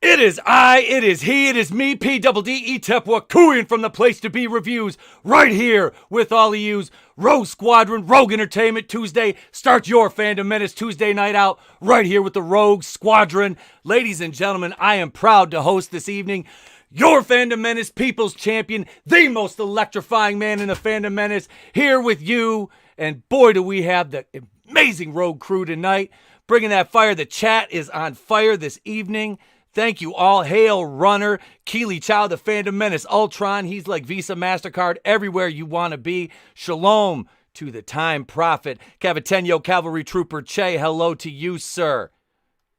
It is I, it is he, it is me, PDDE Wakuian from the Place to Be Reviews, right here with all of yous. Rogue Squadron, Rogue Entertainment Tuesday. Start your Fandom Menace Tuesday night out right here with the Rogue Squadron. Ladies and gentlemen, I am proud to host this evening your Fandom Menace People's Champion, the most electrifying man in the Fandom Menace, here with you. And boy, do we have the amazing Rogue crew tonight, bringing that fire. The chat is on fire this evening. Thank you all. Hail Runner, Keely Chow, the Fandom Menace, Ultron. He's like Visa, MasterCard, everywhere you want to be. Shalom to the Time Prophet. Cavatenyo Cavalry Trooper Che, hello to you, sir.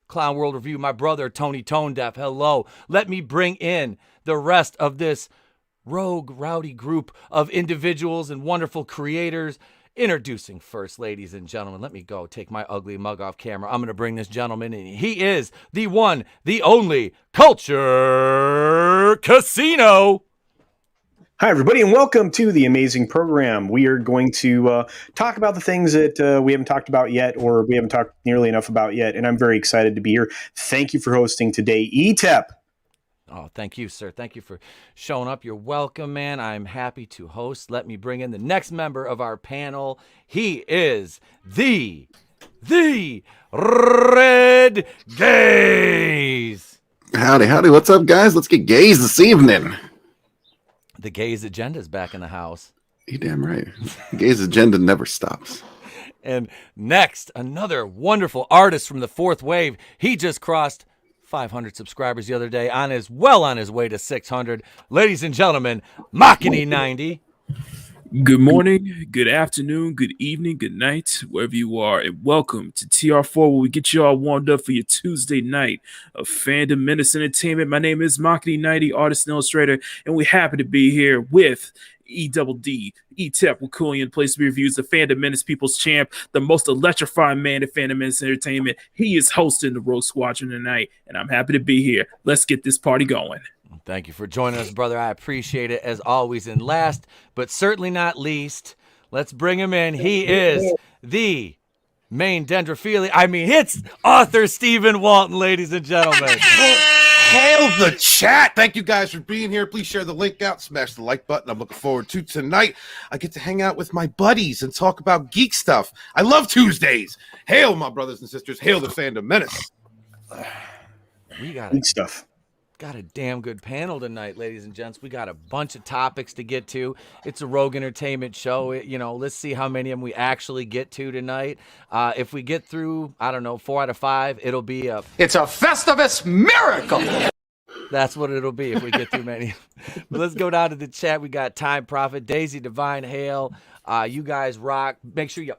Clown World Review, my brother, Tony Tone Deaf, hello. Let me bring in the rest of this rogue, rowdy group of individuals and wonderful creators. Introducing first, ladies and gentlemen, let me go take my ugly mug off camera. I'm going to bring this gentleman in. He is the one, the only Culture Casino. Hi, everybody, and welcome to the amazing program. We are going to talk about the things that we haven't talked about yet, or we haven't talked nearly enough about yet, and I'm very excited to be here. Thank you for hosting today, ETEP. Oh, thank you, sir. Thank you for showing up. You're welcome, man. I'm happy to host. Let me bring in the next member of our panel. He is the Red Gaze. Howdy, howdy. What's up, guys? Let's get gays this evening. The Gaze agenda is back in the house. You damn right. Gays agenda never stops. And next, another wonderful artist from the fourth wave. He just crossed 500 subscribers the other day, on his way to 600. Ladies and gentlemen, Machini 90. Good morning, good afternoon, good evening, good night, wherever you are, and welcome to TR4, where we get you all warmed up for your Tuesday night of Fandom Menace Entertainment. My name is Machini 90, artist and illustrator, and we're happy to be here with EDD, ETEP, Wakulian, Place to Be Reviews, the Fandom Menace People's Champ, the most electrifying man in Fandom Menace Entertainment. He is hosting the Rogue Squadron tonight, and I'm happy to be here. Let's get this party going. Thank you for joining us, brother. I appreciate it as always. And last, but certainly not least, let's bring him in. He is the main dendrophilia. I mean, it's author Stephen Walton, ladies and gentlemen. Hail the chat. Thank you guys for being here. Please share the link out, smash the like button. I'm looking forward to tonight. I get to hang out with my buddies and talk about geek stuff. I love Tuesdays. Hail, my brothers and sisters. Hail the Fandom Menace. We got Geek stuff. Got a damn good panel tonight, ladies and gents. We got a bunch of topics to get to. It's a Rogue Entertainment show. Let's see how many of them we actually get to tonight. If we get through, 4 out of 5, it'll be It's a Festivus miracle. That's what it'll be if we get too many. But let's go down to the chat. We got Time Prophet, Daisy, Divine, Hale. You guys rock. Make sure you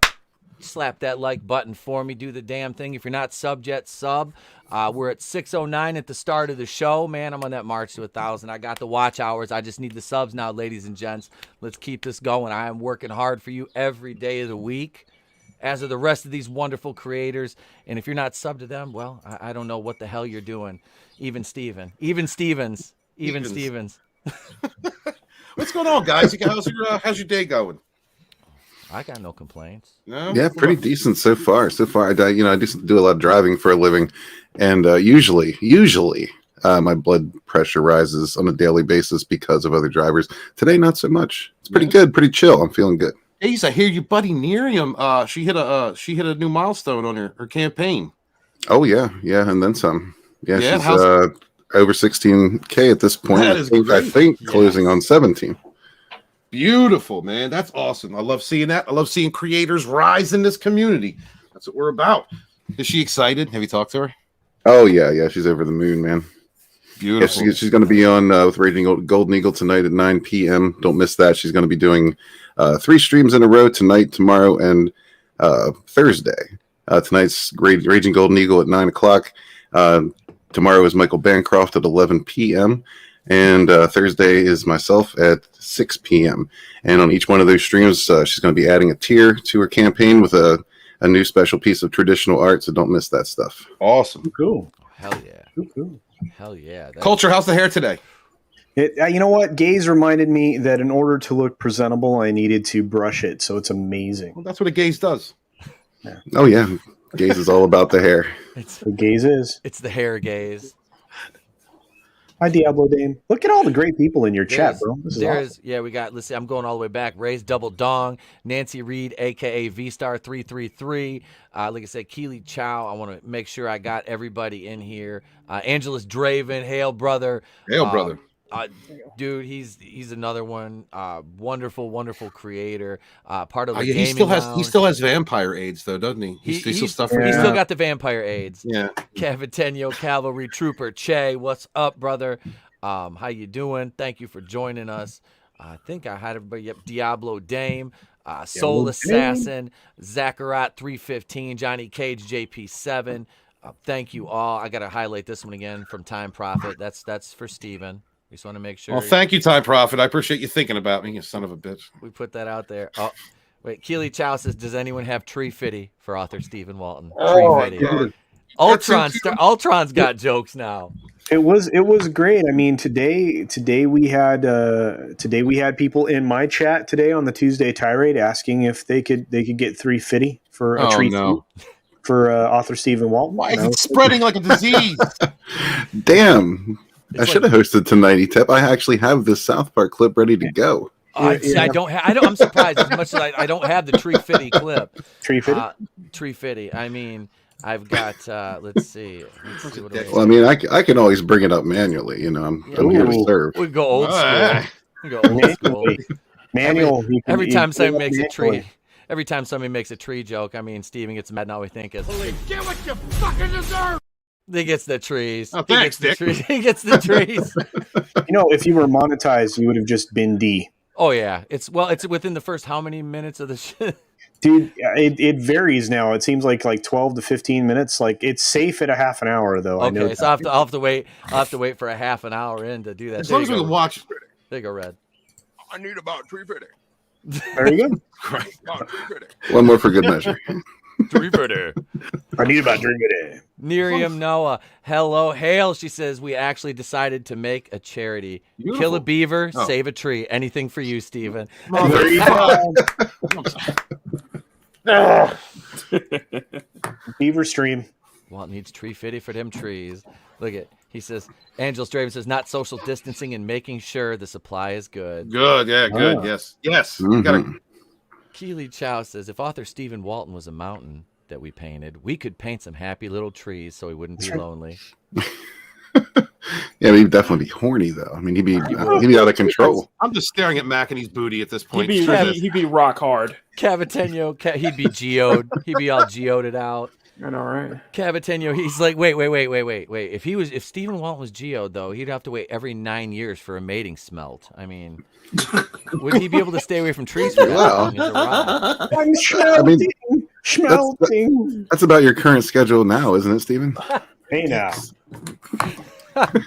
slap that like button for me. Do the damn thing. If you're not subbed yet, sub. We're at 6:09 at the start of the show. Man, I'm on that march to 1,000. I got the watch hours. I just need the subs now, ladies and gents. Let's keep this going. I am working hard for you every day of the week, as are the rest of these wonderful creators. And if you're not subbed to them, well, I don't know what the hell you're doing. Even Stevens. What's going on, guys? How's your day going? I got no complaints. No? Yeah, pretty decent so far. I do a lot of driving for a living, and usually, my blood pressure rises on a daily basis because of other drivers. Today, not so much. It's pretty good, pretty chill. I'm feeling good. Ace, I hear your buddy Miriam. She hit a new milestone on her campaign. Oh yeah, and then some. Yeah, Yeah, she's over 16K at this point. That is I great. think closing on 17. Beautiful, man. That's awesome. I love seeing that. I love seeing creators rise in this community. That's what we're about. Is she excited? Have you talked to her? Oh yeah, she's over the moon, man. Beautiful. Yeah, she's going to be on with Raging Golden Eagle tonight at 9 p.m. Don't miss that. She's going to be doing 3 streams in a row tonight, tomorrow, and Thursday. Tonight's Raging Golden Eagle at 9 o'clock. Tomorrow is Michael Bancroft at 11 p.m. And Thursday is myself at 6 p.m. And on each one of those streams, she's going to be adding a tier to her campaign with a new special piece of traditional art. So don't miss that stuff. Awesome. Cool. Hell yeah. Cool. Hell yeah. Culture, how's the hair today? You know what? Gaze reminded me that in order to look presentable, I needed to brush it. So it's amazing. Well, that's what a gaze does. Oh, yeah. Gaze is all about the hair. The gaze is. It's the hair gaze. Hi, Diablo Dame. Look at all the great people in your chat, bro. This is awesome. We got, let's see, I'm going all the way back. Ray's Double Dong, Nancy Reed, a.k.a. VStar333. Like I said, Keely Chow. I want to make sure I got everybody in here. Angelus Draven, Hail Brother. Hail, brother. Dude, he's another one. Wonderful creator. Part of the He gaming still has vampire AIDS though, doesn't he? He's still suffering. He's still got the vampire AIDS. Yeah. Cavatenio Cavalry Trooper Che, what's up, brother? How you doing? Thank you for joining us. I think I had everybody. Yep, Diablo Dame, Soul Assassin, Zacharat 315, Johnny Cage JP7. Thank you all. I gotta highlight this one again from Time Prophet. That's for Steven. We just want to make sure. Well, thank you, Time Prophet. I appreciate you thinking about me, you son of a bitch. We put that out there. Oh, wait. Keely Chow says, "Does anyone have Tree Fitty for author Stephen Walton?" Tree Fitty. Ultron's got jokes now. It was great. I mean, today we had people in my chat today on the Tuesday tirade asking if they could get 350 for a treat for author Stephen Walton. Why is it spreading like a disease? Damn. I should have hosted tonight, E-Tip. I actually have this South Park clip ready to go. I'm surprised as much as I don't have the Tree Fitty clip. Tree Fitty? Tree Fitty. I mean, I've got, let's see. Well, I mean, I can always bring it up manually. You know, I'm here to serve. We go old school. Manual. Every time somebody makes a tree joke, I mean, Steven gets mad. Now we think it's. Get what you fucking deserve! He gets the trees. Oh, thanks, Dick. He gets the trees. You know, if you were monetized, you would have just been D. Oh yeah, it's within the first how many minutes of the shit? Dude, it varies now. It seems like 12 to 15 minutes. Like it's safe at a half an hour though. Okay, so I'll have to wait for a half an hour in to do that. As long as we can watch. There you go, Red. I need about 350. There you go. Right. About 350. One more for good measure. Tree Fitty. I need about 350. Miriam Noah, hello, hail. She says we actually decided to make a charity. Beautiful. Kill a beaver, save a tree. Anything for you, Steven. There you go. Beaver stream. Walt needs Tree Fitty for them trees. Look at, he says, Angels Draven says, not social distancing and making sure the supply is good. Good, yeah, good. Oh. Yes. Mm-hmm. Keely Chow says, if author Stephen Walton was a mountain that we painted, we could paint some happy little trees so he wouldn't be lonely. Yeah, he'd definitely be horny though. I mean, he'd be out of control. I'm just staring at Macane's booty at this point. He'd be rock hard. Cavatenio, he'd be geoed. He'd be all geoded out. I know, right? Cavatenio, he's like, wait. If Stephen Walton was geode, though, he'd have to wait every 9 years for a mating smelt. I mean, would he be able to stay away from trees for that long as a rod? I'm smelting. That's about your current schedule now, isn't it, Stephen? Hey now.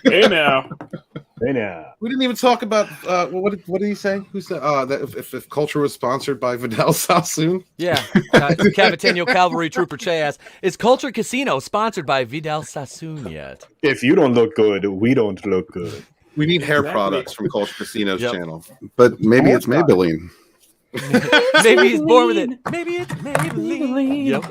Hey now. Hey now. We didn't even talk about what did he say? Who said that if Culture was sponsored by Vidal Sassoon? Yeah. Cavatenio Cavalry Trooper Che asks, is Culture Casino sponsored by Vidal Sassoon yet? If you don't look good, we don't look good. We need hair products from Culture Casino's channel. But maybe it's Maybelline. Maybe he's born with it. Maybe it's Maybelline. Yep.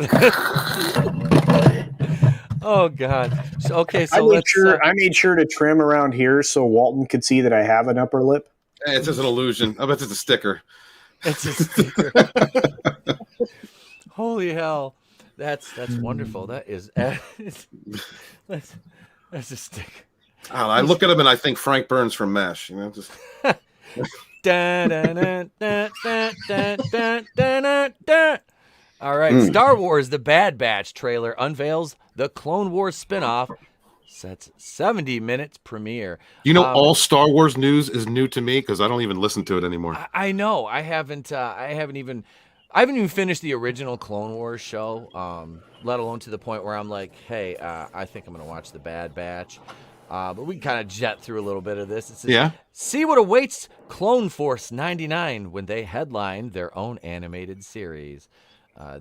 Oh God. Okay, so I made sure to trim around here so Walton could see that I have an upper lip. Hey, it's just an illusion. I bet it's a sticker. It's a sticker. Holy hell. That's wonderful. That is that's a sticker. I don't know, I look at him and I think Frank Burns from MASH, you know, just All right, Star Wars The Bad Batch trailer unveils the Clone Wars spinoff. Sets 70 minutes premiere. You know, all Star Wars news is new to me because I don't even listen to it anymore. I know. I haven't even finished the original Clone Wars show, let alone to the point where I'm like, hey, I think I'm going to watch The Bad Batch. But we can kind of jet through a little bit of this. It says, see what awaits Clone Force 99 when they headline their own animated series.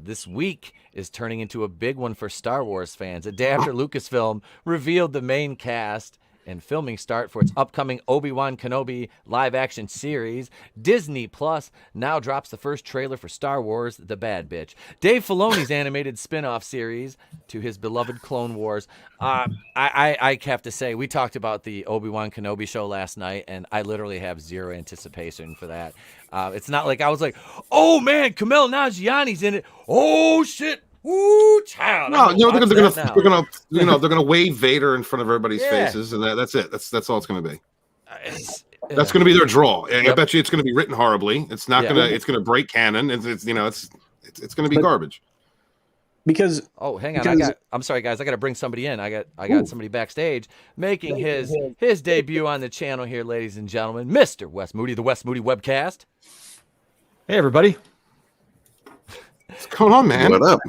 This week is turning into a big one for Star Wars fans. A day after Lucasfilm revealed the main cast and filming start for its upcoming Obi-Wan Kenobi live-action series, Disney Plus now drops the first trailer for Star Wars The Bad Batch, Dave Filoni's animated spin-off series to his beloved Clone Wars. I have to say, we talked about the Obi-Wan Kenobi show last night, and I literally have zero anticipation for that. It's not like I was like, oh man, Kumail Nanjiani's in it. Oh shit. Ooh, child! No, they're gonna wave Vader in front of everybody's faces, and that's it. That's all it's gonna be. That's gonna be their draw. I bet you it's gonna be written horribly. It's not gonna. It's gonna break canon. It's gonna be garbage. Because hang on, I'm sorry guys, I got to bring somebody in. I got somebody backstage making his debut on the channel here, ladies and gentlemen, Mr. Wes Moody, the Wes Moody Webcast. Hey everybody. What's going on, man? What up?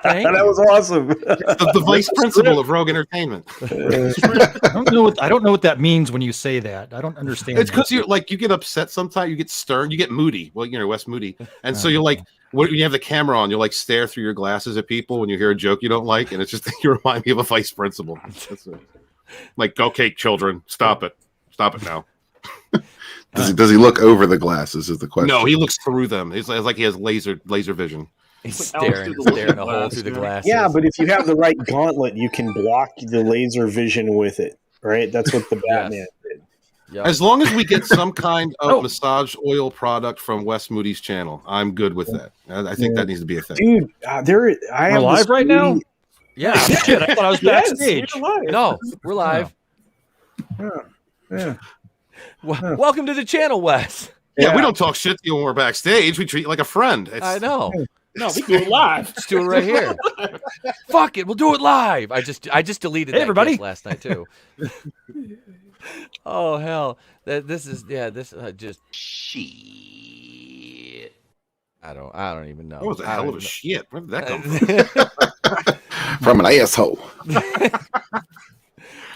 That was awesome. The vice principal of Rogue Entertainment. I don't know what that means when you say that. I don't understand. It's because you get upset sometimes. You get stern. You get moody. Well, Wes Moody, and so you're like, when you have the camera on, you'll like stare through your glasses at people when you hear a joke you don't like, and it's just you remind me of a vice principal. That's it. Like, okay, children, stop it now. Does he look over the glasses? Is the question? No, he looks through them. It's like he has laser vision. He's staring a hole through the glasses. Yeah, but if you have the right gauntlet, you can block the laser vision with it, right? That's what the Batman did. Yep. As long as we get some kind of massage oil product from Wes Moody's channel, I'm good with that. I think that needs to be a thing. Dude, I am live right now? Yeah. Shit, I thought I was backstage. No, we're live. Yeah. Welcome to the channel, Wes. Yeah, we don't talk shit to you when we're backstage. We treat you like a friend. I know. No, we do it live. Let's do it right here. Fuck it, we'll do it live. I just deleted that everybody. last night too. Oh hell, this just shit. I don't even know. That was a hell of a shit. Where did that come from? From an asshole.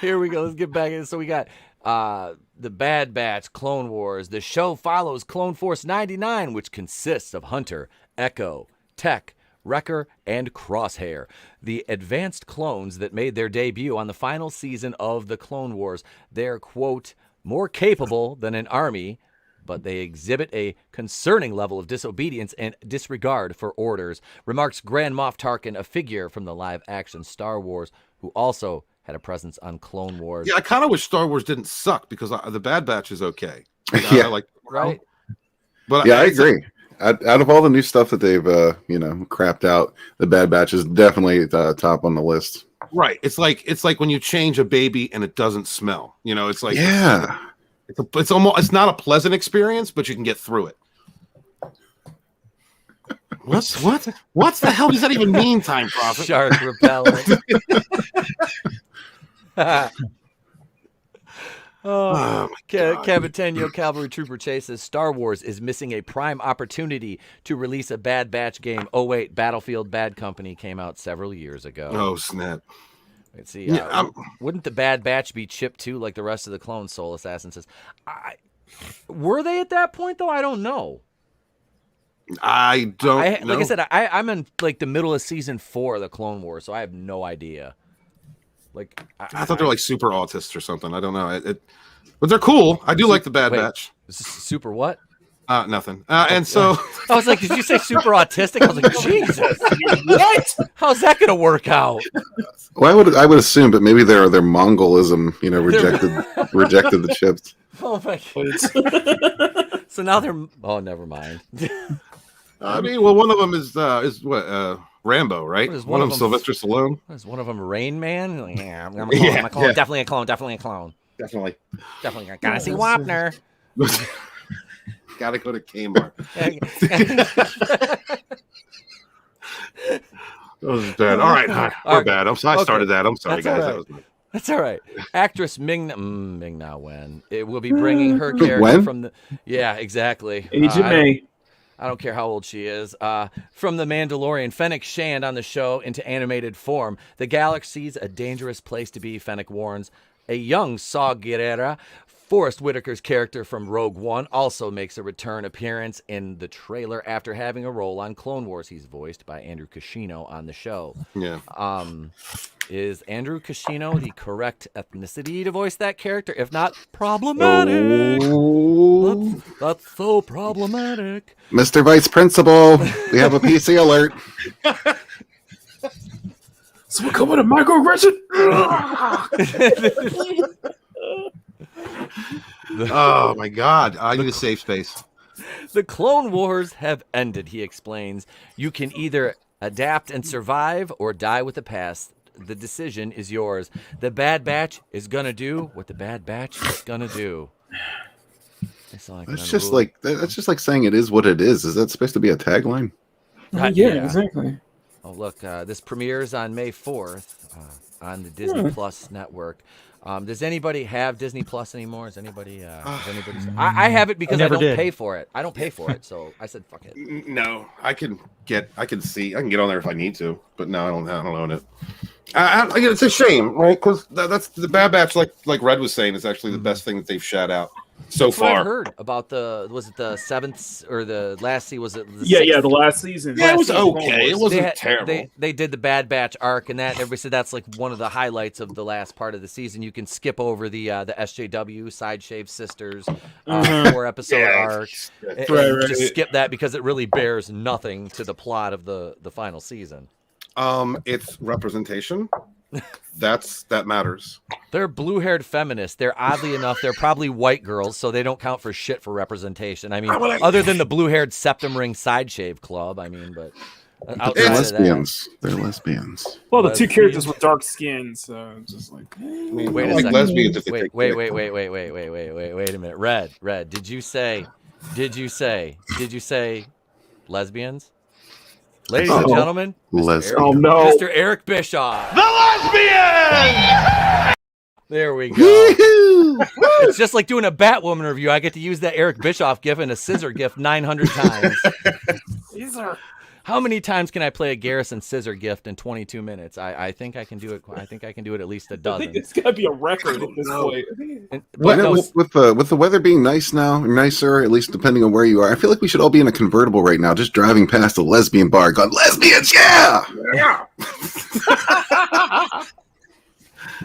Here we go. Let's get back in. So we got The Bad Batch, Clone Wars. The show follows Clone Force 99, which consists of Hunter, Echo, Tech, Wrecker, and Crosshair, the advanced clones that made their debut on the final season of the Clone Wars. They're, quote, more capable than an army, but they exhibit a concerning level of disobedience and disregard for orders, remarks Grand Moff Tarkin, a figure from the live-action Star Wars, who also had a presence on Clone Wars. Yeah, I kind of wish Star Wars didn't suck because the Bad Batch is okay. Right? But I agree. Out of all the new stuff that they've crapped out, the Bad Batch is definitely top on the list. Right. It's like when you change a baby and it doesn't smell. It's like it's not a pleasant experience, but you can get through it. What the hell does that even mean, Time Prophet? Shark repellent. Oh, my God. Cavitanio Cavalry Trooper Chase says Star Wars is missing a prime opportunity to release a Bad Batch game. Oh, wait, Battlefield Bad Company came out several years ago. Oh, snap. Let's see. Yeah, wouldn't the Bad Batch be chipped too, like the rest of the clone Soul Assassin says? Were they at that point, though? I don't know. I don't know. Like I said, I'm in like the middle of season 4 of the Clone Wars, so I have no idea. Like I thought they were like super autists or something. I don't know. But they're cool. I do like the Bad Batch. Super what? Nothing. And so I was like, did you say super autistic? I was like, Jesus, what? How's that going to work out? Well, I would assume, but maybe their Mongolism, rejected the chips. Oh my God. So now they're. Oh, never mind. I mean, well, one of them is what Rambo, right? One of them Sylvester Stallone. Is one of them Rain Man? Like, yeah, I'm a clone. Yeah, I'm a clone. yeah. Definitely a clone. Definitely a clone. Definitely. Gotta see Wapner. Gotta go to Kmart. That was bad. All right, we're bad. I started that. I'm sorry, That's guys. all right. That was bad. That's all right. Actress Ming-Na Wen. It will be bringing her character Wen? from the. Yeah, exactly. Agent May. I don't care how old she is. From The Mandalorian, Fennec Shand on the show into animated form. The galaxy's a dangerous place to be, Fennec warns. A young Saw Gerrera, Forrest Whitaker's character from Rogue One, also makes a return appearance in the trailer after having a role on Clone Wars. He's voiced by Andrew Cascino on the show. Yeah. Is Andrew Cascino the correct ethnicity to voice that character? If not, problematic. Oh. That's so problematic. Mr. Vice Principal, we have a PC alert. So we're coming to microaggression. Oh my God! I need a safe space. The Clone Wars have ended, he explains. You can either adapt and survive or die with the past. The decision is yours. The Bad Batch is gonna do what the Bad Batch is gonna do. That's just like saying it is what it is. Is that supposed to be a tagline? Yeah, exactly. Oh, look, this premieres on May 4th on the Disney Plus network. Does anybody have Disney Plus anymore? Is anybody? I have it because I don't pay for it. I don't pay for it, so I said, "Fuck it." No, I can get on there if I need to, but no, I don't own it. It's a shame, right? Because that's the Bad Batch, like Red was saying, is actually the best thing that they've shot out so That's what far. I heard about was it the 7th or the last season? Was it the Yeah, 6th? the last season. Yeah, it was okay. It wasn't terrible. They did the Bad Batch arc, and that everybody said that's like one of the highlights of the last part of the season. You can skip over the SJW Side Shave Sisters 4-episode arc. And just skip that because it really bears nothing to the plot of the final season. It's representation. That matters. They're blue-haired feminists. They're oddly enough, they're probably white girls, so they don't count for shit for representation. I mean, other than the blue-haired septum ring side shave club. I mean, but They're lesbians. They're lesbians. Well, the two characters with dark skin, so just like. Wait a second. Lesbians if they Wait take a minute. Red. Did you say lesbians? Ladies and gentlemen, Oh no, Mr. Eric Bischoff. The lesbian! There we go. It's just like doing a Batwoman review. I get to use that Eric Bischoff gif and a scissor gif 900 times. How many times can I play a Garrison scissor gift in 22 minutes? I think I can do it. I think I can do it at least a I dozen. think it's gotta be a record at this point. With the weather being nicer, at least depending on where you are, I feel like we should all be in a convertible right now, just driving past a lesbian bar, going, "Lesbians, yeah!"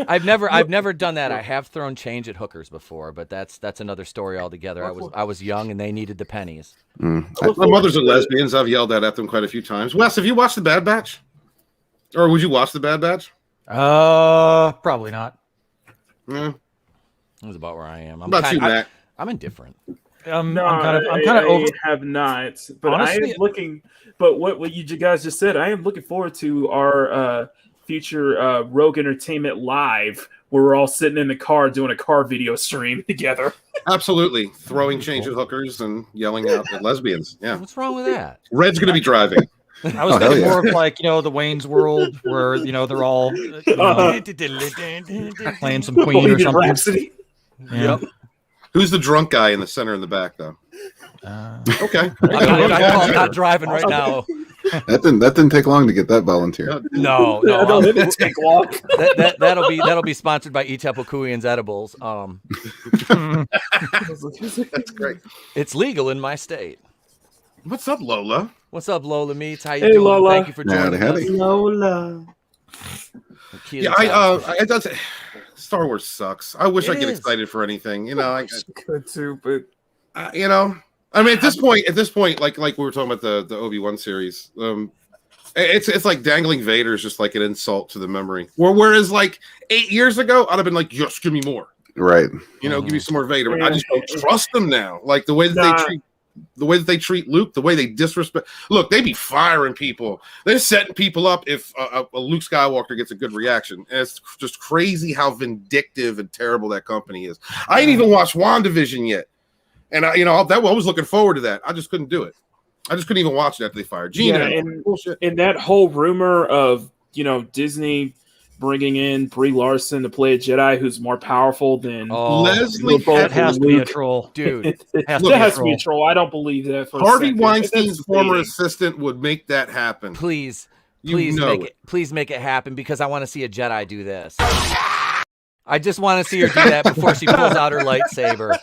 I've never done that. I have thrown change at hookers before, but that's another story altogether. I was young and they needed the pennies. My mothers are lesbians. I've yelled at them quite a few times. Wes, have you watched The Bad Batch? Or would you watch The Bad Batch? Probably not. Yeah. That's about where I am. I'm indifferent. I'm No, kind of over. I have not, but Honestly, I am looking. But what you guys just said, I am looking forward to our future Rogue Entertainment Live, where we're all sitting in the car doing a car video stream together. Absolutely. Throwing change at hookers and yelling out at lesbians. Yeah. What's wrong with that? Red's going to be driving. I was thinking more of like, the Wayne's World where, they're all playing some Queen or something. Rhapsody. Yeah. Who's the drunk guy in the center in the back, though? Okay. I call not driving right now. That didn't take long to get that volunteer. No, Yeah, no, it didn't take long. that'll be sponsored by Kuian's Edibles. That's great. It's legal in my state. What's up, Lola? What's up, Lola Meats? How you Hey, doing? Lola. Thank you for joining us. Lola. Yeah, I does. Star Wars sucks. I wish I get excited for anything. I could too, but I mean, at this point, like we were talking about the Obi-Wan series, it's like dangling Vader is just like an insult to the memory. Whereas like 8 years ago, I'd have been like, just give me more. Right. Give me some more Vader. But I just don't trust them now. Like the way that they treat Luke, the way they disrespect. Look, they be firing people. They're setting people up if a Luke Skywalker gets a good reaction. And it's just crazy how vindictive and terrible that company is. I ain't even watched WandaVision yet. And I was looking forward to that. I just couldn't do it. I just couldn't even watch it after they fired Gina. And that whole rumor of Disney bringing in Brie Larson to play a Jedi who's more powerful than Leslie. It has to be a troll, dude. It has to be a troll. I don't believe that. For Harvey Weinstein's former assistant would make that happen. Please make it happen because I want to see a Jedi do this. I just want to see her do that before she pulls out her lightsaber.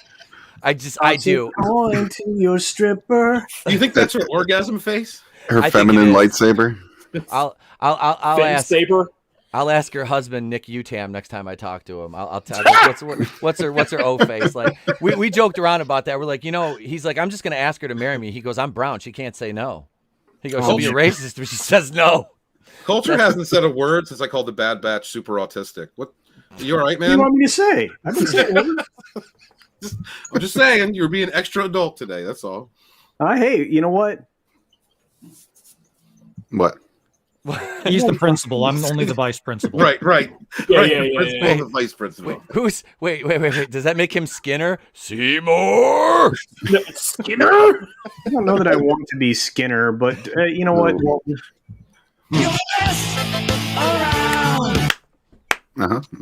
I do. Going to your stripper. Do you think that's her orgasm face? Her feminine lightsaber. I'll ask. Saber. I'll ask her husband Nick Utam next time I talk to him. I'll tell you what's her O face like. We joked around about that. We're like, he's like, I'm just gonna ask her to marry me. He goes, I'm brown. She can't say no. He goes, she'll be a racist if she says no. Culture hasn't said a word since I called the Bad Batch super autistic. What? You all right, man? What do you want me to say? I've been saying. I'm just saying you're being extra adult today. That's all. Hey, you know what? What? He's the principal. I'm only the vice principal. Right. Yeah. The vice principal. Wait. Does that make him Skinner? Seymour? Skinner? I don't know that I want to be Skinner, but you know what?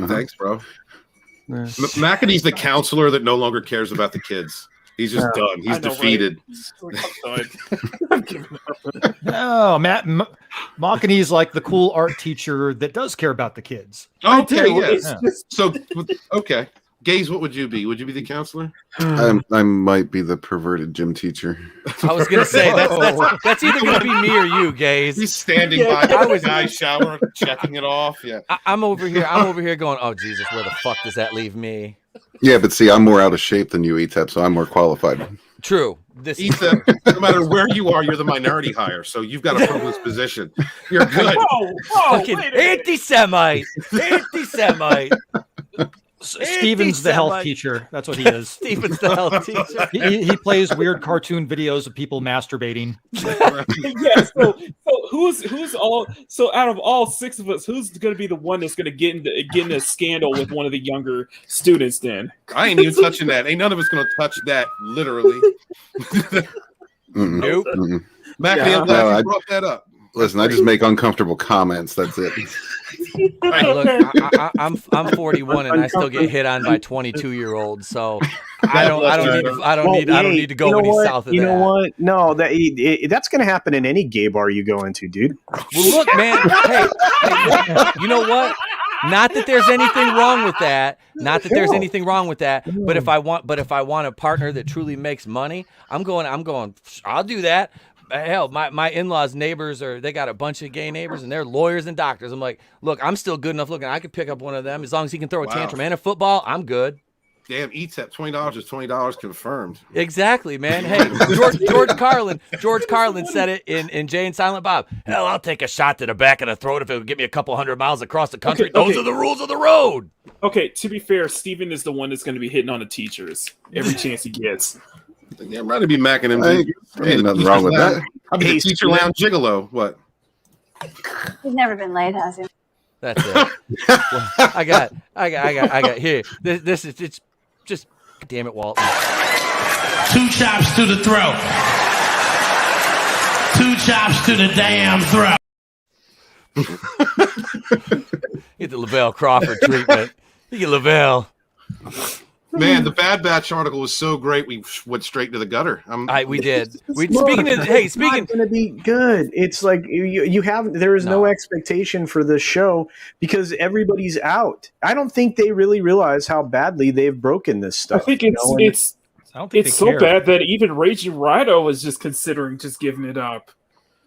Thanks, bro. McAdee's the counselor that no longer cares about the kids. He's just done. He's defeated. No, Machine's like the cool art teacher that does care about the kids. Okay, yes. So, okay. Gaze, what would you be? Would you be the counselor? I might be the perverted gym teacher. I was gonna say that's either gonna be me or you, Gaze. He's standing by the guy's shower, checking it off. Yeah, I'm over here going, oh Jesus, where the fuck does that leave me? Yeah, but see, I'm more out of shape than you, ETEP, so I'm more qualified. True. ETEP, no matter where you are, you're the minority hire, so you've got a privileged position. You're good. Fucking anti-Semite. Steven's the health teacher. That's what he is. Steven's the health teacher. He plays weird cartoon videos of people masturbating. Yeah. So who's all? So out of all six of us, who's going to be the one that's going to get in a scandal with one of the younger students? Then I ain't even touching that. Ain't none of us going to touch that. Literally. Nope. Mac, Yeah. you brought that up. Listen, I just make uncomfortable comments. That's it. Look, I'm 41 and I still get hit on by 22-year-olds. So I don't need to go any south of that. You know what? No, that's going to happen in any gay bar you go into, dude. Well, look, man. Hey, you know what? Not that there's anything wrong with that. But if I want a partner that truly makes money, I'm going. I'll do that. Hell, my in-laws' neighbors they got a bunch of gay neighbors and they're lawyers and doctors. I'm like, look, I'm still good enough looking. I could pick up one of them as long as he can throw a tantrum and a football. I'm good. Damn, ETEP, $20 is $20 confirmed. Exactly, man. Hey, George Carlin said it in Jay and Silent Bob. Hell, I'll take a shot to the back of the throat if it would get me a couple 100 miles across the country. Those are the rules of the road. Okay, to be fair, Steven is the one that's going to be hitting on the teachers every chance he gets. Yeah, I'm ready to be macking him. Ain't nothing wrong with that. I'll be the teacher lounge gigolo. What? He's never been late, has he? That's it. Well, I got here. This is it's just damn it, Walton. 2 chops to the throat. 2 chops to the damn throat. Get the Lavelle Crawford treatment. You get Lavelle. Man, the Bad Batch article was so great. We went straight to the gutter. We did. Look, Speaking it's not going to be good. It's like there is no expectation for this show because everybody's out. I don't think they really realize how badly they've broken this stuff. I think it's so bad that even Raging Rhino is just considering just giving it up.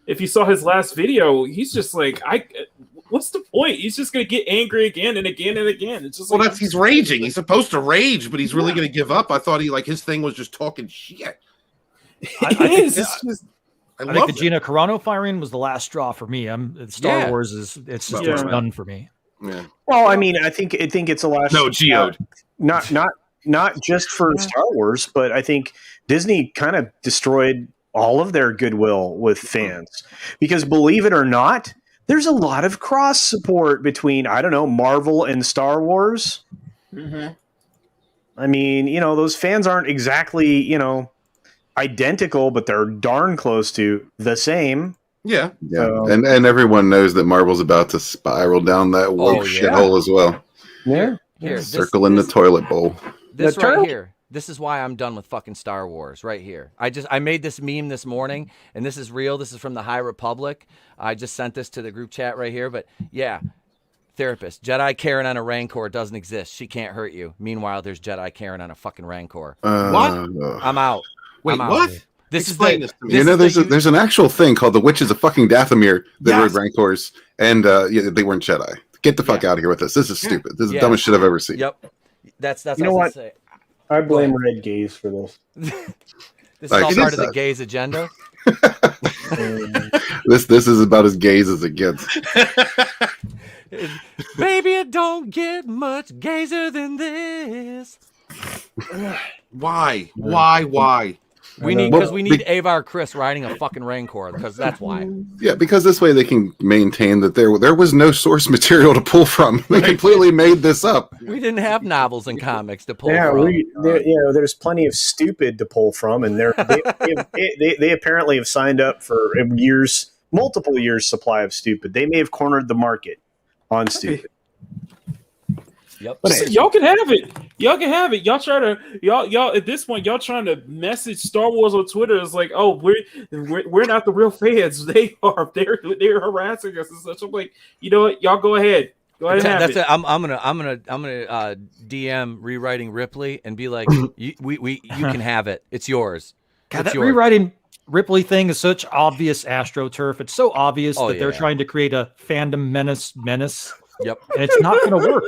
If you saw his last video, he's just like, what's the point? He's just going to get angry again and again and again. It's just he's raging. He's supposed to rage, but he's really going to give up. I thought his thing was just talking shit. I think the it. Gina Carano firing was the last straw for me. Star Wars it's done for me. Yeah. Well, I mean, I think it's a last. No, geode. Not just for Star Wars, but I think Disney kind of destroyed all of their goodwill with fans because, believe it or not, there's a lot of cross support between Marvel and Star Wars. Mm-hmm. I mean, those fans aren't exactly identical, but they're darn close to the same. Yeah. And everyone knows that Marvel's about to spiral down that woke shithole as well. Yeah. Here, Circle in the toilet bowl. This right here. This is why I'm done with fucking Star Wars right here. I made this meme this morning, and this is real. This is from the High Republic. I just sent this to the group chat right here. But yeah, therapist, Jedi Karen on a Rancor doesn't exist. She can't hurt you. Meanwhile, there's Jedi Karen on a fucking Rancor. What? I'm out. Wait, what? Explain this to me. There's an actual thing called the Witches of fucking Dathomir that rode Rancors, and they weren't Jedi. Get the fuck out of here with this. This is stupid. This is the dumbest shit I've ever seen. Yep. That's you know what? I blame red gays for this. This is all part of the gays agenda. This is about as gays as it gets. Baby, it don't get much gazer than this. Why? We need Avar Chris riding a fucking Rancor because that's why. Yeah, because this way they can maintain that there was no source material to pull from. They completely made this up. We didn't have novels and comics to pull from. There's plenty of stupid to pull from, and they apparently have signed up for multiple years supply of stupid. They may have cornered the market on stupid. Yep. But y'all can have it. Y'all can have it. Y'all at this point, y'all trying to message Star Wars on Twitter. It's like, oh, we're not the real fans. They are. They're harassing us and such. I'm like, you know what? Y'all go ahead. Go ahead. And have it. I'm gonna DM rewriting Ripley and be like, you can have it. It's yours. God, that rewriting Ripley thing is such obvious AstroTurf. It's so obvious that they're trying to create a fandom menace. Yep. And it's not going to work.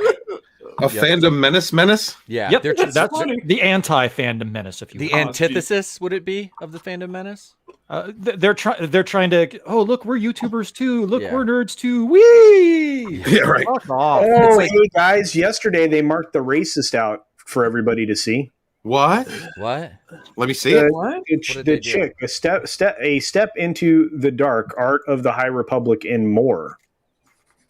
Fandom menace? Yeah. Yep. That's the anti-fandom menace, if you will. The antithesis, would it be, of the fandom menace? They're trying to, oh, look, we're YouTubers too. Look, we're nerds too. Whee! Yeah, right. Fuck off. Oh, hey, guys, yesterday they marked the racist out for everybody to see. What? What? Let me see it. What? The chick, a step into the dark, art of the High Republic and more.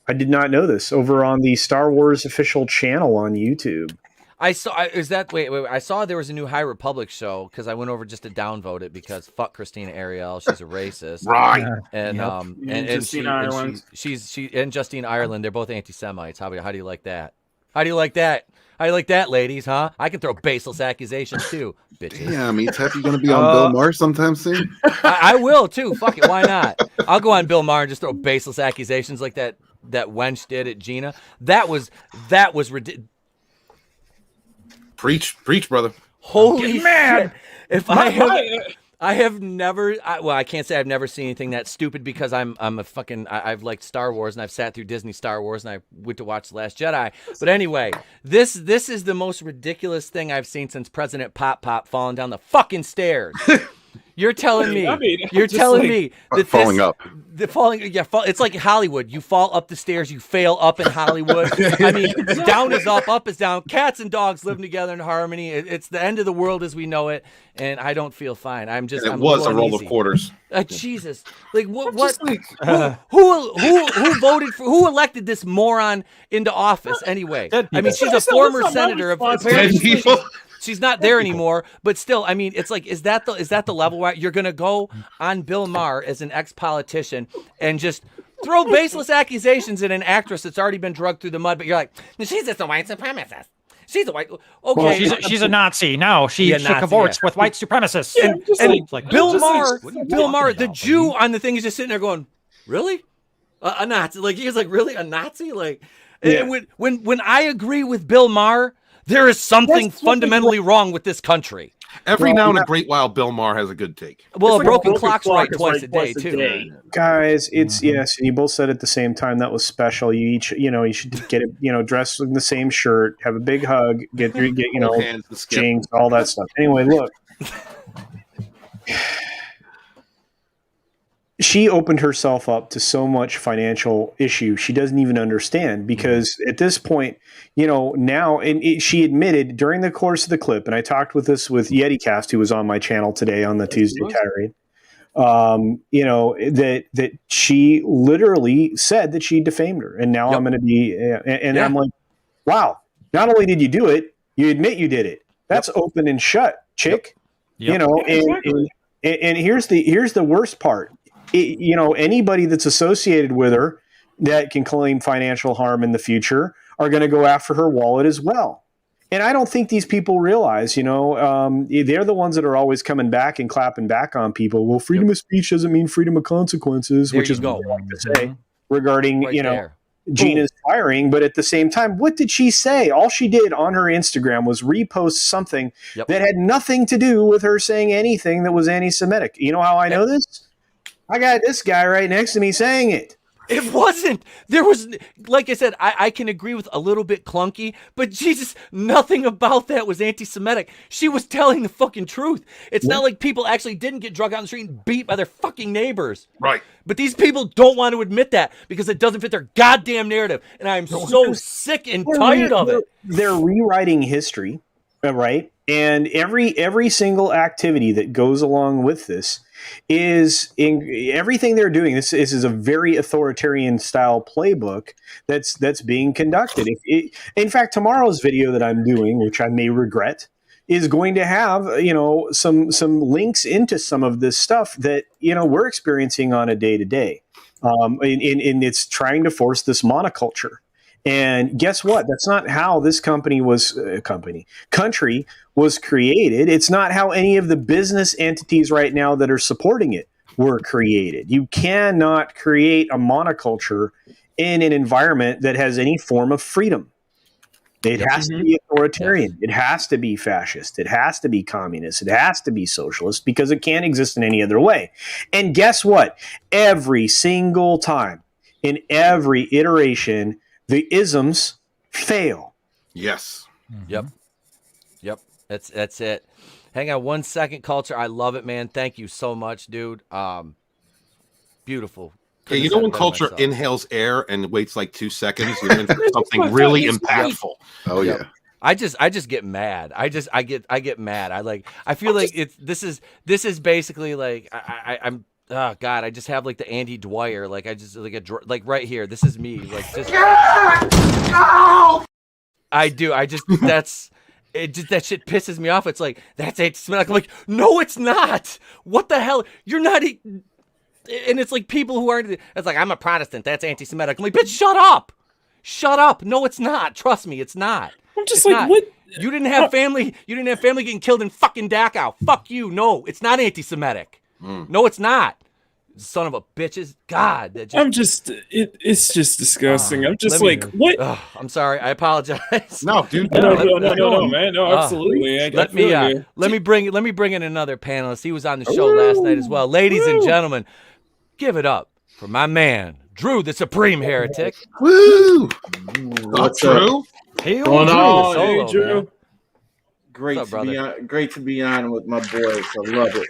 I did not know this. Over on the Star Wars official channel on YouTube. I saw. I saw there was a new High Republic show because I went over just to downvote it because fuck Christina Ariel, she's a racist, right? And and Justine Ireland. She and Justine Ireland, they're both anti-Semites. How do you like that? How do you like that? How do you like that, ladies? Huh? I can throw baseless accusations too, bitches. Yeah, Tep, you gonna be on Bill Maher sometime soon? I will too. Fuck it, why not? I'll go on Bill Maher and just throw baseless accusations like that wench did at Gina. That was ridiculous. Preach, brother. Holy man! If I have never. I can't say I've never seen anything that stupid because I'm a fucking. I've liked Star Wars and I've sat through Disney Star Wars and I went to watch The Last Jedi. But anyway, this is the most ridiculous thing I've seen since President Pop falling down the fucking stairs. You're telling me. I mean, You're just telling like- me that Falling this, up. The falling. Yeah, it's like Hollywood. You fall up the stairs, you fail up in Hollywood. I mean, down is up is down. Cats and dogs living together in harmony. It's the end of the world as we know it, and I don't feel fine. I'm just. And it I'm was a a roll uneasy. of quarters. Jesus, like what? Just like, Who voted for? Who elected this moron into office anyway? I mean, she's a former senator. Apparently, she's not there anymore, but still, I mean, it's like, is that the level where you're gonna go on Bill Maher as an ex-politician and just throw baseless accusations at an actress that's already been drugged through the mud? But you're like, she's just a white supremacist. She's a white. Okay, well, she's a Nazi. No, she cavorts with white supremacists. And like, Bill Maher, the Jew on the thing is just sitting there going, "Really, a Nazi?" Like he's like, "Really, a Nazi?" Like, when I agree with Bill Maher, there is something fundamentally wrong with this country. Every now and a great while, Bill Maher has a good take. Well, It's a like broken clock's right twice a day, twice a too. day. Guys, it's yes, and you both said at the same time that was special. You each, you should get it, dress in the same shirt, have a big hug, get Hands and skip. jinx, all that stuff. Anyway, look. She opened herself up to so much financial issue she doesn't even understand, because at this point, now, and she admitted during the course of the clip, and I talked with YetiCast, who was on my channel today on the Tuesday tirade, that she literally said that she defamed her, and now I'm going to be, I'm like, wow, not only did you do it, you admit you did it. That's open and shut, chick. Exactly. And here's the worst part. Anybody that's associated with her that can claim financial harm in the future are going to go after her wallet as well. And I don't think these people realize, they're the ones that are always coming back and clapping back on people. Well, freedom of speech doesn't mean freedom of consequences, which is what I like to say regarding, Gina's firing. But at the same time, what did she say? All she did on her Instagram was repost something that had nothing to do with her saying anything that was anti-Semitic. You know how I know this? I got this guy right next to me saying it. It wasn't. There was, like I said, I can agree with a little bit clunky, but Jesus, nothing about that was anti-Semitic. She was telling the fucking truth. It's not like people actually didn't get drugged out on the street and beat by their fucking neighbors. Right. But these people don't want to admit that because it doesn't fit their goddamn narrative. And I'm so sick and tired of it. They're rewriting history, right? And every single activity that goes along with this is in everything they're doing. This is a very authoritarian style playbook that's being conducted. In fact, tomorrow's video that I'm doing, which I may regret, is going to have some links into some of this stuff that we're experiencing on a day to day, and it's trying to force this monoculture. And guess what? That's not how this country was created. It's not how any of the business entities right now that are supporting it were created. You cannot create a monoculture in an environment that has any form of freedom. It has to be authoritarian. It has to be fascist. It has to be communist. It has to be socialist, because it can't exist in any other way. And guess what? Every single time, in every iteration, the isms fail. Yes. Yep. That's it. Hang on 1 second, Culture. I love it, man. Thank you so much, dude. Beautiful. Hey, when Culture inhales air and waits like 2 seconds, you're in for something really impactful. Oh yeah. I just get mad. I get mad. I feel like this is basically like I'm. Oh God! I just have like the Andy Dwyer, like I just like right here. This is me, like just. I do. That's it. Just that shit pisses me off. It's like that's anti-Semitic. I'm like, no, it's not. What the hell? You're not. And it's like people who aren't. It's like I'm a Protestant. That's anti-Semitic. I'm like, bitch, shut up. Shut up. No, it's not. Trust me, it's not. I'm just it's like, not. what? You didn't have family. You didn't have family getting killed in fucking Dachau. Fuck you. No, it's not anti-Semitic. No, it's not. Son of a bitches. God. It's just disgusting. I'm just like, what? I'm sorry. I apologize. No, dude. No, man. No, absolutely. Let me bring in another panelist. He was on the show last night as well. Ladies and gentlemen, give it up for my man, Drew, the Supreme Heretic. Woo! What's Drew? Hey, Drew. Great to be on with my boys. I love it.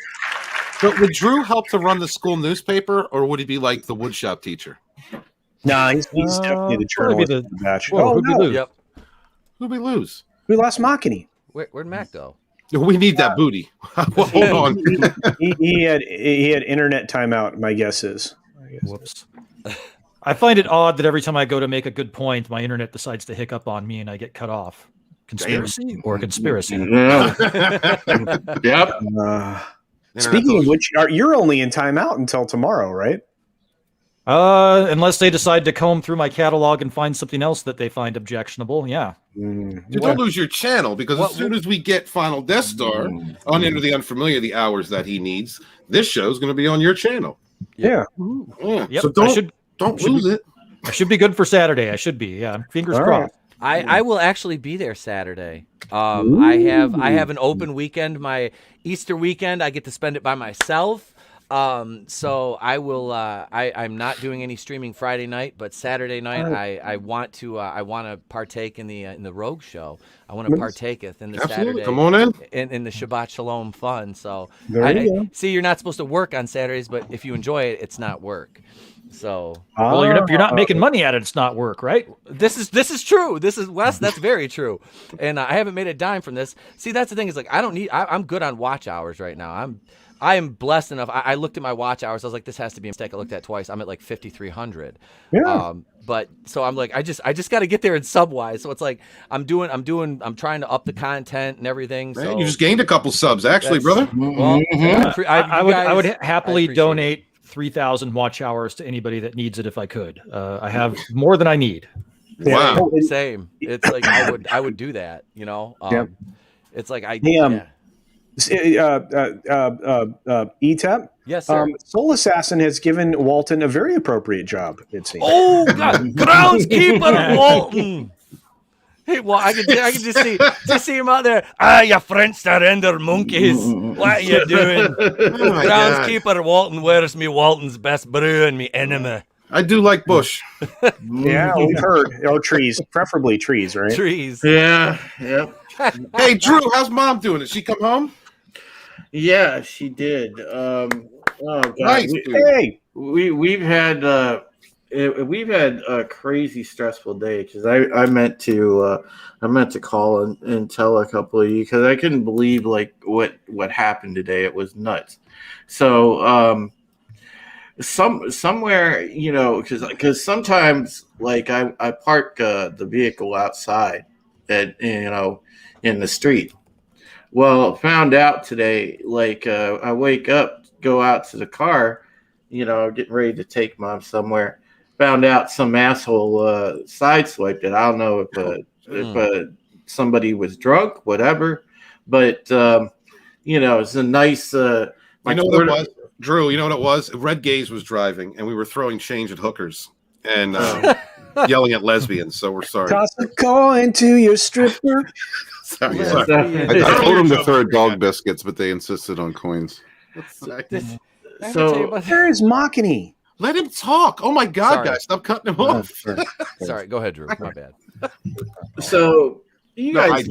So would Drew help to run the school newspaper, or would he be like the woodshop teacher? Nah, he's definitely the journalist of the batch. Whoa, who'd we lose? Yep. Who'd we lose? We lost Makini. Where'd Mac go? We need that booty. Well, hold on. He had internet timeout. My guess is. Whoops. I find it odd that every time I go to make a good point, my internet decides to hiccup on me and I get cut off. Conspiracy or conspiracy? Yeah. Yep. Speaking of which, you're only in timeout until tomorrow, right? Unless they decide to comb through my catalog and find something else that they find objectionable. Yeah. You don't lose your channel because as soon as we get Final Death Star on Into the Unfamiliar, the hours that he needs, this show is going to be on your channel. Yeah. Yep. So don't lose it. I should be good for Saturday. I should be. Yeah. Fingers crossed. I will actually be there Saturday. I have an open weekend. My Easter weekend, I get to spend it by myself. So I will. I'm not doing any streaming Friday night, but Saturday night I want to partake in the Rogue show. I want to partaketh in the Saturday. Come on in the Shabbat Shalom fun. So see, you're not supposed to work on Saturdays, but if you enjoy it, it's not work. So well, you're not making money at it. It's not work, right? This is true. This is Wes. That's very true. And I haven't made a dime from this. See, that's the thing. Is like I'm good on watch hours right now. I am blessed enough. I looked at my watch hours. I was like, this has to be a mistake. I looked at it twice. I'm at like 5,300. Yeah. But so I'm like, I just got to get there in subwise. So it's like I'm trying to up the content and everything. Man, so you just gained a couple subs, actually, brother. Well, I would happily donate 3,000 watch hours to anybody that needs it if I could. I have more than I need. Wow. Same. It's like I would do that. You know. It's like ETAP? Yes, sir. Soul Assassin has given Walton a very appropriate job, it seems. Oh, God. Groundskeeper Walton. Hey, well, I can just see him out there. You French surrender monkeys. What are you doing? Groundskeeper Walton, where's me Walton's best brew and me enemy? I do like bush. Yeah, we've heard. Or trees, preferably trees, right? Trees. Yeah. Yep. Hey, Drew, how's mom doing? Did she come home? Yeah, she did. Oh God. Nice. We've had a crazy stressful day because I meant to call and tell a couple of you because I couldn't believe like what happened today. It was nuts. So somewhere, you know, because sometimes like I park the vehicle outside in the street. Well, found out today, like I wake up, go out to the car, you know, getting ready to take mom somewhere. Found out some asshole sideswiped it. I don't know if somebody was drunk, whatever. But you know, it's a nice. You know what it was, Drew? You know what it was? Red Gaze was driving, and we were throwing change at hookers and yelling at lesbians. So we're sorry. Toss a coin to your stripper. Sorry. I told them to throw dog biscuits, but they insisted on coins. So where is Makini? Let him talk. Oh my God, guys, stop cutting him off. Sorry, go ahead, Drew. My bad. So you guys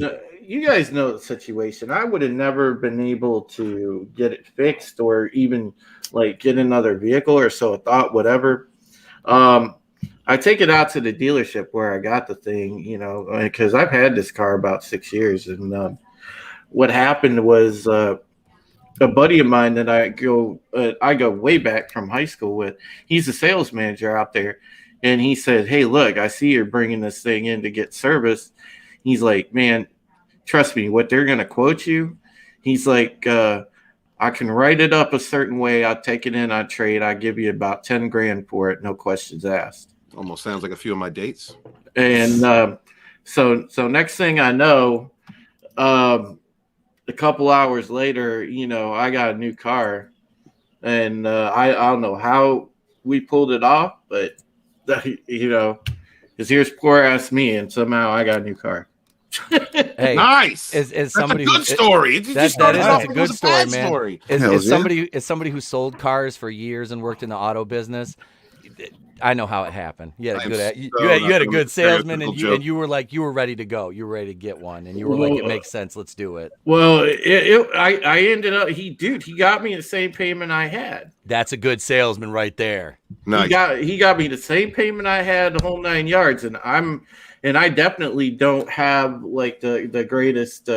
know the situation. I would have never been able to get it fixed or even like get another vehicle or so I thought, whatever. I take it out to the dealership where I got the thing, you know, because I've had this car about 6 years. And what happened was a buddy of mine that I go way back from high school with. He's a sales manager out there. And he said, hey, look, I see you're bringing this thing in to get service. He's like, man, trust me, what they're going to quote you. He's like, I can write it up a certain way. I'll take it in, I trade. I give you about 10 grand for it. No questions asked. Almost sounds like a few of my dates. And so next thing I know, a couple hours later, you know, I got a new car, and I don't know how we pulled it off, but you know, because here's poor ass me, and somehow I got a new car. Hey, nice. Is somebody that's a good story. That's a good story, man. Is somebody who sold cars for years and worked in the auto business. I know how it happened. You had a good, you so had a not good salesman, and joke. you were like, you were ready to go. You were ready to get one, and you were like, it makes sense. Let's do it. Well, I ended up he got me the same payment I had. That's a good salesman right there. Nice. He got me the same payment I had, the whole 9 yards, and I definitely don't have like the greatest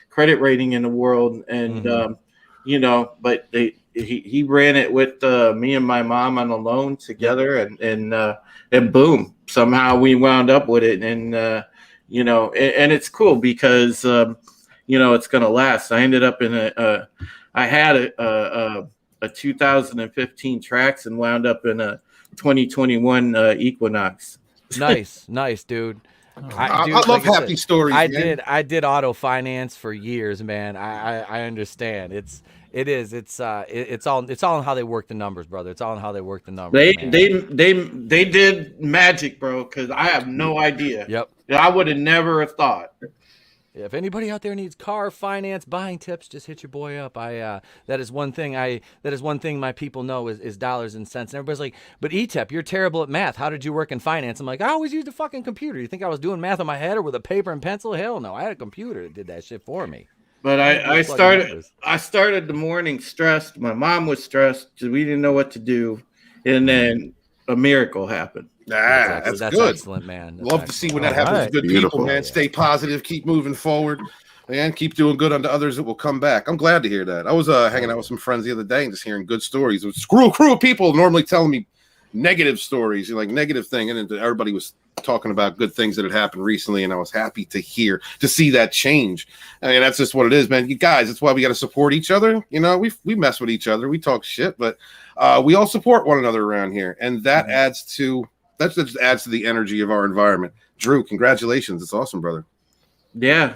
credit rating in the world, and you know, but he ran it with me and my mom on a loan together, and boom, somehow we wound up with it, and you know, and it's cool because you know, it's gonna last. I ended up in I had a 2015 Trax and wound up in a 2021 Equinox. Nice, dude. I love happy stories. I man. did auto finance for years, man. I understand. It's all on how they work the numbers, brother. It's all on how they work the numbers. They did magic, bro, because I have no idea. Yep. I would have never have thought. If anybody out there needs car finance buying tips, just hit your boy up. That is one thing my people know is dollars and cents. And everybody's like, but ETEP, you're terrible at math. How did you work in finance? I'm like, I always used a fucking computer. You think I was doing math in my head or with a paper and pencil? Hell no. I had a computer that did that shit for me. But I started the morning stressed. My mom was stressed because we didn't know what to do. And then a miracle happened. That's good. Excellent, man. Love to see when that happens to good people, man. Stay positive, keep moving forward, and keep doing good unto others that will come back. I'm glad to hear that. I was hanging out with some friends the other day and just hearing good stories. It was crew of people normally telling me negative stories, like negative thing, and then everybody was talking about good things that had happened recently, and I was happy to see that change. I mean, that's just what it is, man. You guys, that's why we got to support each other. You know, we mess with each other, we talk shit, but we all support one another around here, and that just adds to the energy of our environment. Drew, congratulations. It's awesome, brother. Yeah.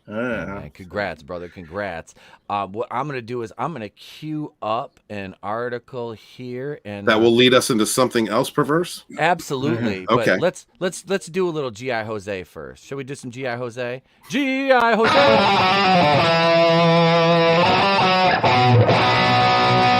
Man, congrats, brother. Congrats. What I'm going to do is I'm going to queue up an article here, and that will lead us into something else perverse. Absolutely. Mm-hmm. Okay. But let's do a little G.I. Jose first. Shall we do some G.I. Jose? G.I. Jose.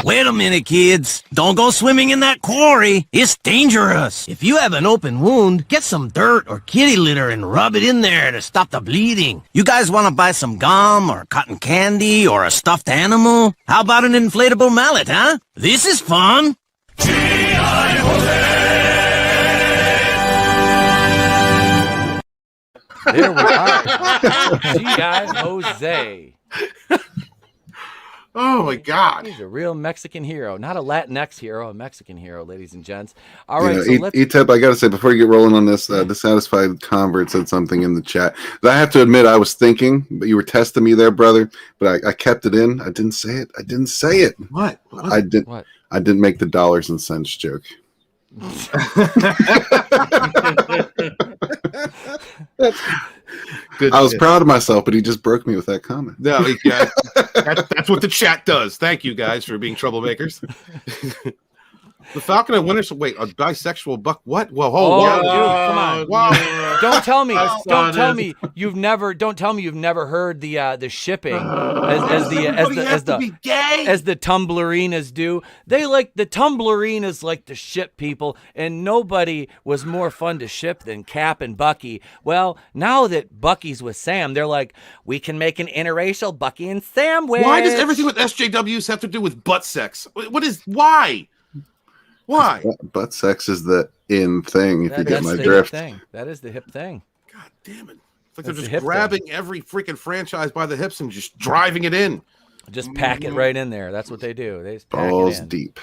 Wait a minute, kids. Don't go swimming in that quarry. It's dangerous. If you have an open wound, get some dirt or kitty litter and rub it in there to stop the bleeding. You guys want to buy some gum or cotton candy or a stuffed animal? How about an inflatable mallet, huh? This is fun. G.I. Jose. There we are. G.I. Jose. Oh my God! He's a real Mexican hero, not a Latinx hero, a Mexican hero, ladies and gents. All right, so let's. ETEP, I gotta say before you get rolling on this, Dissatisfied Convert said something in the chat. I have to admit, I was thinking, but you were testing me there, brother. But I kept it in. I didn't say it. What? I didn't. What? I didn't make the dollars and cents joke. Good. I was proud of myself, but he just broke me with that comment. No, that's what the chat does. Thank you guys for being troublemakers. The Falcon and Winter. Wait, a bisexual buck? What? Well, hold on, dude, come on. Wow. Don't tell me you've never heard the shipping as the Tumblerinas do. They like the Tumblerinas like to ship people, and nobody was more fun to ship than Cap and Bucky. Well, now that Bucky's with Sam, they're like, we can make an interracial Bucky and sandwich. Why does everything with SJWs have to do with butt sex? Why? Why? Butt sex is the in thing, if you get my drift. That is the hip thing. God damn it. It's like they're just grabbing every freaking franchise by the hips and just driving it in. Just pack it right in there. That's what they do. They just pack balls it in. Deep.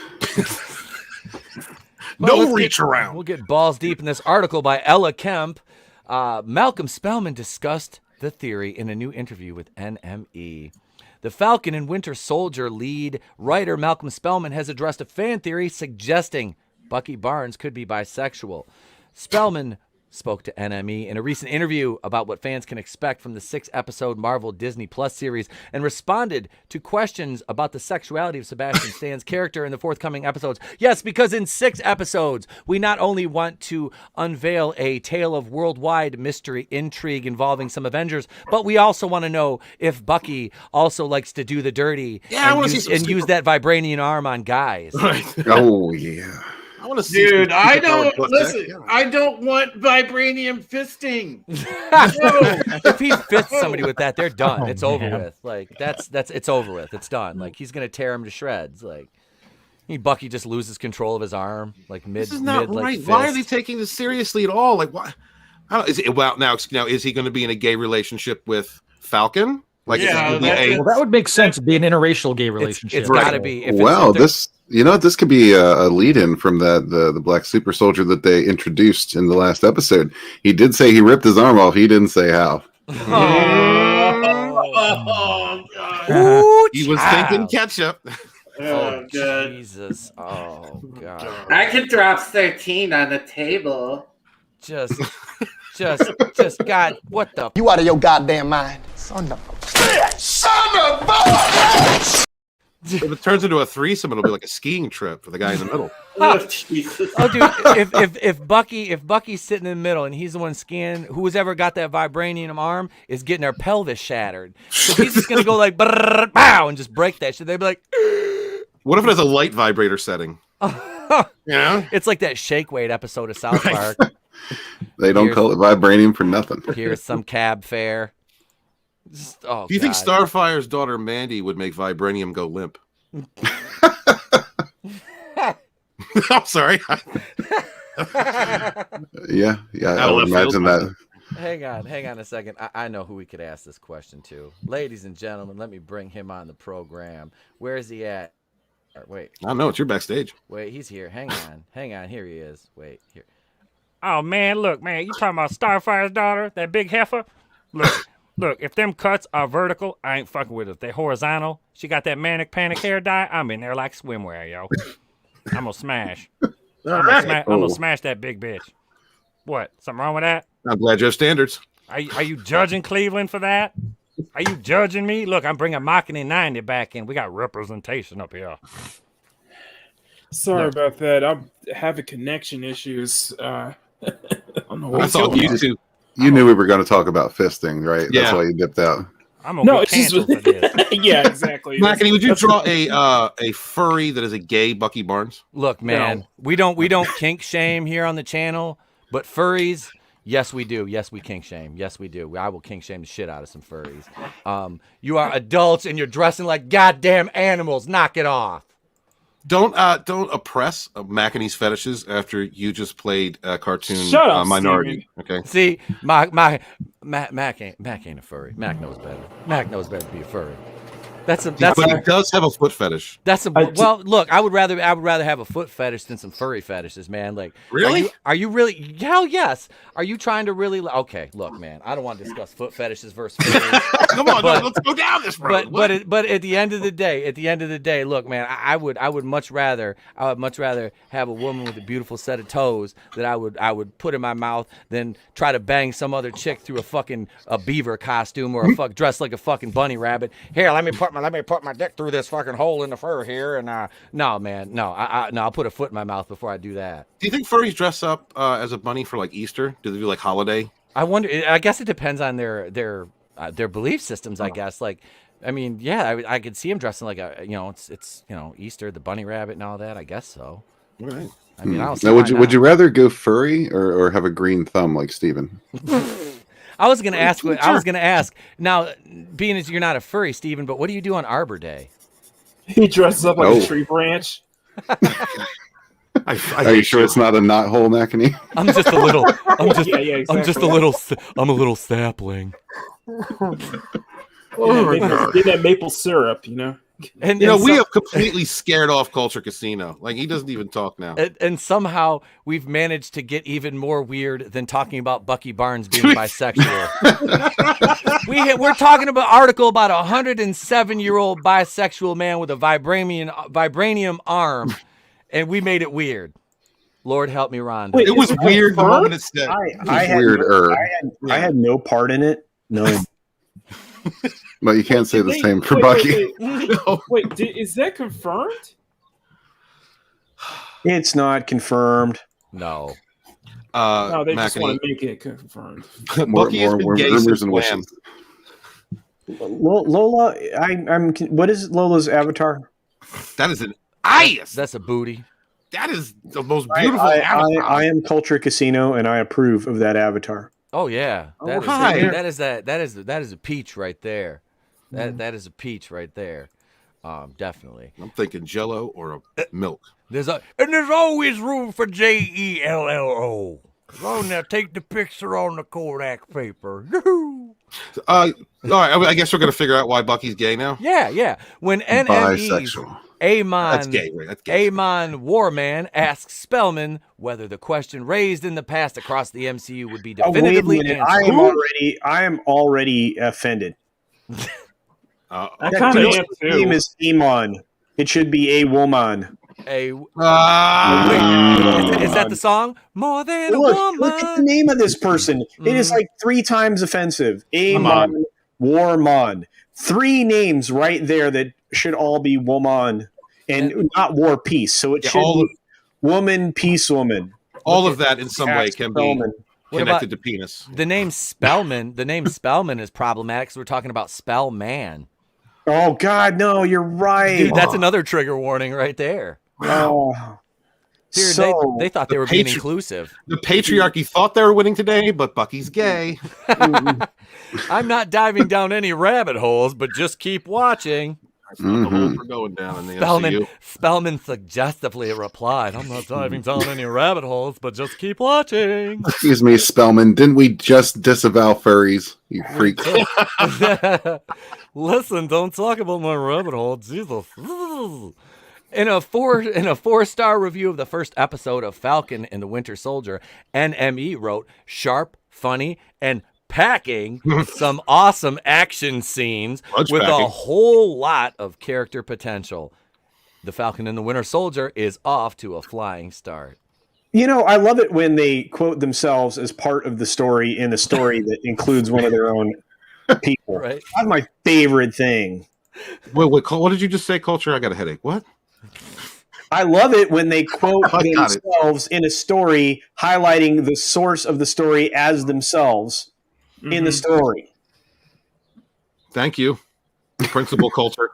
No reach around. We'll get balls deep in this article by Ella Kemp. Malcolm Spellman discussed the theory in a new interview with NME. The Falcon and Winter Soldier lead writer Malcolm Spellman has addressed a fan theory suggesting Bucky Barnes could be bisexual. Spellman spoke to NME in a recent interview about what fans can expect from the 6-episode Marvel Disney Plus series and responded to questions about the sexuality of Sebastian Stan's character in the forthcoming episodes. Yes, because in 6 episodes, we not only want to unveil a tale of worldwide mystery intrigue involving some Avengers, but we also want to know if Bucky also likes to do the dirty use that vibranium arm on guys. Oh, yeah. I want to see. Dude, I don't listen. listen. I don't want vibranium fisting. If he fists somebody with that, they're done. Oh, it's over man. with. Like it's over with. It's done. Like he's gonna tear him to shreds. Like Bucky just loses control of his arm. Like This is not mid, right. Like, Why are they taking this seriously at all? Like why? I don't, is it well now? Is he going to be in a gay relationship with Falcon? Like Yeah, Well, that would make sense. It'd be an interracial gay relationship. It's got to be. If Wow, it's, this could be a lead-in from the black super soldier that they introduced in the last episode. He did say he ripped his arm off. He didn't say how. Oh, God. Ooh, he was child. thinking ketchup. Oh, Jesus. Oh, God. I could drop 13 on the table. Just, God, what the? You out of your goddamn mind. If it turns into a threesome, it'll be like a skiing trip for the guy in the middle. Oh, Jesus. Oh, dude, if Bucky's sitting in the middle and he's the one skiing, who's ever got that vibranium arm is getting their pelvis shattered. So he's just gonna go like bow and just break that shit. They'd be like, What if it has a light vibrator setting? You know, it's like that Shake Weight episode of South Park. They don't call it vibranium for nothing. Here's some cab fare. Just, oh, do you think God. Starfire's daughter Mandy would make vibranium go limp? I'm sorry. Yeah, I would imagine that. Hang on a second. I know who we could ask this question to. Ladies and gentlemen, let me bring him on the program. Where is he at? Wait. I don't know. It's your backstage. Wait, he's here. Hang on. Here he is. Wait, here. Oh, man, look, man, you talking about Starfire's daughter, that big heifer? Look, if them cuts are vertical, I ain't fucking with it. If they horizontal, she got that manic panic hair dye, I'm in there like swimwear, yo. I'm gonna smash. I'm gonna smash that big bitch. What? Something wrong with that? I'm glad you have standards. Are you judging Cleveland for that? Are you judging me? Look, I'm bringing Machina 90 back in. We got representation up here. Sorry about that. I'm having connection issues. I don't know what's That's all going you on. two. You knew we were going to talk about fisting, right? Yeah. That's why you dipped out. I'm gonna get canceled for this. Yeah, exactly. Mackany, would you draw a furry that is a gay Bucky Barnes? Look, man, we don't kink shame here on the channel, but furries, yes, we do. Yes, we kink shame. Yes, we do. I will kink shame the shit out of some furries. You are adults and you're dressing like goddamn animals. Knock it off. Don't oppress Mackany's fetishes after you just played a cartoon Shut up, minority. Steven. Okay. See, Mac ain't a furry. Mac knows better. Mac knows better to be a furry. But he does have a foot fetish. Well, look, I would rather have a foot fetish than some furry fetishes, man. Like, really? Are you really? Hell yes. Are you trying to really? Okay, look, man. I don't want to discuss foot fetishes versus furries. Come on, let's go down this road. But at the end of the day, look, man. I would much rather have a woman with a beautiful set of toes that I would put in my mouth than try to bang some other chick through a beaver costume or dressed like a fucking bunny rabbit. Here, let me put my dick through this fucking hole in the fur here, and no, man, no, I'll put a foot in my mouth before I do that. Do you think furries dress up as a bunny for like Easter? Do they do like holiday? I wonder. I guess it depends on their belief systems. I guess. Like, I mean, yeah, I could see them dressing like it's Easter, the bunny rabbit, and all that. I guess so. All right. I mean, now, would you rather go furry or have a green thumb like Steven? I was gonna ask. Now, being as you're not a furry, Steven, but what do you do on Arbor Day? He dresses up like a tree branch. Are you sure it's not a knothole, Mackany? I'm just a little. Exactly. I'm just a little. I'm a little sapling. Get that maple syrup, you know. And we have completely scared off Culture Casino. Like he doesn't even talk now. And somehow we've managed to get even more weird than talking about Bucky Barnes being bisexual. We're talking about an article about a 107-year-old bisexual man with a vibranium arm, and we made it weird. Lord help me, Ron. It was weird the moment it said. I had no part in it. No. But you can't say the same for Bucky. Wait, is that confirmed? It's not confirmed. No. No, they Mackany. just want to make it confirmed. more rumors and wishes. Lola, I'm. What is Lola's avatar? That is an eyes. That's a booty. That is the most beautiful avatar. I am Culture Casino, and I approve of that avatar. Oh yeah, that is a peach right there. That is a peach right there. Definitely. I'm thinking Jello or a milk. There's always room for JELLO. Oh, now take the picture on the Kodak paper. All right, I guess we're gonna figure out why Bucky's gay now. Yeah. When NME's Bisexual. Amon, That's gay, right? That's gay. Amon Warman asks Spellman whether the question raised in the past across the MCU would be definitively answered. I am already offended. I kind of am His name too. is Amon. It should be a woman. Wait, is that the song? More than a woman. Look at the name of this person. It is like 3 times offensive. Amon Warman. 3 names right there that should all be woman and not war peace. So it should be woman, peace woman. All of that in some way can be connected to penis. The name Spellman. The name Spellman is problematic because we're talking about Spellman. Oh God, no! You're right. Dude, that's another trigger warning right there. Oh, Here, so they thought they were being inclusive. The patriarchy thought they were winning today, but Bucky's gay. I'm not diving down any rabbit holes, but just keep watching. That's not the hole we're going down in the MCU. Spellman suggestively replied, I'm not diving down any rabbit holes, but just keep watching. Excuse me, Spellman. Didn't we just disavow furries? You freak. Listen, don't talk about my rabbit hole. Jesus. In a 4-star review of the first episode of Falcon and the Winter Soldier, NME wrote, sharp, funny, and packing some awesome action scenes with a whole lot of character potential. The Falcon and the Winter Soldier is off to a flying start. You know, I love it when they quote themselves as part of the story in a story that includes one of their own people. Right. That's my favorite thing. Wait, what did you just say, Culture? I got a headache. What? I love it when they quote themselves in a story, highlighting the source of the story as themselves in the story. Thank you, Principal Culture.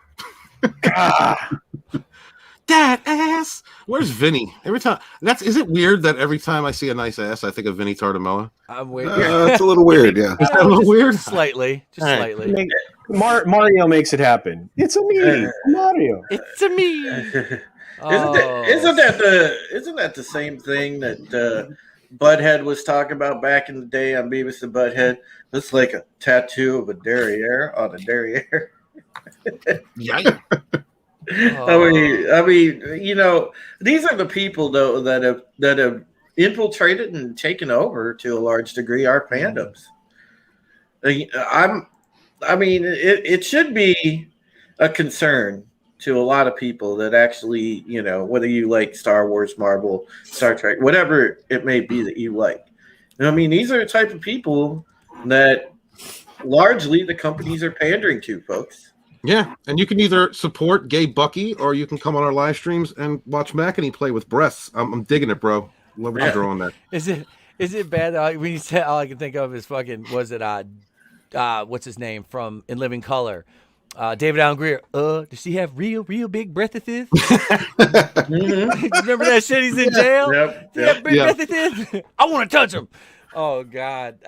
That ass. Where's Vinny? Every time is it weird that every time I see a nice ass, I think of Vinny Tartamella? I'm weird. It's a little weird, yeah. Is that a little weird? Slightly. Just slightly. Mario makes it happen. It's a me, Mario. It's a me. Isn't that the same thing that Butthead was talking about back in the day on Beavis and Butthead? It's like a tattoo of a derriere on a derriere. Yeah. I mean, you know, these are the people though that have infiltrated and taken over to a large degree our fandoms. It should be a concern to a lot of people that actually, you know, whether you like Star Wars, Marvel, Star Trek, whatever it may be that you like. I mean, these are the type of people that largely the companies are pandering to, folks. Yeah, and you can either support gay Bucky or you can come on our live streams and watch Mackany play with breasts. I'm digging it, bro. Love what you're drawing there. Is it bad? When you say all I can think of is fucking, was it what's his name from In Living Color? David Allen Greer. Does she have real big breasts? Remember that shit? He's in jail. Yep. Big breasts. I want to touch him. Oh God,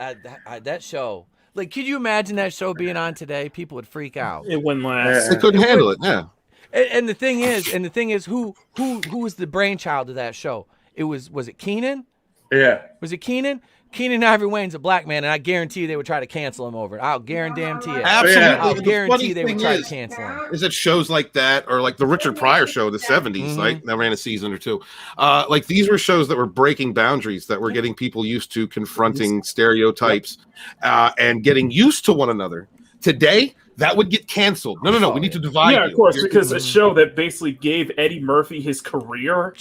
that show. Like, could you imagine that show being on today? People would freak out. It wouldn't last. They couldn't handle it. Yeah. And the thing is, who was the brainchild of that show? Was it Keenan? Yeah. Was it Keenan? Keenan Ivory Wayne's a black man, and I guarantee you they would try to cancel him over it. I'll guarantee it. Absolutely. I'll The guarantee funny they would thing try to cancel him. Is that shows like that, or like the Richard Pryor show in the 70s, like that ran a season or two. Like these were shows that were breaking boundaries, that were getting people used to confronting stereotypes and getting used to one another. Today, that would get canceled. No. We need to divide. Yeah, of course, because a show that basically gave Eddie Murphy his career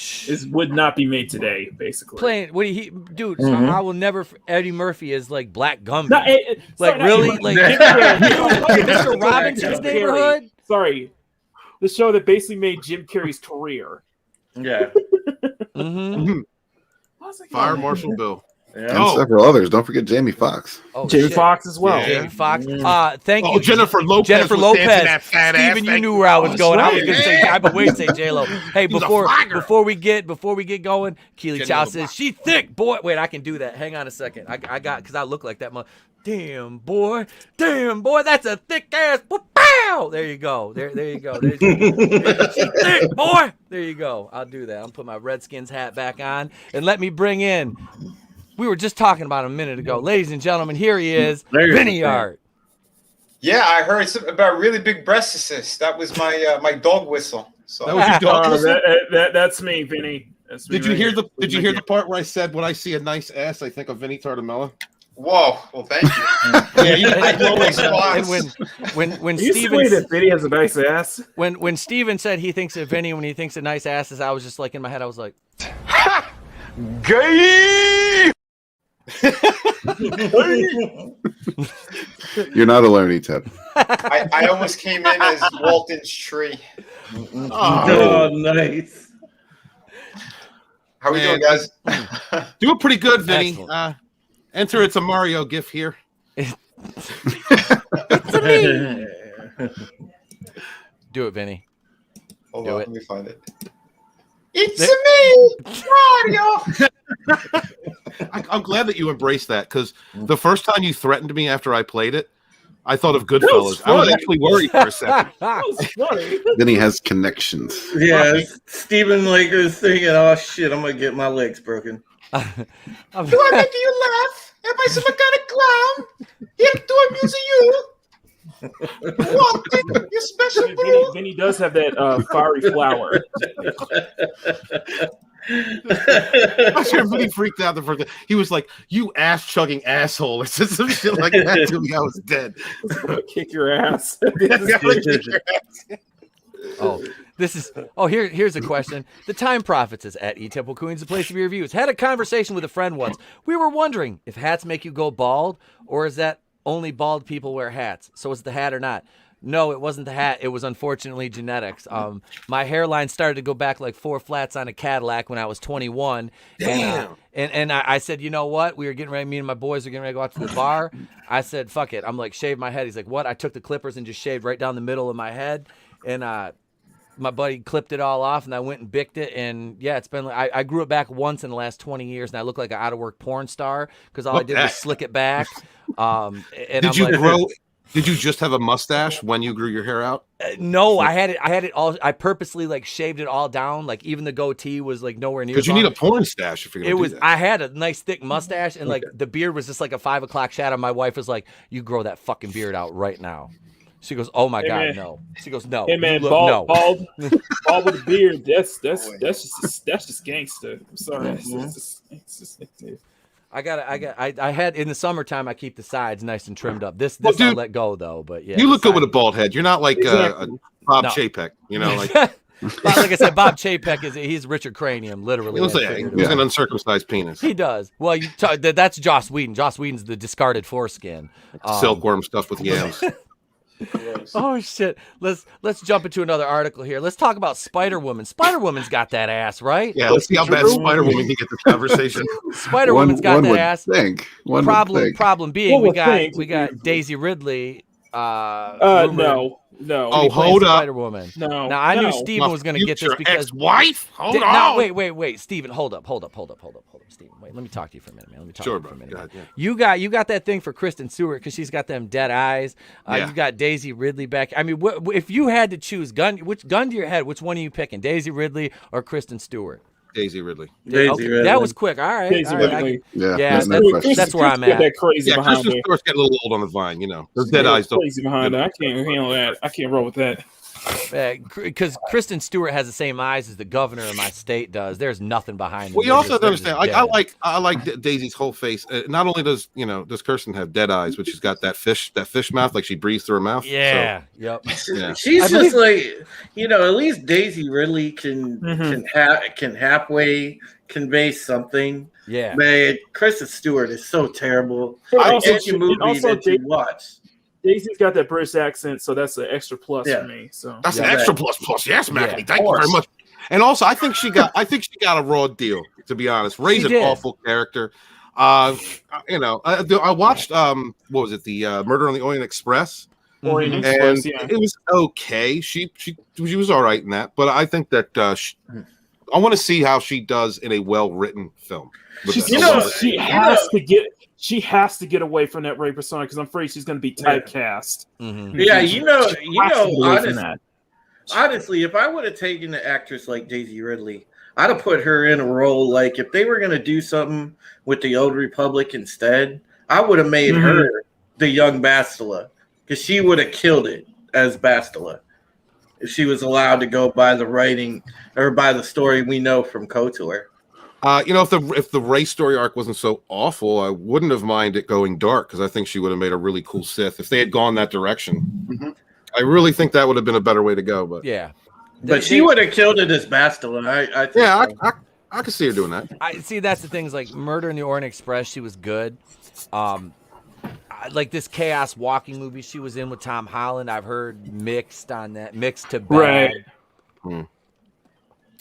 would not be made today. Basically, I will never. Eddie Murphy is like Black Gumby. No, really, like Mr. Robinson's Neighborhood. Sorry, the show that basically made Jim Carrey's career. Yeah. Fire Marshal Bill. And several others. Don't forget Jamie Foxx. Oh, Jamie shit. Foxx as well. Jamie Foxx. Thank you, Jennifer Lopez. Jennifer was dancing Lopez. that fat Steven, ass. you knew where I was going. I was going to say, Yeah. I've been waiting to say J-Lo. Hey, was a before flagger. we get going, Keely Jenny Chow the says Box. she thick, boy. Wait, I can do that. Hang on a second. I got because I look like that. Damn boy, that's a thick ass. Pow! There you go. There you go. She thick, boy. There you go. I'll do that. I'll put my Redskins hat back on and let me bring in. We were just talking about him a minute ago, ladies and gentlemen. Here he is, Vinnieart. Yeah, I heard something about really big breast assist. That was my my dog whistle. So That was your dog whistle? That's me, Vinny. That's me. Did you hear the part where I said when I see a nice ass, I think of Vinnie Tartamella? Whoa! Well, thank you. Yeah, you had no response. And when you Steven say that Vinny has a nice ass. When Steven said he thinks of Vinny when he thinks of nice asses, I was just like in my head, I was like, gay. You're not alone, E-Tep. I almost came in as Walton's tree. Oh, nice. How we doing, guys? Doing pretty good, Vinny. Enter It's a Mario gif here. Do it, Vinny. Hold Do on, it. let me find it. It's me, Mario. I'm glad that you embraced that because the first time you threatened me after I played it, I thought of Goodfellas. I was actually worried for a second. Then he has connections. Yeah, Steven is thinking, oh shit, I'm gonna get my legs broken. Do I make you laugh? Am I some kind of clown? Yeah, do I amuse you? Walton, you special bro. Vinny does have that fiery flower. I'm sure Vinny freaked out the first time. He was like, "You ass chugging asshole," or some shit like that to me. I was dead. Kick your ass. Here's a question. The Time Prophets is at E-Temple Queens, the place of your reviews. Had a conversation with a friend once. We were wondering if hats make you go bald, or is that only bald people wear hats? So is the hat or not? No, it wasn't the hat. It was unfortunately genetics. My hairline started to go back like 4 flats on a Cadillac when I was 21. Damn. And I said, you know what? We were getting ready. Me and my boys were getting ready to go out to the bar. I said, fuck it. I'm like, shave my head. He's like, what? I took the clippers and just shaved right down the middle of my head. And my buddy clipped it all off, and I went and bicked it. And yeah, it's been like I grew it back once in the last 20 years, and I look like an out-of-work porn star because all I did was slick it back. Did you just have a mustache when you grew your hair out? No, I had it all. I purposely shaved it all down. Like even the goatee was like nowhere near. Because you need a porn stash if you're gonna do that. I had a nice thick mustache, and the beard was just like a 5 o'clock shadow. My wife was like, "You grow that fucking beard out right now." She goes, "Oh my god, man. no." She goes, "No." Hey man, bald with a beard. That's just gangster. I'm sorry. I had in the summertime. I keep the sides nice and trimmed up. This Dude, I'll let go though. But yeah, you look good with a bald head. You're not like Exactly. Bob No. Chapek. You know, like like I said, Bob Chapek he's Richard Cranium, literally. he was an uncircumcised penis. He does. Well, that's Joss Whedon. Joss Whedon's the discarded foreskin. Silkworm stuffed with yams. Oh shit! Let's jump into another article here. Let's talk about Spider-Woman. Spider-Woman's got that ass, right? Yeah, let's see how bad Spider-Woman can get this conversation. Spider-Woman's got that ass. Problem being, we got Daisy Ridley. No. Oh, hold up. Spider-Woman. No. Now I knew Steven was going to get this because ex-wife. Hold on. No, wait, Steven, hold up, Steven. Wait, let me talk to you for a minute, man. Let me talk to you for a minute. God, yeah. You got that thing for Kristen Stewart because she's got them dead eyes. You got Daisy Ridley back. I mean, if you had to choose which gun to your head, which one are you picking, Daisy Ridley or Kristen Stewart? Daisy Ridley. Ridley. That was quick. All right. Daisy Ridley. That's where I'm at. Crazy Yeah, behind Kristen me. Stewart's getting a little old on the vine. You know, those dead eyes don't. Crazy behind her. I can't handle that. I can't roll with that. Because Kristen Stewart has the same eyes as the governor of my state does. There's nothing behind them. Well, you also have to understand. I like Daisy's whole face. Not only does Kirsten have dead eyes, but she's got that fish mouth, like she breathes through her mouth. Yeah. So, yep. Yeah. She's just like, at least Daisy Ridley can halfway convey something. Yeah. Man, Kristen Stewart is so terrible. But Any movie that you watch. Daisy's got that British accent, so that's an extra plus for me. So that's an extra plus. Yes, Mackey. Thank you very much. And also, I think she got a raw deal. To be honest, Ray's an awful character. I watched what was it, the Murder on the Orient Express, Orient and Express, yeah. it was okay. She was all right in that, but I think that I want to see how she does in a well-written film. She has to get away from that Ray persona because I'm afraid she's going to be typecast. Yeah, honestly, if I would have taken an actress like Daisy Ridley, I'd have put her in a role like if they were going to do something with the Old Republic instead, I would have made her the young Bastila because she would have killed it as Bastila if she was allowed to go by the writing or by the story we know from KOTOR. If the Rey story arc wasn't so awful, I wouldn't have minded it going dark because I think she would have made a really cool Sith if they had gone that direction. I really think that would have been a better way to go. But yeah, but she would have killed it as Bastila. I think I could see her doing that. I see. That's the thing. Is like Murder in the Orient Express. She was good. Like this Chaos Walking movie she was in with Tom Holland. I've heard mixed on that, mixed to bad. Right.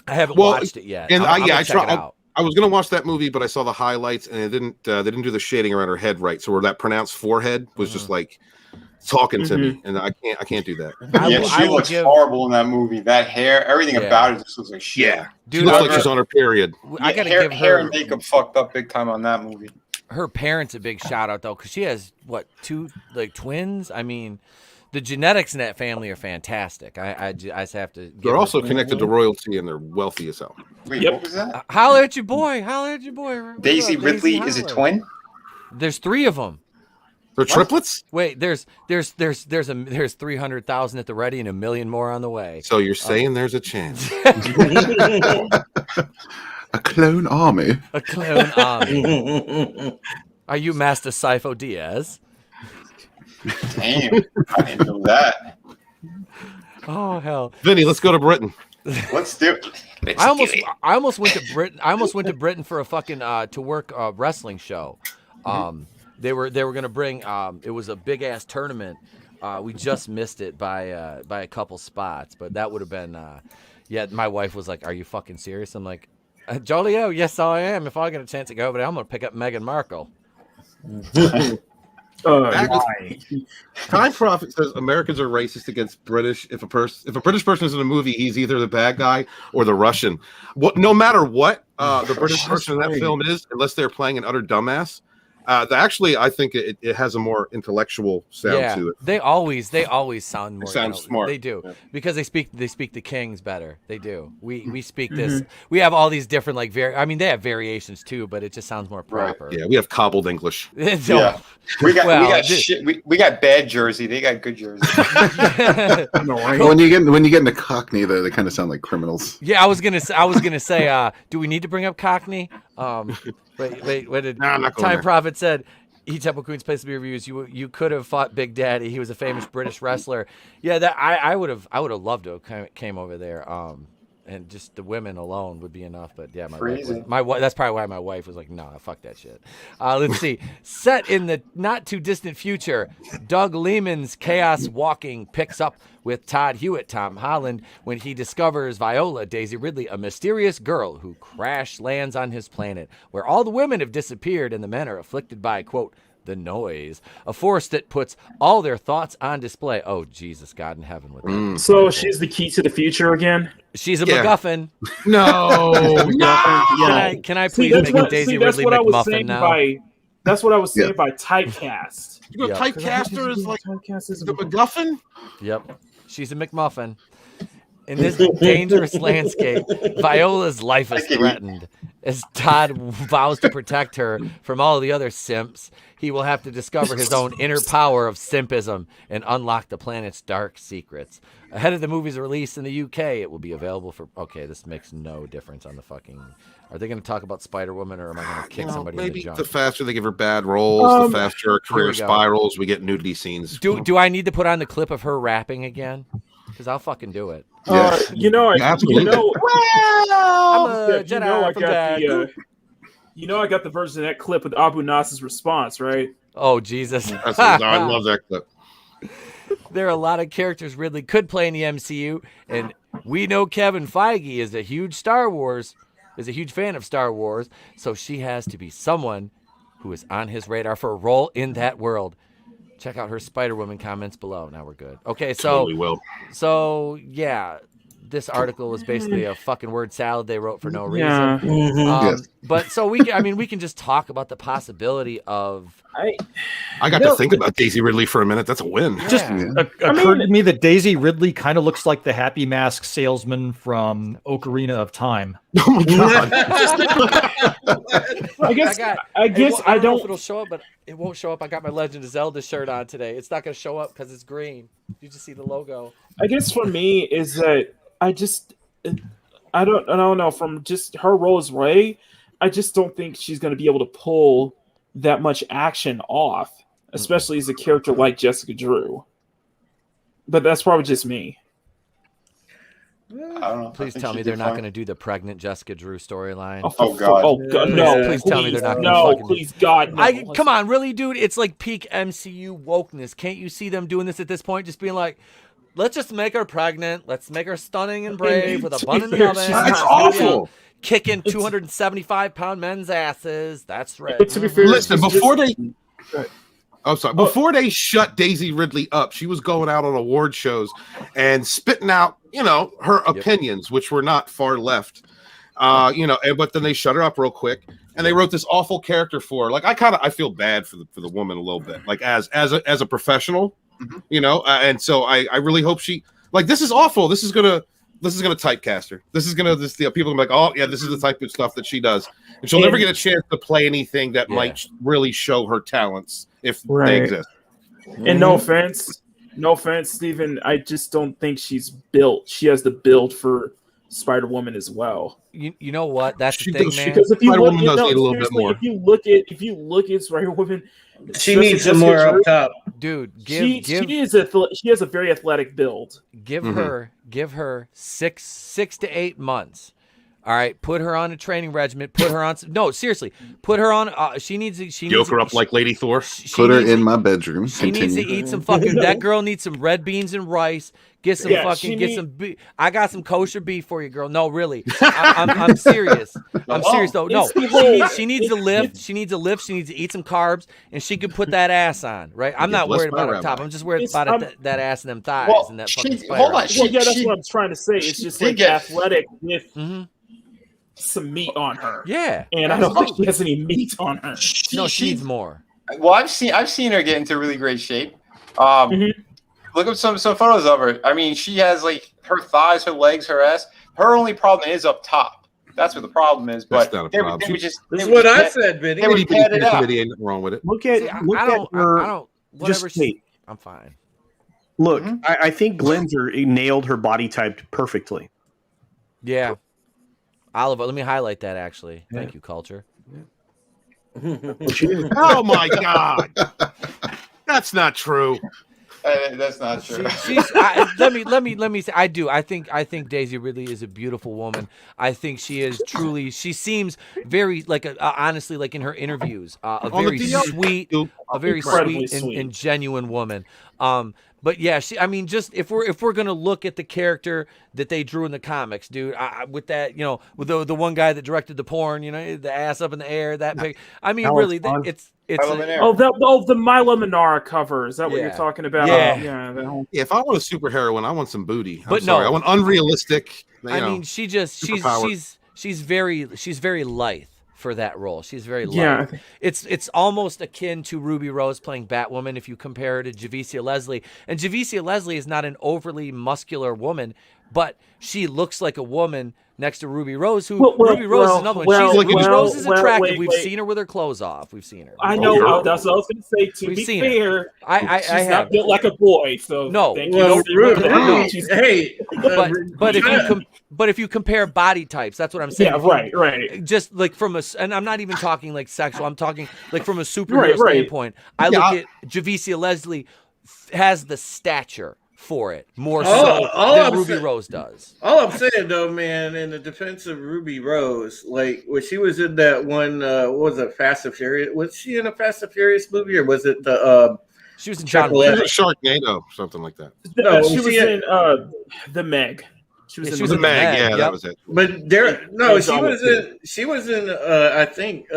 I haven't watched it yet. And I tried. I was gonna watch that movie, but I saw the highlights, and they didn't do the shading around her head right. So where that pronounced forehead was just like talking to me, and I can't do that. She looks horrible in that movie. That hair, everything about it just looks like shit. Yeah, dude, she looks like she's on her period. I gotta give her hair and makeup fucked up big time on that movie. Her parents a big shout out though, because she has two twins. I mean, the genetics in that family are fantastic. I just have to. They're also connected to royalty, and they're wealthy as hell. Wait, what was that? Holler at your boy. Daisy Ridley is a twin. There's 3 of them. They're triplets? Wait, there's 300,000 at the ready and 1 million more on the way. So you're saying there's a chance? A clone army. A clone army. Are you Master Sifo Diaz? Damn, I didn't know that. Oh hell, Vinny, let's go to Britain. Let's do it. I almost went to Britain. I almost went to Britain for a fucking to work wrestling show. They were gonna bring. It was a big ass tournament. We just missed it by a couple spots, but that would have been. Yeah, my wife was like, "Are you fucking serious?" I'm like, "Jolly-o, yes I am. If I get a chance to go over there, I'm gonna pick up Meghan Markle." Time Prophet says Americans are racist against British. If a British person is in a movie, he's either the bad guy or the Russian. No matter what the British person in that film is, unless they're playing an utter dumbass. Actually, I think it has a more intellectual sound to it. They always sound more. Sound smart. They do because they speak the Kings better. They do. We speak this. We have all these different they have variations too, but it just sounds more proper. Right. Yeah, we have cobbled English. Yeah. We got bad Jersey. They got good Jersey. When you get into Cockney, they kind of sound like criminals. Yeah, I was gonna say. Do we need to bring up Cockney? Wait. What did Time Prophet said? Temple Queen's Place to Be Reviews. You could have fought Big Daddy. He was a famous British wrestler. Yeah, that I would have loved to have came over there. And just the women alone would be enough. But yeah, my wife. That's probably why my wife was like, "No, fuck that shit." Let's see. Set in the not too distant future, Doug Liman's Chaos Walking picks up with Todd Hewitt, Tom Holland, when he discovers Viola, Daisy Ridley, a mysterious girl who crash lands on his planet, where all the women have disappeared and the men are afflicted by, quote, the noise, a force that puts all their thoughts on display. Oh, Jesus, God in heaven with that. So she's the key to the future again? She's a MacGuffin. No. Can I please make a Daisy Ridley McMuffin now? That's what I was saying by typecast. You know, typecast her as like the MacGuffin? Yep. She's a McMuffin. In this dangerous landscape, Viola's life is threatened. As Todd vows to protect her from all the other simps, he will have to discover his own inner power of simpism and unlock the planet's dark secrets. Ahead of the movie's release in the UK, it will be available for... Okay, this makes no difference on the fucking... Are they going to talk about Spider-Woman, or am I going to kick somebody in the junk? The faster they give her bad roles, the faster her career spirals, we get nudity scenes. Do I need to put on the clip of her rapping again? Because I'll fucking do it. Yes. I got the version of that clip with Abu Nas's response, right? Oh, Jesus. I love that clip. There are a lot of characters Ridley could play in the MCU, and we know Kevin Feige is a huge fan of Star Wars, so she has to be someone who is on his radar for a role in that world. Check out her Spider-Woman comments below. Now we're good. Okay, so Totally will. So yeah, this article was basically a fucking word salad they wrote for no reason. Yeah. Yes. But so we can just talk about the possibility of. I got to think about Daisy Ridley for a minute. That's a win. Just occurred to me that Daisy Ridley kind of looks like the Happy Mask salesman from Ocarina of Time. Oh my god! I guess I don't know if it'll show up, but it won't show up. I got my Legend of Zelda shirt on today. It's not going to show up because it's green. You just see the logo. I guess for me is that I don't know, from just her role as Rey, I just don't think she's going to be able to pull that much action off, especially as a character like Jessica Drew. But that's probably just me. I don't know. Please tell me they're not going to do the pregnant Jessica Drew storyline. Oh god! Oh god! No! Please tell me they're not going to No! fucking Please, God! No. Come on, really, dude? It's like peak MCU wokeness. Can't you see them doing this at this point? Just being like, let's just make her pregnant. Let's make her stunning and brave with a bun in the oven. It's awful. Kicking 275-pound men's asses. That's right. To be fair, Listen, before they shut Daisy Ridley up, she was going out on award shows and spitting out, her opinions, which were not far left. But then they shut her up real quick, and they wrote this awful character for her. Like I feel bad for the woman a little bit, like as a professional, and so I really hope she this is awful. This is gonna typecast her. This is gonna people are like, oh yeah, this is the type of stuff that she does, and she'll never get a chance to play anything that might really show her talents if they exist. And no offense, Steven, I just don't think she's built. She has the build for Spider-Woman as well. You know what? That's the thing, man. Because if you look, Spider-Woman does need a little bit more. If you look at Spider-Woman, she needs some more up top. Dude, she has a very athletic build. Give her 6 to 8 months. All right, put her on a training regimen. Put her on. No, seriously, put her on. She needs her up like Lady Thor. Put her in my bedroom. She needs to eat some fucking. That girl needs some red beans and rice. Get some I got some kosher beef for you, girl. No, really, I'm serious. I'm serious though. No, she needs to lift. She needs to lift. She needs to eat some carbs, and she could put that ass on. Right? I'm not worried about her top. I'm just worried about that ass and them thighs and that fucking spider. Hold on. That's what I'm trying to say. It's just like athletic with some meat on her. Yeah, and I don't think she has any meat on her. She needs more. Well, I've seen her get into really great shape. Look up some photos of her. I mean, she has like her thighs, her legs, her ass. Her only problem is up top. That's what the problem is. But that's not a problem. This is what I said, Vinny. They would pad it out. Ain't nothing wrong with it. Look at her. I'm fine. Look, I think Glenzer nailed her body type perfectly. Yeah. Oliver, let me highlight that actually. Thank you, Culture. Oh my god. That's not true. That's not true. Let me say I do. I think Daisy Ridley is a beautiful woman. I think she is truly. She seems very honestly like in her interviews, a very sweet and genuine woman. But yeah, just if we're gonna look at the character that they drew in the comics, dude, with that, with the one guy that directed the porn, the ass up in the air, that big. Really, it's the Milo Manara cover. Is that what you're talking about? Yeah. If I want a superheroine, I want some booty. I want unrealistic. She's very lithe for that role. She's very light. Yeah. It's almost akin to Ruby Rose playing Batwoman if you compare her to Javicia Leslie. And Javicia Leslie is not an overly muscular woman, but she looks like a woman next to Ruby Rose, Ruby Rose is another one. Ruby Rose is attractive. We've seen her with her clothes off. We've seen her. I know. That's what I was going to say. To be fair, she's not built like a boy. So no. But if you compare body types, that's what I'm saying. Yeah, right. Just like and I'm not even talking like sexual. I'm talking like from a superhero standpoint. I look at Javicia Leslie has the stature for it more so than Ruby Rose does. All I'm saying though, man, in the defense of Ruby Rose, like when she was in that one, what was it, Fast and Furious? Was she in a Fast and Furious movie, or was it the? She was in Sharknado, something like that. No, she was in the Meg. She was in the Meg. Yeah, that was it. But she was in. I think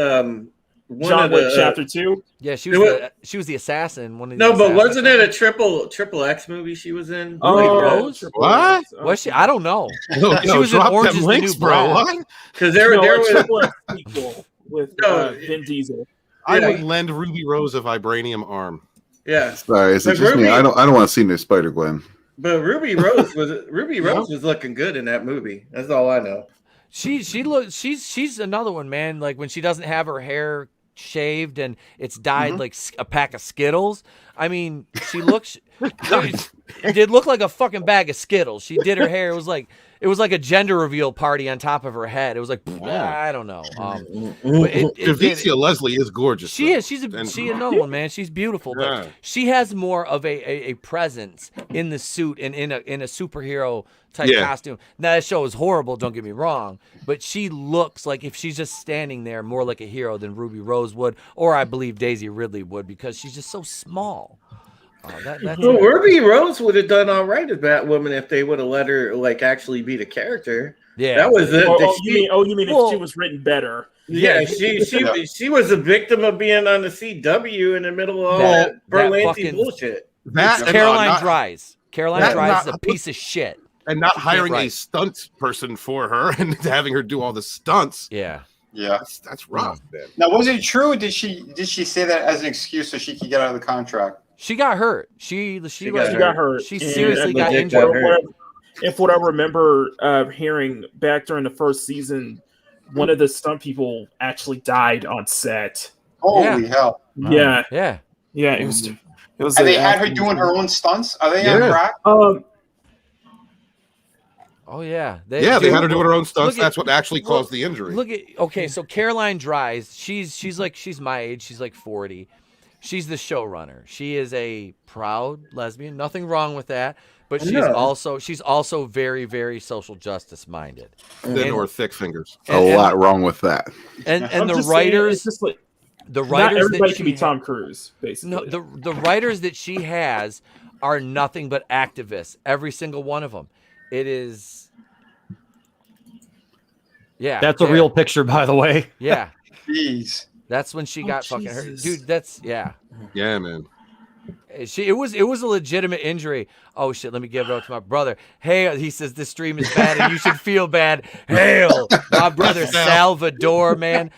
John Wick Chapter 2. Yeah, she was the assassin. One of the No, but assassins. wasn't it a triple X movie she was in? Oh, Rose? What? Was she? I don't know. No, She was in drop Orange them is the links, New bro. Black. What? Because there a was triple X sequel with Vin Diesel. I would lend Ruby Rose a vibranium arm. Yeah. Sorry, is it But just me? Ruby- I don't want to see new Spider-Gwen. But Ruby Rose was looking good in that movie. That's all I know. She's another one, man. Like when she doesn't have her hair shaved and it's dyed like a pack of Skittles. I mean, she looks. It did look like a fucking bag of Skittles. She did her hair. It was like a gender reveal party on top of her head. It was like I don't know. Javicia Leslie is gorgeous. She is. She's another one, man. She's beautiful, but she has more of a presence in the suit and in a superhero type costume. Now that show is horrible. Don't get me wrong, but she looks like if she's just standing there more like a hero than Ruby Rose would, or I believe Daisy Ridley would, because she's just so small. Well, Ruby Rose would have done all right as Batwoman if they would have let her actually be the character. Yeah, that was it. You mean if she was written better? Yeah, she was a victim of being on the CW in the middle of all that Berlanti bullshit. Caroline Dries. Caroline Dries is a piece of shit. And not hiring a stunt person for her and having her do all the stunts. Yeah. Yeah, that's rough, man. Now, was it true? Or did she say that as an excuse so she could get out of the contract? She got hurt. She got hurt. She seriously got injured. If what I remember hearing back during the first season, one of the stunt people actually died on set. Holy hell! Yeah, yeah. It was. And they had her doing her own stunts. Are they on crack? Oh yeah, they had her doing her own stunts. That's what actually caused the injury. So Caroline Dries, she's my age. She's like 40. She's the showrunner. She is a proud lesbian. Nothing wrong with that. But she's also very, very social justice minded. Or thick fingers. A lot wrong with that. And the writers, the writers not everybody that can be Tom Cruise, basically. No, the writers that she has are nothing but activists. Every single one of them. It is. Yeah, that's a real picture, by the way. Yeah. Jeez. That's when she got fucking hurt. Dude, that's yeah, man. It was a legitimate injury. Oh shit, let me give it up to my brother. Hey, he says this stream is bad and you should feel bad. Hail, my brother Salvador, man.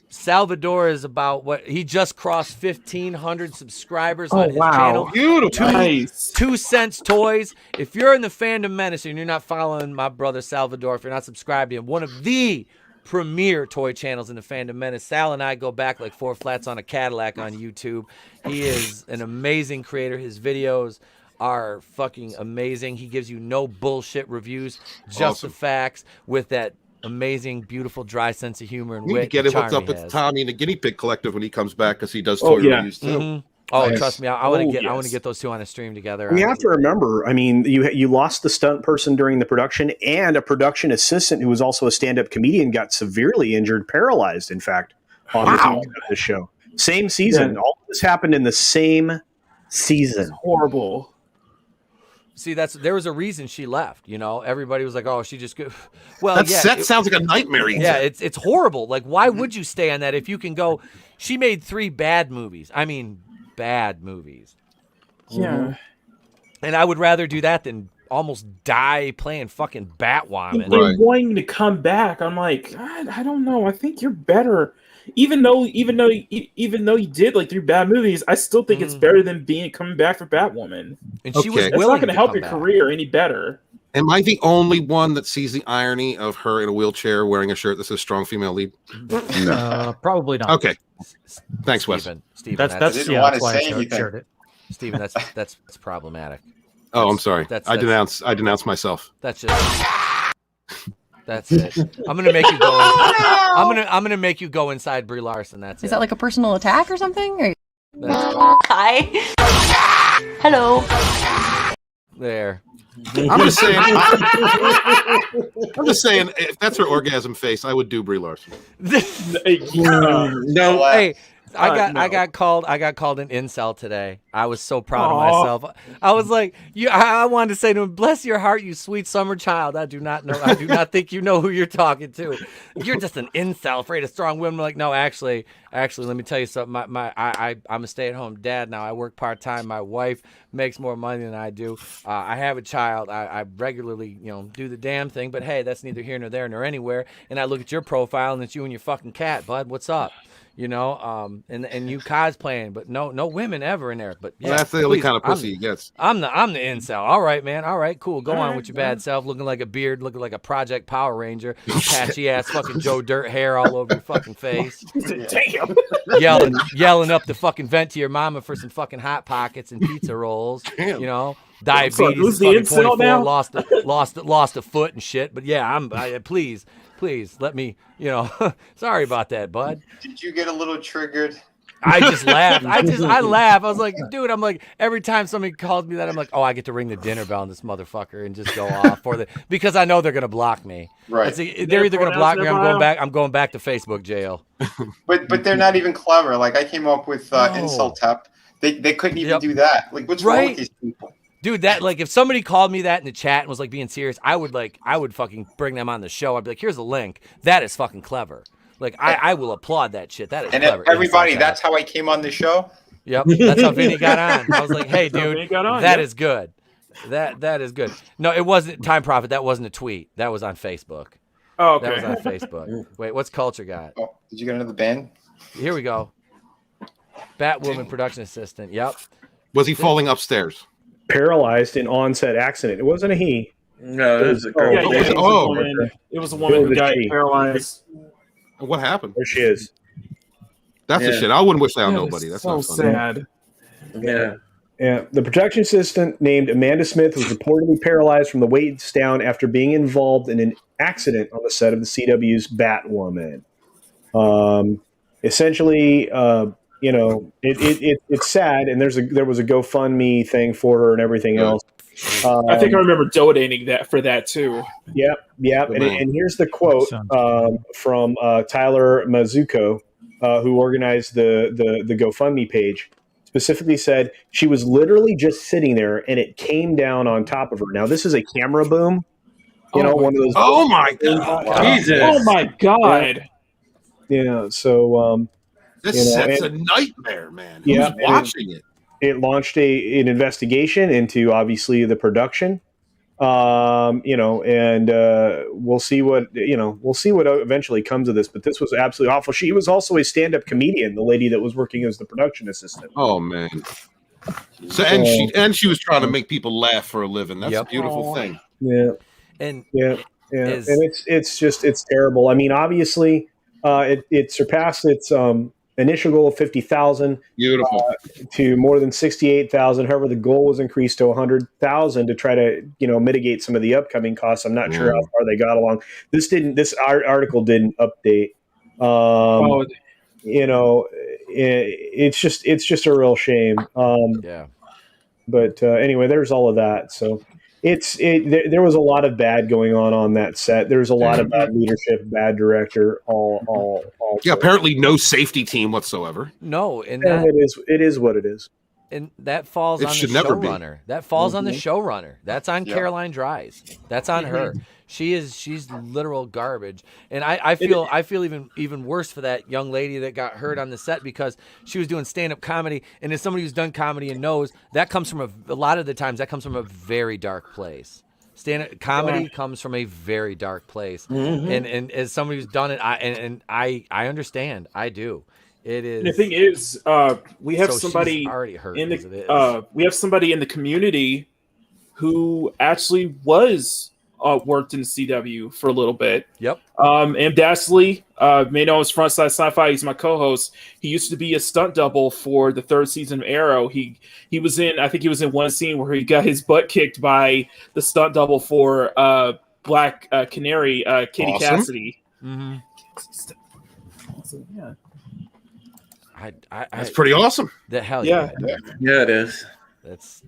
Salvador is about he just crossed 1,500 subscribers on his channel. Beautiful. Nice. 2 cents toys. If you're in the Fandom Menace and you're not following my brother Salvador, if you're not subscribed to him, one of the premier toy channels in the Fandom Menace. Sal and I go back like 4 flats on a Cadillac on YouTube. He is an amazing creator. His videos are fucking amazing. He gives you no bullshit reviews, just the facts with that amazing, beautiful, dry sense of humor and We wit. need to get him hooked up with Tommy and the Guinea Pig Collective when he comes back because he does toy reviews too. Mm-hmm. Oh, trust me, I want to get those two on a stream together. You have to remember, I mean, you lost the stunt person during the production, and a production assistant who was also a stand-up comedian got severely injured, paralyzed, in fact, on the show. Same season. Yeah. All of this happened in the same season. That's horrible. See, there was a reason she left. You know, everybody was like, "Oh, she just go." Well, that sounds like a nightmare. Yeah, it's horrible. Like, why would you stay on that if you can go? She made 3 bad movies. I mean, bad movies. Yeah. And I would rather do that than almost die playing fucking Batwoman. They're wanting to come back. I'm like, I don't know. I think you're better. Even though you did like 3 bad movies, I still think it's better than coming back for Batwoman. And she was That's not going to help your career any better. Am I the only one that sees the irony of her in a wheelchair wearing a shirt that says "Strong Female Lead"? No, probably not. Okay, thanks, Wes. Steven, that's I didn't want to say anything. Steven, that's problematic. Oh, I'm sorry. I denounce myself. That's just. That's it. I'm gonna make you go. I'm gonna make you go inside Brie Larson. Is that like a personal attack or something? Hi. Hello. There. I'm just saying. If that's her orgasm face, I would do Brie Larson. No. Hey. I got called an incel today. I was so proud of myself. I was like, I wanted to say to him, bless your heart, you sweet summer child. I do not think you know who you're talking to. You're just an incel afraid of strong women. I'm like, no, actually, let me tell you something. I'm a stay-at-home dad now. I work part-time. My wife makes more money than I do. I have a child. I regularly, do the damn thing. But hey, that's neither here nor there nor anywhere. And I look at your profile and it's you and your fucking cat, bud. What's up? And you cosplaying, but no women ever in there. But yeah, well, that's the only kind of pussy he gets. I'm the incel. All right, man. All right, cool. Go on with your bad self, looking like a beard, looking like a Project Power Ranger, patchy ass fucking Joe Dirt hair all over your fucking face. Damn. Yelling up the fucking vent to your mama for some fucking Hot Pockets and pizza rolls. Damn. Diabetes. The incel now? Lost a foot and shit. But yeah, please let me. Sorry about that, bud. Did you get a little triggered? I just laughed. I laugh. I was like, dude, every time somebody calls me that, I'm like, oh, I get to ring the dinner bell on this motherfucker and just go off because I know they're gonna block me. Right. They're either gonna block me or I'm going back to Facebook jail. But they're not even clever. Like I came up with insult tap. They couldn't even do that. Like what's wrong with these people? Dude, that if somebody called me that in the chat and was like being serious, I would fucking bring them on the show. I'd be like, here's a link. That is fucking clever. Like I will applaud that shit. That is clever. And everybody, that's how I came on the show. Yep, that's how Vinny got on. I was like, hey, dude, that is good. That is good. No, it wasn't Time Prophet. That wasn't a tweet. That was on Facebook. Oh, okay. That was on Facebook. Wait, what's Culture got? Oh, did you get another band? Here we go. Batwoman production assistant. Yep. Was he falling upstairs? Paralyzed in onset accident. It wasn't a he. No, it was a girl. It was a woman who got paralyzed. What happened? There she is. That's the shit. I wouldn't wish that on nobody. That's so not funny. sad. Yeah. The production assistant named Amanda Smith was reportedly paralyzed from the waist down after being involved in an accident on the set of the CW's Batwoman. Essentially, it's sad, and there was a GoFundMe thing for her and everything else. I think I remember donating for that too. Yep. And here's the quote from Tyler Mazuko, who organized the GoFundMe page. Specifically said she was literally just sitting there and it came down on top of her. Now this is a camera boom, one of those. Oh my god! Jesus! Oh my god! Yeah. So this set's a nightmare, man. Who's watching it? It launched an investigation into obviously the production. And we'll see what eventually comes of this. But this was absolutely awful. She was also a stand-up comedian, the lady that was working as the production assistant. Oh man! So and she was trying to make people laugh for a living. That's a beautiful thing. Yeah, and it's terrible. I mean, obviously, it surpassed its initial goal of 50,000 to more than 68,000. However, the goal was increased to 100,000 to try to mitigate some of the upcoming costs. I'm not sure how far they got along. This article didn't update. It's just a real shame. But anyway, there's all of that. So there was a lot of bad going on that set. There was a lot of bad leadership, bad director, all. Yeah, apparently no safety team whatsoever. No, and it is what it is. And that falls on the showrunner. That falls on the showrunner. That's on Caroline Dries. That's on her. She's literal garbage. And I feel even worse for that young lady that got hurt on the set because she was doing stand-up comedy. And as somebody who's done comedy and knows, that comes from a lot of the times that comes from a very dark place. Stand-up comedy comes from a very dark place. And as somebody who's done it, I understand. I do. It is. And the thing is, we have somebody already hurt in we have somebody in the community who actually was worked in CW for a little bit. Yep. And Dashley, may know his Frontside Sci-Fi. He's my co-host. He used to be a stunt double for the 3rd season of Arrow. He was in. I think he was in one scene where he got his butt kicked by the stunt double for Black Canary, Katie Cassidy. Mm-hmm. So, yeah. That's pretty awesome. The hell yeah, it is. That's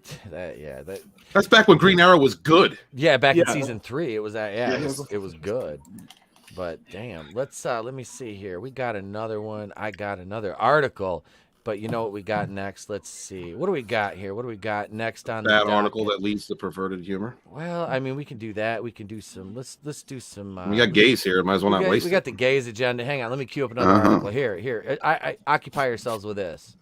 back when Green Arrow was good. Yeah, back in season 3, it was it was good. But damn, let me see here. We got another one. I got another article. But you know what we got next? Let's see. What do we got here? What do we got next on That the article docket? that leads to perverted humor. Well, I mean, we can do that. We can do some. Let's do some. We got gays here. Might as well not waste We it. got the gays agenda. Hang on, let me cue up another article. Here. I occupy yourselves with this.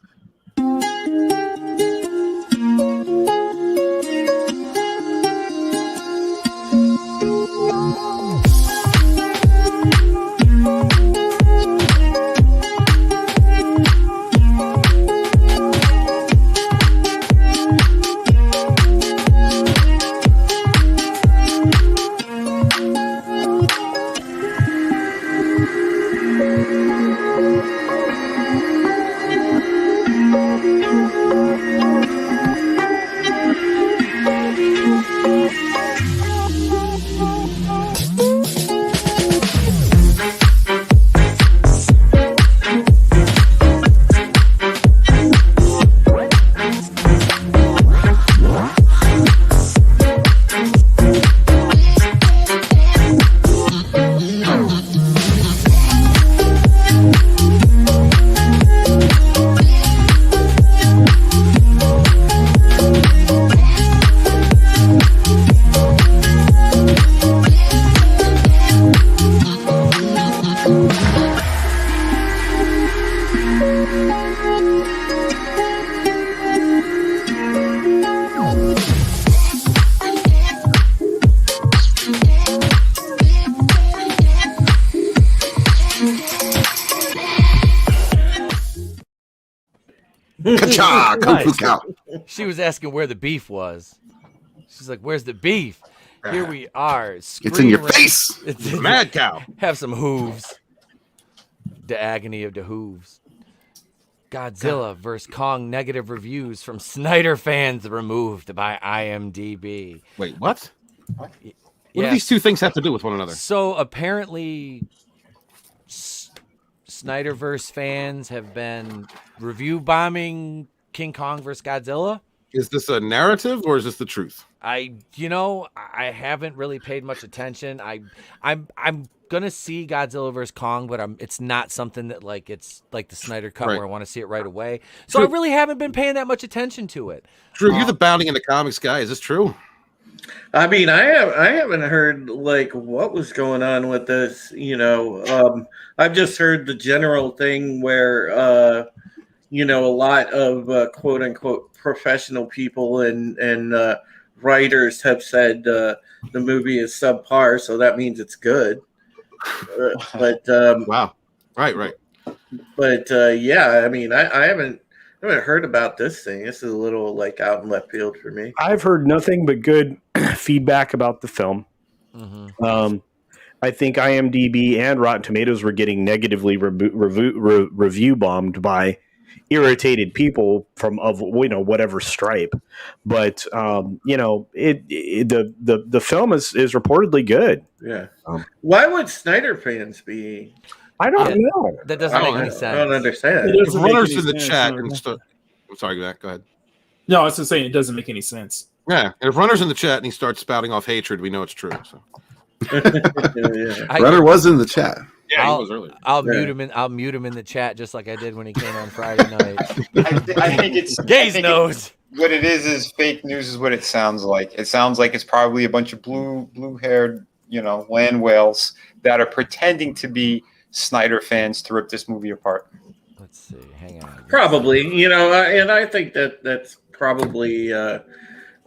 Ka-cha! Kung Fu Cow. She was asking where the beef was. She's like, "Where's the beef?" Here we are. It's in your Screen face. It's Mad cow. Have some hooves. The agony of the hooves. Godzilla vs. Kong negative reviews from Snyder fans removed by IMDb. Wait, what? What do Yeah. these two things have to do with one another? So apparently, Snyderverse fans have been review bombing King Kong vs. Godzilla. Is this a narrative or is this the truth? I haven't really paid much attention. I'm gonna see Godzilla vs. Kong, but it's not something that it's like the Snyder Cut Right. where I want to see it right away. So True. I really haven't been paying that much attention to it. Drew, you're the bounding in the comics guy. Is this true? I mean, I haven't heard what was going on with this. I've just heard the general thing where a lot of quote unquote professional people and writers have said the movie is subpar, so that means it's good. Wow, right. But yeah, I mean, I haven't heard about this thing. This is a little out in left field for me. I've heard nothing but good feedback about the film. Mm-hmm. I think IMDb and Rotten Tomatoes were getting negatively review bombed by irritated people from whatever stripe. But the film is reportedly good. Yeah. Why would Snyder fans be? I don't know. That doesn't make any sense. I don't understand. It doesn't make Runners any in the sense, chat. no. I'm sorry, Matt. Go ahead. No, I was just saying it doesn't make any sense. Yeah, and if Runner's in the chat and he starts spouting off hatred, we know it's true. So. Runner was in the chat. Yeah, he was earlier. I'll mute him in the chat just like I did when he came on Friday night. I think it's Gaze knows. What it is fake news is what it sounds like. It sounds like it's probably a bunch of blue-haired, land whales that are pretending to be Snyder fans to rip this movie apart. Let's see. Hang on. Probably, and I think that's probably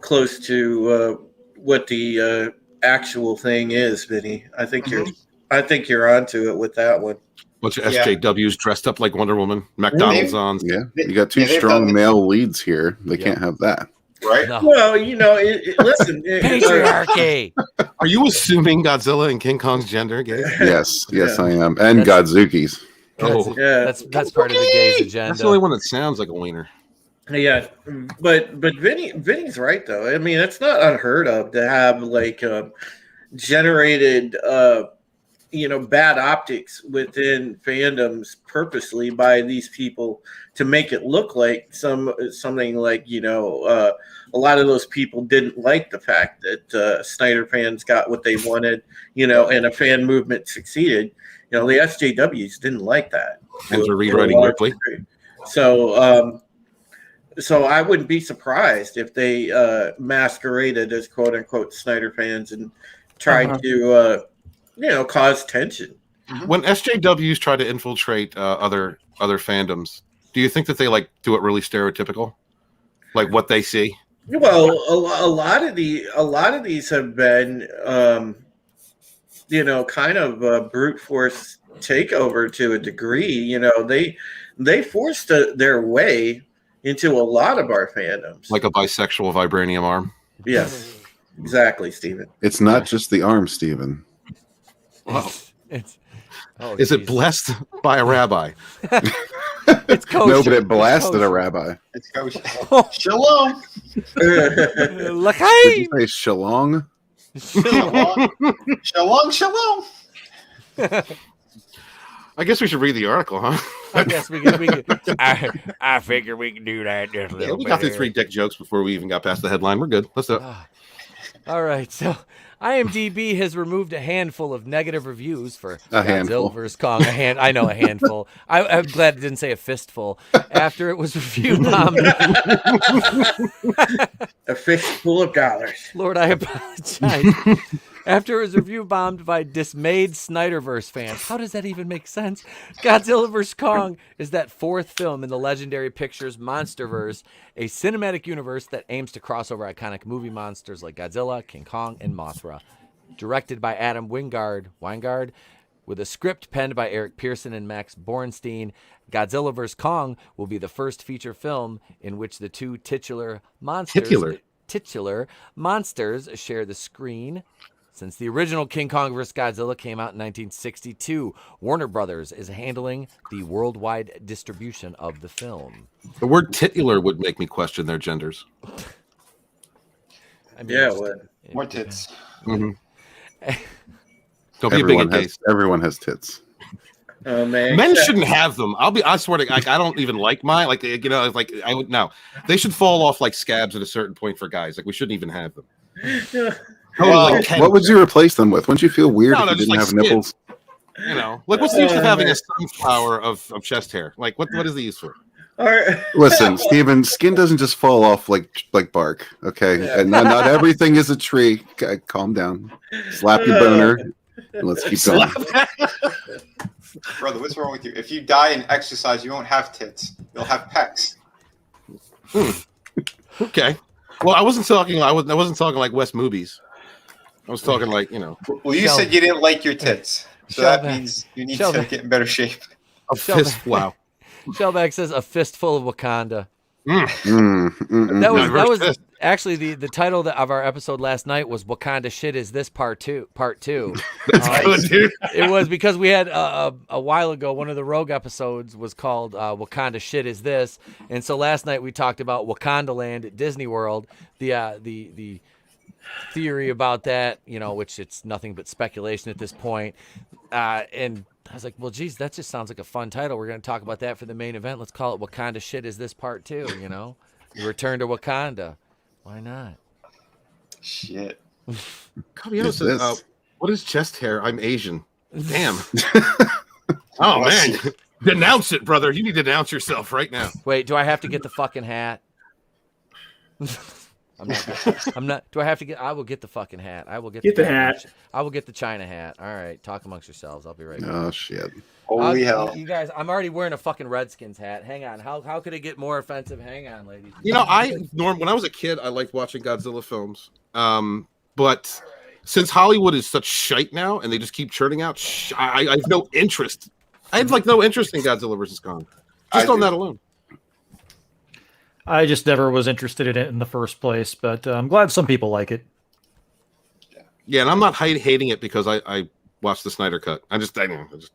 close to what the actual thing is, Vinny. I think you're onto it with that one. Bunch of SJWs dressed up like Wonder Woman, McDonald's on. Yeah, you got two strong male leads here. They can't have that. Right? No. Well, listen. Patriarchy. Are you assuming Godzilla and King Kong's gender, Gabe? Yes, I am. And Godzuki's. Oh, Yeah. That's part of the gays agenda. that's the only one that sounds like a wiener. Yeah, but Vinny's right though. I mean, it's not unheard of to have generated bad optics within fandoms purposely by these people to make it look like something like a lot of those people didn't like the fact that Snyder fans got what they wanted, and a fan movement succeeded. The SJWs didn't like that. And they're rewriting Ripley. So I wouldn't be surprised if they masqueraded as quote unquote Snyder fans and tried to, cause tension. When SJWs try to infiltrate other fandoms, do you think that they do it really stereotypical, like what they see? Well, a lot of these have been, kind of a brute force takeover to a degree. They forced their way into a lot of our fandoms, Like a bisexual vibranium arm. Yes, exactly, Stephen. It's not just the arm, Stephen. Wow. Is it blessed by a rabbi? It's kosher. No, but it blasted a rabbi. It's kosher. Shalom. Did you say shalong? Shalom. I guess we should read the article, huh? I guess we can. I figure we can do that just a little We bit. got through here. 3 dick jokes before we even got past the headline. We're good. Let's do it. All right, so IMDb has removed a handful of negative reviews for A handful. Godzilla vs. Kong. A handful. I'm glad it didn't say a fistful. After it was review bombed. A fistful of dollars. Lord, I apologize. After it was review bombed by dismayed Snyderverse fans. How does that even make sense? Godzilla vs. Kong is that 4th film in the Legendary Pictures Monsterverse, a cinematic universe that aims to cross over iconic movie monsters like Godzilla, King Kong, and Mothra. Directed by Adam Wingard, with a script penned by Eric Pearson and Max Bornstein, Godzilla vs. Kong will be the first feature film in which the 2 titular monsters share the screen. Since the original King Kong vs. Godzilla came out in 1962, Warner Brothers is handling the worldwide distribution of the film. The word titular would make me question their genders. I mean, Yeah, more tits. Mm-hmm. Don't be a bigot, case. Everyone has tits. Oh man, Men shouldn't have them. I swear to, I don't even like mine. I would no. They should fall off like scabs at a certain point for guys. We shouldn't even have them. What would you replace them with? Wouldn't you feel weird if you just didn't have nipples? What's the use of having a sunflower of chest hair? What is the use for? Listen, Steven, skin doesn't just fall off like bark, okay? Yeah. And not everything is a tree. Okay, calm down. Slap your boner. And let's keep going. Brother, what's wrong with you? If you die and exercise, you won't have tits. You'll have pecs. Okay. Well, I wasn't talking like Wes Movies. I was talking Well, you said you didn't like your tits, so that means you need to get in better shape. A fist. Wow. Shellback says a fistful of Wakanda. That was actually the title of our episode last night was Wakanda Shit Is This Part 2. That's good, dude. It was because we had a while ago, one of the Rogue episodes was called Wakanda Shit Is This. And so last night we talked about Wakanda Land at Disney World, the theory about that, which it's nothing but speculation at this point. And I was like, well, geez, that just sounds like a fun title. We're going to talk about that for the main event. Let's call it Wakanda Shit Is This Part 2, The Return to Wakanda. Why not? Shit. Caballero says, what is chest hair? I'm Asian. Damn. Oh, man. Denounce it, brother. You need to denounce yourself right now. Wait, do I have to get the fucking hat? I'm not. Do I have to get? I will get the fucking hat. I will get the hat. I will get the China hat. All right, talk amongst yourselves. I'll be right back. Oh shit! Holy hell! You guys, I'm already wearing a fucking Redskins hat. Hang on. How could it get more offensive? Hang on, ladies. When I was a kid, I liked watching Godzilla films. But since Hollywood is such shite now, and they just keep churning out, I have no interest. I have no interest in Godzilla versus Kong. Just on that alone. I just never was interested in it in the first place, but I'm glad some people like it. Yeah, and I'm not hating it because I watched the Snyder Cut. It sounds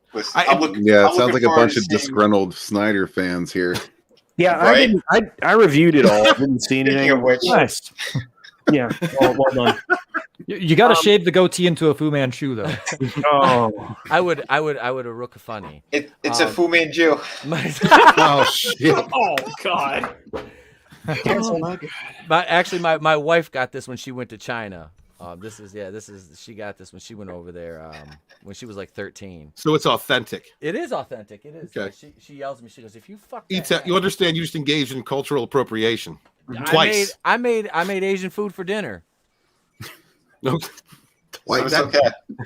like a bunch of disgruntled Snyder fans here. Yeah, right? I reviewed it all. Didn't see anything. Speaking of which, Nice. Yeah, well done. You got to shave the goatee into a Fu Manchu, though. Oh, I would a rook funny. it's a Fu Manchu. Oh shit! Oh God. My wife got this when she went to China. She got this when she went over there when she was like 13. So it's authentic. It is authentic. It is. Okay. She yells at me. She goes, "If you fuck You understand? You just engaged in cultural appropriation twice. I made Asian food for dinner. No, Twice. So okay.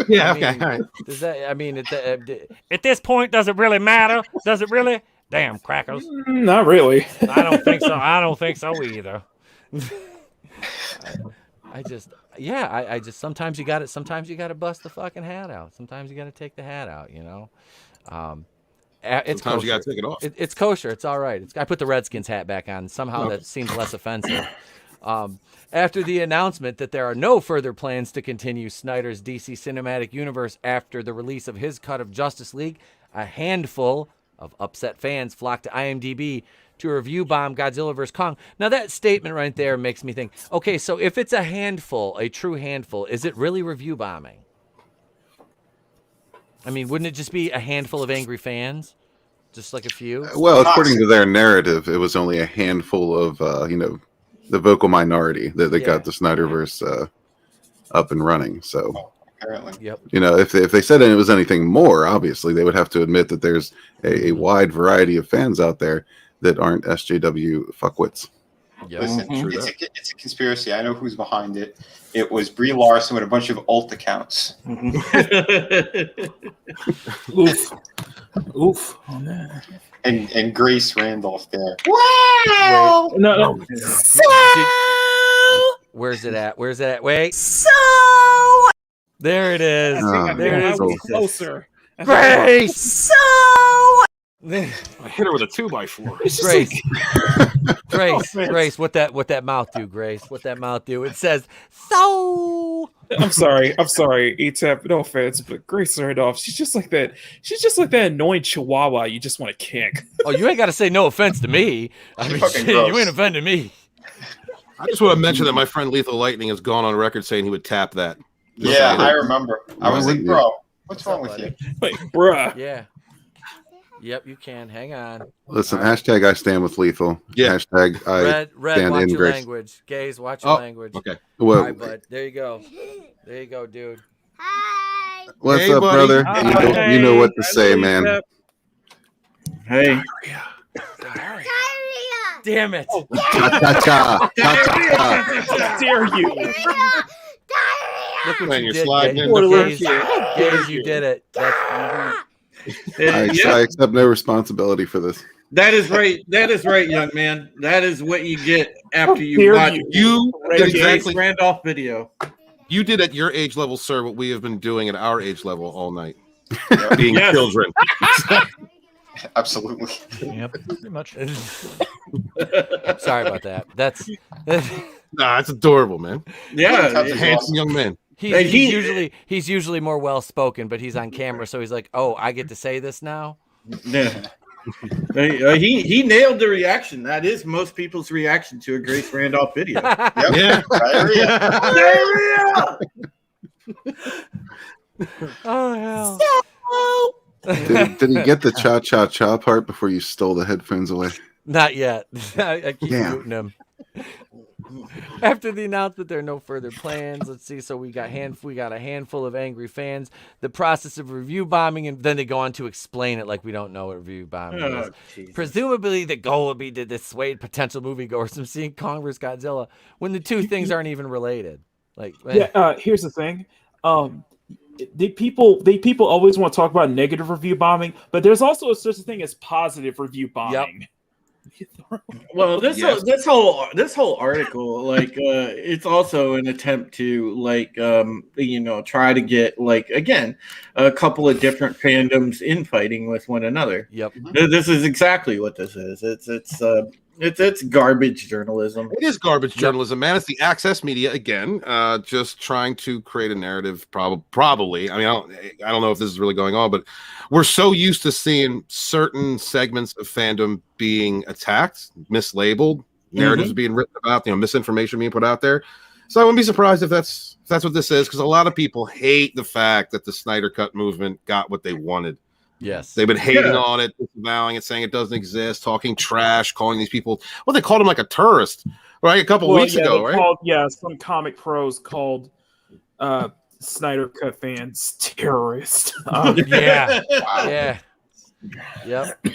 Yeah. I mean, Okay. All right. Does that? I mean, At this point, does it really matter? Does it really? Damn crackers! Not really. I don't think so. I don't think so either. I just sometimes you got it. Sometimes you got to bust the fucking hat out. Sometimes you got to take the hat out. You know, it's Sometimes kosher. you gotta take it off. It's kosher. It's all right. I put the Redskins hat back on. Somehow that seems less offensive. After the announcement that there are no further plans to continue Snyder's DC Cinematic Universe after the release of his cut of Justice League, a handful of upset fans flocked to IMDb to review bomb Godzilla vs. Kong. Now that statement right there makes me think, okay, so if it's a handful, a true handful, is it really review bombing? I mean, wouldn't it just be a handful of angry fans? Just like a few? Well, according to their narrative, it was only a handful of, the vocal minority that got the Snyderverse up and running. So, apparently, yep. If they said it was anything more, obviously they would have to admit that there's a wide variety of fans out there that aren't SJW fuckwits. Yep. Listen, it's a conspiracy. I know who's behind it. It was Brie Larson with a bunch of alt accounts. Oof on that. And Grace Randolph there. Wow! No. Where's it at? Wait. So There it is. There it is. Closer. Grace! So I hit her with a 2x4. Grace, what that mouth do, Grace? What that mouth do? It says, so. I'm sorry, E-Tap, no offense, but Grace Randolph, she's just like that annoying chihuahua you just want to kick. Oh, you ain't got to say no offense to me. I mean, shit, you ain't offending me. I just want to mention that my friend Lethal Lightning has gone on record saying he would tap that. Yeah, I remember. I was like, bro, what's wrong with you? Like, bruh. Yeah. Yep, you can. Hang on. Listen, hashtag I stand with Lethal. Yeah. Hashtag I Red, stand watch in your Grace. language. Gaze, watch your language. Okay. Well, all right, bud. There you go. There you go, dude. What's Hey, up, buddy. brother? You know what to say, man. Hey. Damn it. Cha-cha-cha. Cha-cha-cha. How dare you? Look what Man, you you're did, sliding Gaze. in the Gaze, first Gaze, you did it. I accept no responsibility for this. That is right. That is right, young man. That is what you get after you dare watch You the did exactly. Randolph video. You did at your age level, sir, what we have been doing at our age level all night. Being Yes. children. Absolutely. Yep, pretty much. Sorry about that. That's Nah, it's adorable, man. Yeah, He's a handsome young man. he's usually more well spoken, but he's on camera, so he's like, "Oh, I get to say this now." yeah. He nailed the reaction. That is most people's reaction to a Grace Randolph video. Yeah. Diarrhea! Oh hell! Did he get the cha-cha-cha part before you stole the headphones away? Not yet. I keep Damn. muting him. After the announcement, there are no further plans. Let's see. So we got a handful of angry fans. The process of review bombing, and then they go on to explain it like we don't know what review bombing is. Jesus. Presumably, the goal would be to dissuade potential moviegoers from seeing Kong vs. Godzilla when the two things aren't even related. Like, Here's the thing. The people always want to talk about negative review bombing, but there's also such a thing as positive review bombing. Well, this whole article, like, it's also an attempt to, like, try to get, like, again, a couple of different fandoms infighting with one another. Yep. This is exactly what this is. It's garbage journalism. It is garbage journalism, man. It's the access media again, just trying to create a narrative. Probably. I mean, I don't know if this is really going on, but we're so used to seeing certain segments of fandom being attacked, mislabeled, narratives being written about, misinformation being put out there. So I wouldn't be surprised if that's what this is, because a lot of people hate the fact that the Snyder Cut movement got what they wanted. Yes. They've been hating on it, disavowing it, saying it doesn't exist, talking trash, calling these people. Well, they called him like a tourist, right? A couple weeks ago, right? Some comic pros called Snyder Cut fans terrorists. Yeah. Yeah. Yep.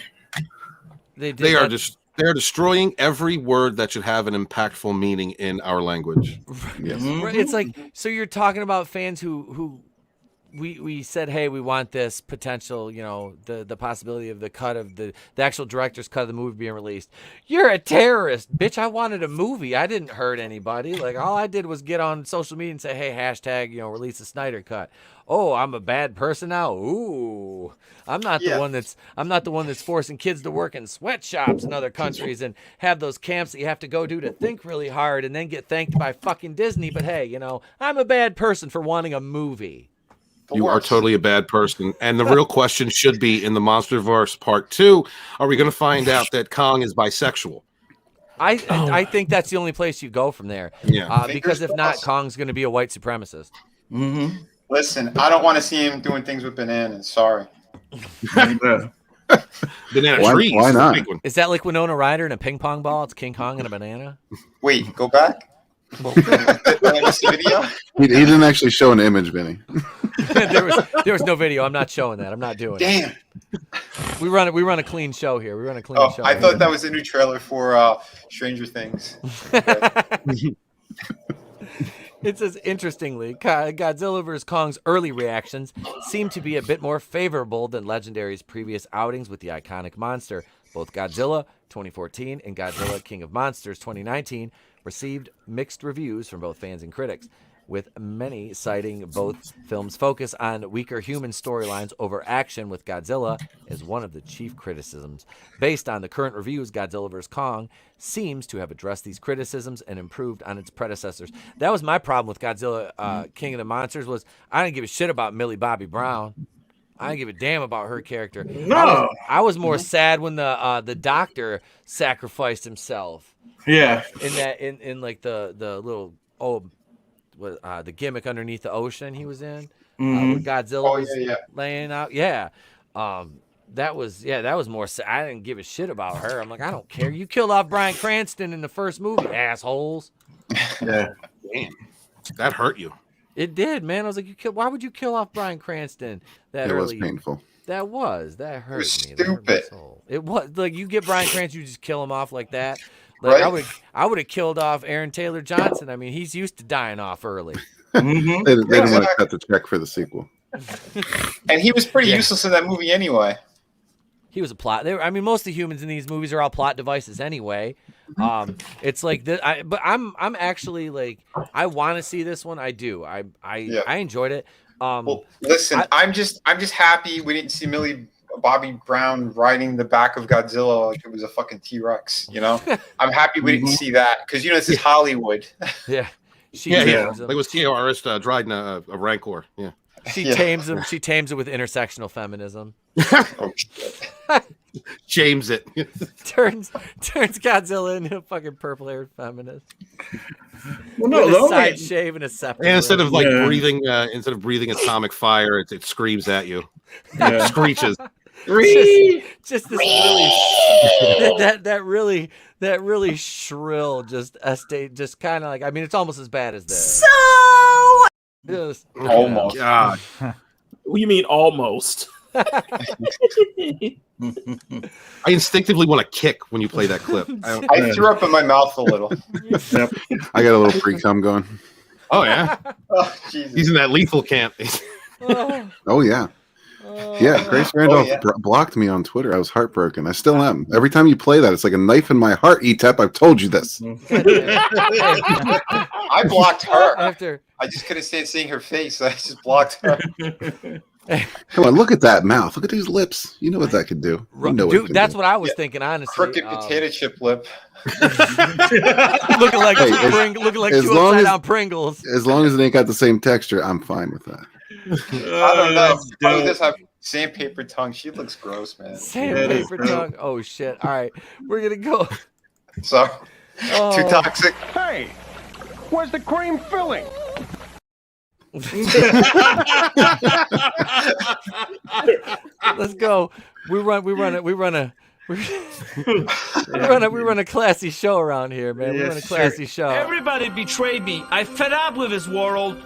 They are destroying every word that should have an impactful meaning in our language. Yes. It's like, so you're talking about fans who we said, hey, we want this potential, the possibility of the cut of the actual director's cut of the movie being released. You're a terrorist, bitch. I wanted a movie. I didn't hurt anybody. Like, all I did was get on social media and say, hey, hashtag, release the Snyder cut. Oh, I'm a bad person now. Ooh, I'm not the one that's forcing kids to work in sweatshops in other countries and have those camps that you have to go to think really hard and then get thanked by fucking Disney. But hey, I'm a bad person for wanting a movie. You are totally a bad person. And the real question should be in the Monsterverse Part 2, are we going to find out that Kong is bisexual? I think that's the only place you go from there. Yeah. Because if not, Kong's going to be a white supremacist. Mm-hmm. Listen, I don't want to see him doing things with bananas. Sorry. Banana trees. Why not? Is that like Winona Ryder and a ping pong ball? It's King Kong and a banana? Wait, go back. Video? He didn't actually show an image, Vinny. there was no video. I'm not showing that. I'm not doing Damn. it. We run a clean show here. Show. I thought that was a new trailer for Stranger Things. It says, interestingly, Godzilla vs. Kong's early reactions seem to be a bit more favorable than Legendary's previous outings with the iconic monster. Both Godzilla 2014 and Godzilla King of Monsters 2019 received mixed reviews from both fans and critics, with many citing both films' focus on weaker human storylines over action, with Godzilla as one of the chief criticisms. Based on the current reviews, Godzilla vs. Kong seems to have addressed these criticisms and improved on its predecessors. That was my problem with Godzilla King of the Monsters, was I didn't give a shit about Millie Bobby Brown. I didn't give a damn about her character. No. I was more sad when the doctor sacrificed himself. Yeah. In like the little the gimmick underneath the ocean he was in, where Godzilla was laying out. Yeah. That was more. I didn't give a shit about her. I'm like, I don't care. You killed off Bryan Cranston in the first movie, assholes. Yeah. Damn. That hurt you. It did, man. I was like, why would you kill off Bryan Cranston that early? It was painful. That hurt me. Stupid. It was like, you get Bryan Cranston, you just kill him off like that. Like, right? I would have killed off Aaron Taylor Johnson. I mean, he's used to dying off early. Mm-hmm. They didn't want to cut the check for the sequel. And he was pretty useless in that movie anyway. He was a plot. Most of the humans in these movies are all plot devices anyway. It's like this. But I'm actually like, I want to see this one. I do. I enjoyed it. Well, listen, I'm just happy we didn't see Millie Bobby Brown riding the back of Godzilla like it was a fucking T-Rex. I'm happy we didn't see that because this is Hollywood. Yeah. Like it was TRS riding a Rancor. Yeah. She tames him. She tames it with intersectional feminism. James it. turns Godzilla into a fucking purple-haired feminist. Well, with a side shave and a scepter. And instead of breathing atomic fire, it screams at you. It screeches. just this really that really shrill, just kind of like, it's almost as bad as this. Almost. God. You mean almost? I instinctively want to kick when you play that clip. I threw up in my mouth a little. Yep. I got a little pre-cum going. Oh yeah. Oh, Jesus. He's in that lethal camp. Oh yeah. Yeah, Grace Randolph blocked me on Twitter. I was heartbroken. I still am. Every time you play that, it's like a knife in my heart, ETEP. I've told you this. I blocked her. I just couldn't stand seeing her face. I just blocked her. Come on, look at that mouth. Look at these lips. You know what that could do. Dude, that's what I was thinking, honestly. Crooked potato chip lip. looking like two upside down Pringles. As long as it ain't got the same texture, I'm fine with that. I don't know. Probably does have sandpaper tongue. She looks gross, man. Sandpaper tongue. Oh shit! All right, we're gonna go. So, too toxic. Hey, where's the cream filling? Let's go. We run a classy show around here, man. We run a classy show. Everybody betrayed me. I fed up with this world.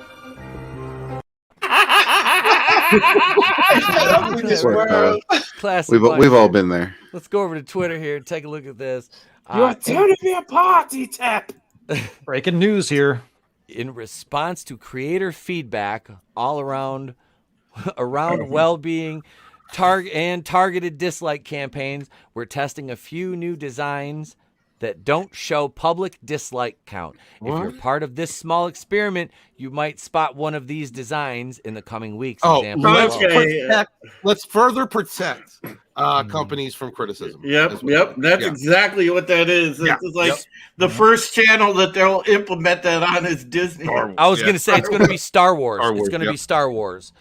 Classy. We've all been there. Let's go over to Twitter here and take a look at this. You're turning me a party tap. Breaking news here. In response to creator feedback all around well-being and targeted dislike campaigns, we're testing a few new designs that don't show public dislike count. If you're part of this small experiment, you might spot one of these designs in the coming weeks. Let's further protect companies from criticism. Yep. That's exactly what that is. It's like the first channel that they'll implement that on is Disney. I was going to say it's going to be Star Wars. It's going to be Star Wars.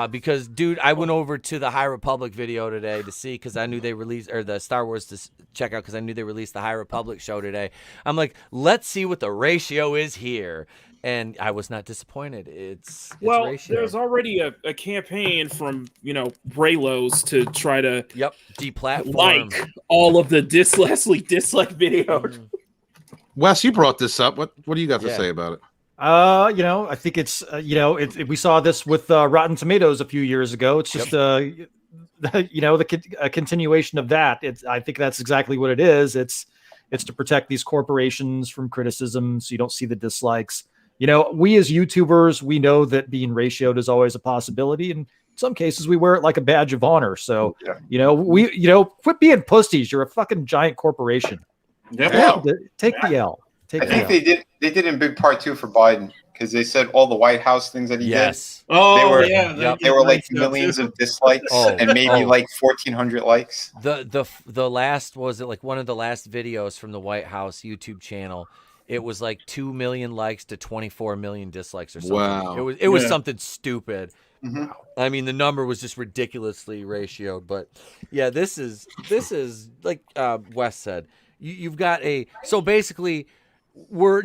Because, dude, I went over to the High Republic video today to see because I knew they released, or the Star Wars to check out because I knew they released the High Republic show today. I'm like, let's see what the ratio is here. And I was not disappointed. It's ratio. There's already a campaign from Raylos to try to deplatform like all of the dislike videos. Wes, you brought this up. What do you got to say about it? I think it's we saw this with Rotten Tomatoes a few years ago. It's just a continuation of that. I think that's exactly what it is. It's to protect these corporations from criticism, so you don't see the dislikes. We as YouTubers, we know that being ratioed is always a possibility, and in some cases we wear it like a badge of honor. So, quit being pussies. You're a fucking giant corporation. Take the L. I think they did in big part too for Biden because they said all the White House things that he did. They were like millions of dislikes and maybe like 1,400 likes. The last was it like one of the last videos from the White House YouTube channel. It was like 2 million likes to 24 million dislikes or something. Wow. It was something stupid. I mean, the number was just ridiculously ratioed. But yeah, this is like Wes said. You've got so basically we're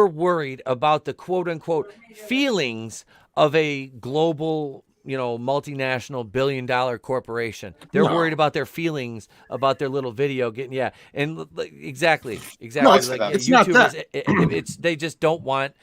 worried about the quote unquote feelings of a global, multinational billion-dollar corporation. They're worried about their feelings about their little video getting and exactly. No, it's not that. They just don't want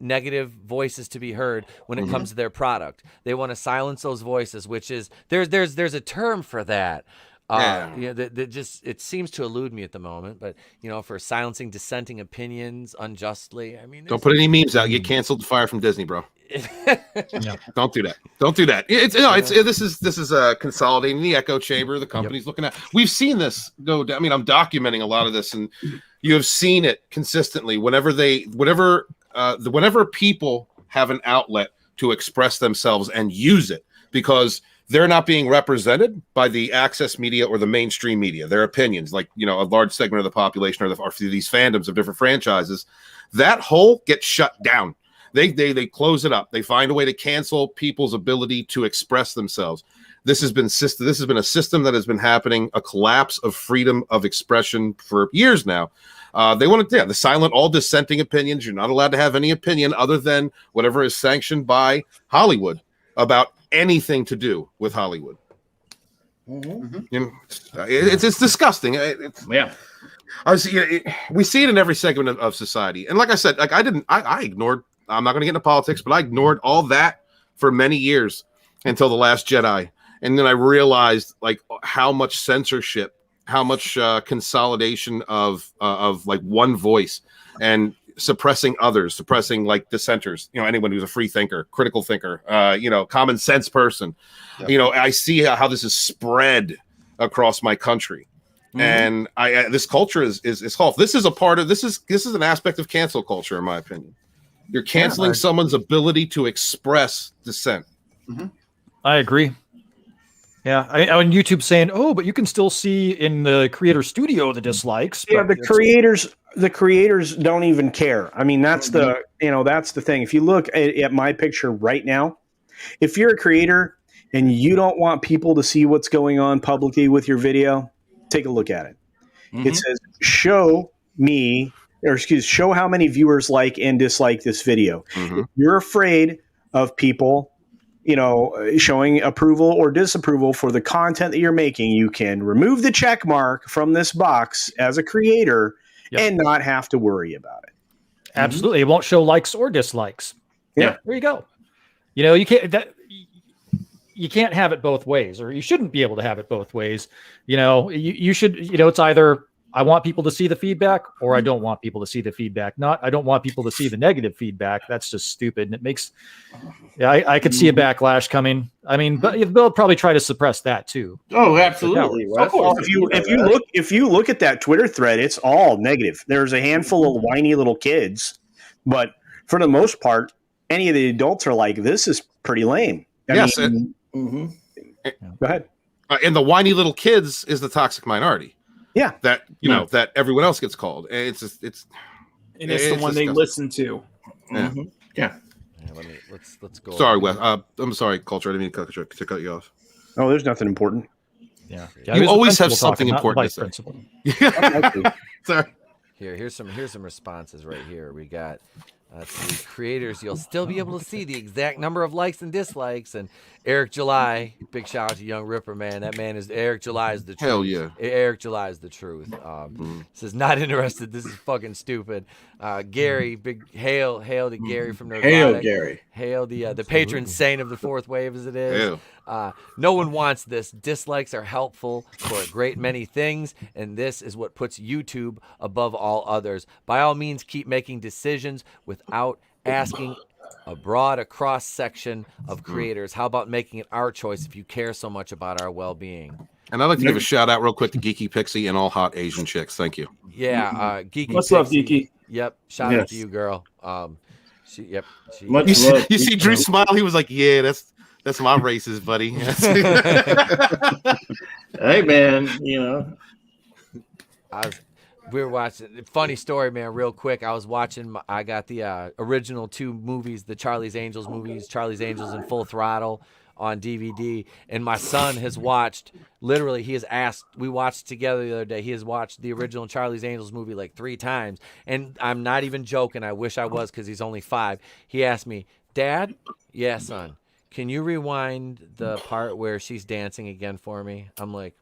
negative voices to be heard when it comes to their product. They want to silence those voices, which is there's a term for that. That just it seems to elude me at the moment, but for silencing dissenting opinions unjustly. I mean, don't put any memes out. Get canceled, fired from Disney, bro. Don't do that. Don't do that. This is consolidating the echo chamber. The company's looking at. We've seen this go down. I mean, I'm documenting a lot of this, and you have seen it consistently. Whenever people have an outlet to express themselves and use it, because they're not being represented by the access media or the mainstream media. Their opinions, like a large segment of the population, or these fandoms of different franchises, that hole gets shut down. They close it up. They find a way to cancel people's ability to express themselves. This has been a system that has been happening, a collapse of freedom of expression for years now. They want to silent all dissenting opinions. You're not allowed to have any opinion other than whatever is sanctioned by Hollywood about anything to do with Hollywood. It's disgusting. We see it in every segment of society. And like I said, I ignored. I'm not going to get into politics, but I ignored all that for many years until The Last Jedi, and then I realized like how much censorship, how much consolidation of like one voice and suppressing others, suppressing like dissenters, anyone who's a free thinker, critical thinker, common sense person. I see how this is spread across my country. And this culture is called. This is a part of this is an aspect of cancel culture, in my opinion. You're canceling someone's ability to express dissent. I agree. Yeah, I mean, YouTube's saying, "Oh, but you can still see in the creator studio the dislikes." Yeah, the creators don't even care. I mean, that's that's the thing. If you look at my picture right now, if you're a creator and you don't want people to see what's going on publicly with your video, take a look at it. It says, show how many viewers like and dislike this video. If you're afraid of people, showing approval or disapproval for the content that you're making, you can remove the check mark from this box as a creator and not have to worry about it. Absolutely. It won't show likes or dislikes. Yeah. There you go. You can't have it both ways, or you shouldn't be able to have it both ways. You should, it's either I want people to see the feedback or I don't want people to see the feedback. Not, I don't want people to see the negative feedback. That's just stupid. And it makes, I could see a backlash coming. I mean, but they'll probably try to suppress that too. Oh, absolutely. Of course. If you look at that Twitter thread, it's all negative. There's a handful of whiny little kids, but for the most part, any of the adults are like, this is pretty lame. Yes. Go ahead. And the whiny little kids is the toxic minority. Yeah. That, that everyone else gets called. And it's the one they listen to. Yeah. Yeah. Let's go. Sorry, Wes. I'm sorry, Culture. I didn't mean to cut you off. Oh, there's nothing important. Yeah. You always have something important to say. Sorry. Here's some responses right here. We got creators. You'll still be able to see the exact number of likes and dislikes. And Eric July, big shout out to Young Ripper, man. That man is Eric July is the truth. Hell yeah. Eric July is the truth. Says not interested. This is fucking stupid. Gary, big hail to Gary from Nerdrotic. Hail Gary. Hail the patron saint of the fourth wave as it is. No one wants this. Dislikes are helpful for a great many things, and this is what puts YouTube above all others. By all means, keep making decisions without asking a cross section of creators. How about making it our choice if you care so much about our well-being? And I'd like to give a shout out real quick to Geeky Pixie and all hot Asian chicks. Thank you. Yeah, Geeky. What's up, Geeky? Yep, shout out to you, girl. You see Drew smile. He was like, "Yeah, that's my races, buddy." Hey, man, we were watching. Funny story, man. Real quick, I was watching. I got the original 2 movies, the Charlie's Angels movies, Charlie's Angels and Full Throttle, on DVD, and my son has watched. Literally, he has asked. We watched together the other day. He has watched the original Charlie's Angels movie like 3 times, and I'm not even joking. I wish I was, because he's only 5. He asked me, "Dad, yeah, son, can you rewind the part where she's dancing again for me?" I'm like,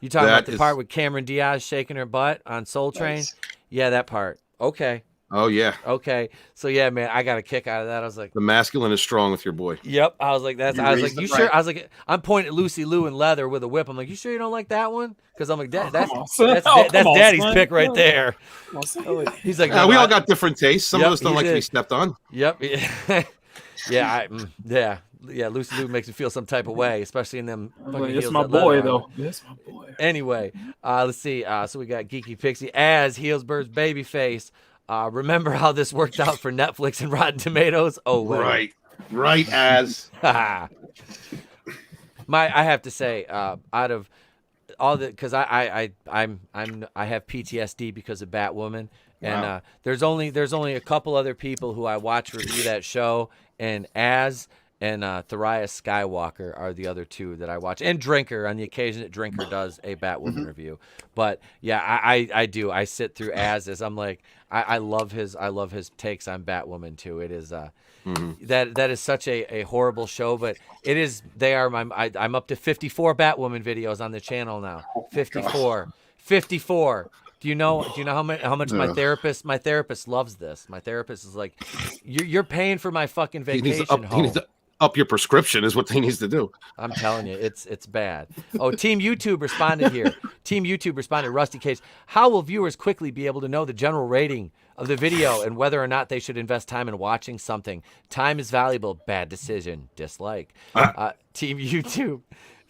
"You talking about the part with Cameron Diaz shaking her butt on Soul Train?" Nice. Yeah, that part. Okay. Oh yeah. Okay. So yeah, man, I got a kick out of that. I was like, the masculine is strong with your boy. Yep. I was like, you sure? I was like, I'm pointing at Lucy Liu in leather with a whip. I'm like, you sure you don't like that one? Because I'm like, that's Daddy's pick right there. He's like, we all got different tastes. Some of us don't like to be stepped on. Yep. Yeah, Lucy Liu makes me feel some type of way, especially in them. It's my boy, though. It's my boy. Anyway, let's see. So we got Geeky Pixie as Heelsburg's babyface. Remember how this worked out for Netflix and Rotten Tomatoes? Oh, wait. Right. As I have to say, out of all the, because I have PTSD because of Batwoman, and there's only a couple other people who I watch review that show, and Thariah Skywalker are the other 2 that I watch, and Drinker on the occasion that Drinker does a Batwoman review. But yeah, I do. I sit through as I'm like, I love his takes on Batwoman too. It is that is such a horrible show, but it is. I'm up to 54 Batwoman videos on the channel now. 54. Do you know how much my therapist loves this? My therapist is like, you're paying for my fucking vacation home. He needs to up your prescription is what he needs to do. I'm telling you, it's bad. Oh, Team YouTube responded here. Team YouTube responded, Rusty Cage. How will viewers quickly be able to know the general rating of the video and whether or not they should invest time in watching something? Time is valuable. Bad decision. Dislike. Team YouTube.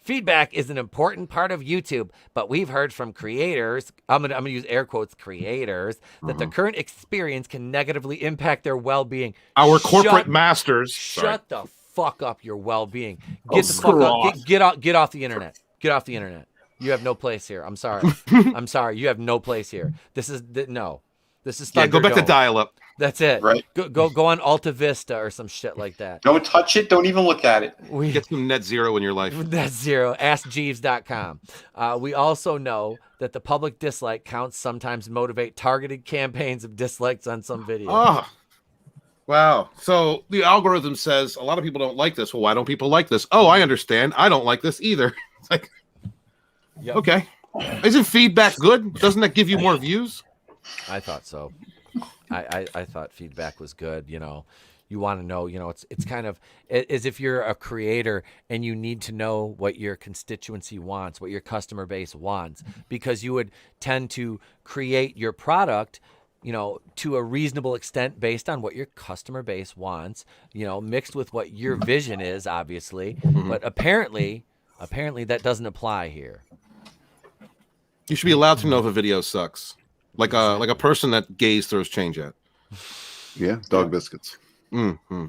Feedback is an important part of YouTube, but we've heard from creators, I'm gonna use air quotes, creators, that the current experience can negatively impact their well-being. Our corporate masters. Shut the fuck up your well-being. Get the fuck up. Get off the internet. Get off the internet. You have no place here. I'm sorry. I'm sorry. You have no place here. This is no. This is Thunderdome. Go back to dial-up. That's it. Right. Go on Alta Vista or some shit like that. Don't touch it. Don't even look at it. Get some net zero in your life. Net zero. AskJeeves.com. We also know that the public dislike counts sometimes motivate targeted campaigns of dislikes on some videos. Wow. So the algorithm says a lot of people don't like this. Well, why don't people like this? Oh, I understand. I don't like this either. It's like, okay. Isn't feedback good? Doesn't that give you more views? I thought so. I thought feedback was good. You know, you want to know, you know, it's kind of as if you're a creator and you need to know what your constituency wants, what your customer base wants, because you would tend to create your product, you know, to a reasonable extent based on what your customer base wants, you know, mixed with what your vision is, obviously. But apparently that doesn't apply here. You should be allowed to know if a video sucks. Like a person that Gaze throws change at. Yeah, dog biscuits. Mm-hmm.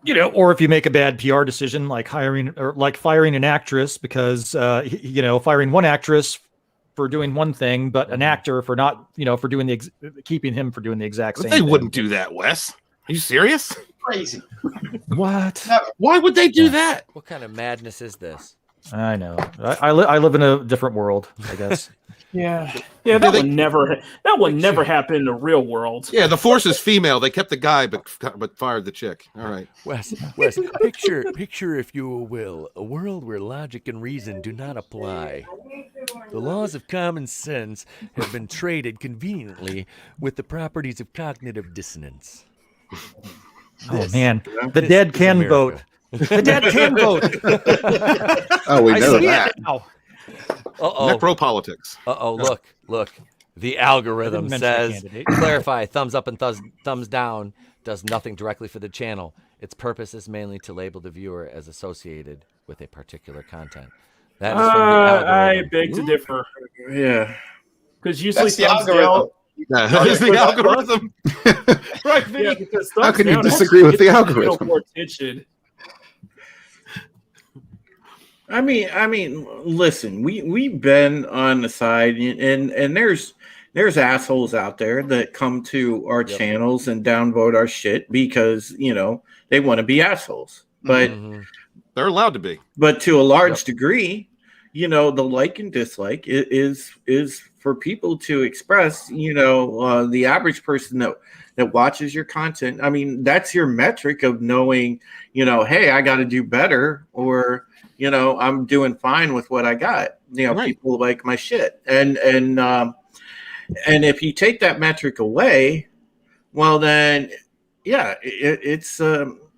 You know, or if you make a bad PR decision, like hiring or like firing an actress because, you know, firing one actress for doing one thing, but an actor for not, you know, for doing keeping him for doing the exact same They thing. wouldn't do that, Wes. Are you serious? Crazy. What? Why would they do that? What kind of madness is this? I know. I live in a different world, I guess. Yeah, that would never happen in the real world. Yeah, the force is female. They kept the guy, but fired the chick. All right, Wes, picture, if you will, a world where logic and reason do not apply. The laws of common sense have been traded conveniently with the properties of cognitive dissonance. Oh man, the dead can vote. The dead can vote. Oh, we know that. Necropolitics. Look. The algorithm mention a says, candidate. clarify, thumbs up and thumbs down does nothing directly for the channel. Its purpose is mainly to label the viewer as associated with a particular content. That is from the algorithm. I beg to differ. Yeah. Because usually That's the thumbs algorithm. Yeah, that is the algorithm. Right, Vinny, because How thumbs can you down disagree with the actually gets algorithm? more attention. I mean, listen, we've been on the side, and there's assholes out there that come to our channels and downvote our shit because, you know, they want to be assholes. But they're allowed to be. But to a large degree, you know, the like and dislike is for people to express. You know, the average person that watches your content. I mean, that's your metric of knowing, you know, hey, I got to do better, or, you know, I'm doing fine with what I got. You know, people like my shit, and if you take that metric away, well, then, yeah, it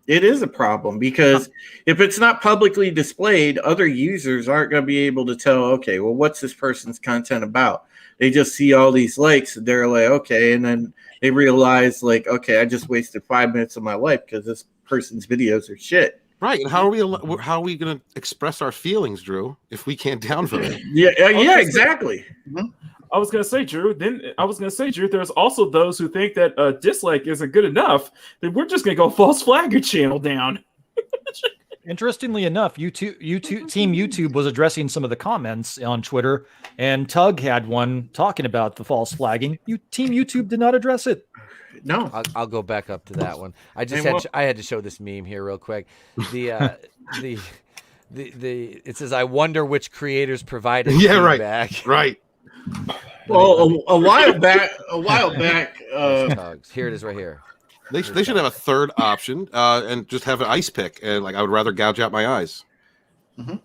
is a problem, because if it's not publicly displayed, other users aren't going to be able to tell, okay, well, what's this person's content about? They just see all these likes, and they're like, okay, and then they realize, like, okay, I just wasted 5 minutes of my life because this person's videos are shit. Right, and how are we going to express our feelings, Drew, if we can't downvote it? Yeah, exactly. I was gonna say, Drew. There's also those who think that a dislike isn't good enough. Then we're just gonna go false flag your channel down. Interestingly enough, Team YouTube was addressing some of the comments on Twitter, and Tug had one talking about the false flagging. Team YouTube did not address it. No, I'll go back up to that one. I had to show this meme here real quick. It says, I wonder which creators provided feedback. Right. Well, a while back. Here it is, right here. They should have a third option and just have an ice pick, and like I would rather gouge out my eyes. You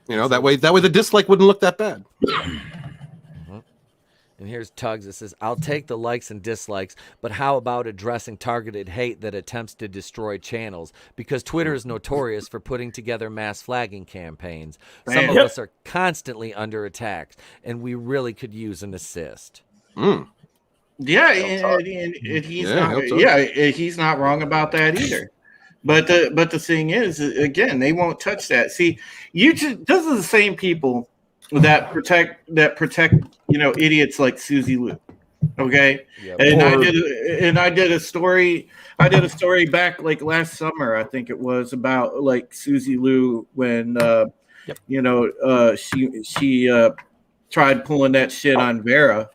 know, that way the dislike wouldn't look that bad. And here's Tugs. It says, I'll take the likes and dislikes, but how about addressing targeted hate that attempts to destroy channels? Because Twitter is notorious for putting together mass flagging campaigns. Some of us are constantly under attack, and we really could use an assist. Yeah, and he's not wrong about that either. But the thing is, again, they won't touch that. See, YouTube, those are the same people that protect you know, idiots like Susie Liu. Okay. Yep. And I did a story back like last summer, I think it was, about like Susie Liu when you know, she tried pulling that shit on Vera.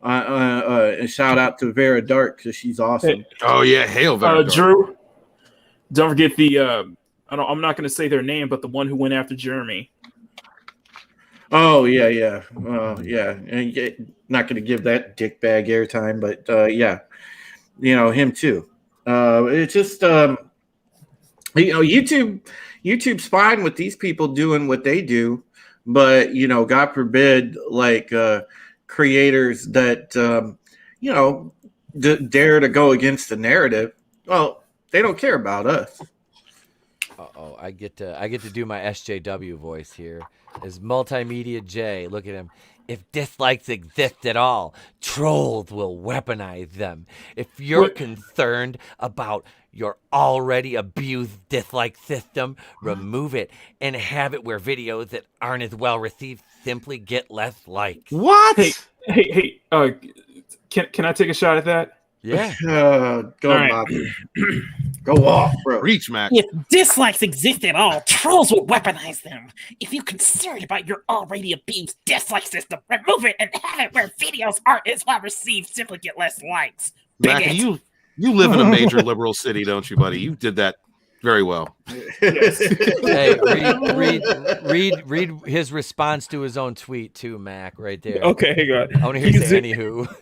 And shout out to Vera Dark because she's awesome. Oh yeah, hail Vera Dark. Drew, don't forget the I'm not going to say their name, but the one who went after Jeremy. Oh yeah. And not going to give that dickbag airtime, but yeah. him too. It's just YouTube's fine with these people doing what they do, but God forbid, like creators that dare to go against the narrative. Well, they don't care about us. Uh-oh, I get to do my SJW voice here. Is Multimedia J. Look at him. If dislikes exist at all, trolls will weaponize them. If you're concerned about your already abused dislike system, remove it and have it where videos that aren't as well received simply get less likes. What? Hey, can I take a shot at that? Yeah. Go right. Go off, bro. Reach, Mac. If dislikes exist at all, trolls will weaponize them. If you're concerned about your already abused dislike system, remove it and have it where videos aren't as well received, simply get less likes. Mac, you live in a major liberal city, don't you, buddy? You did that very well. Hey, read his response to his own tweet too, Mac, right there. Okay, hang on. I want to hear you say anywho.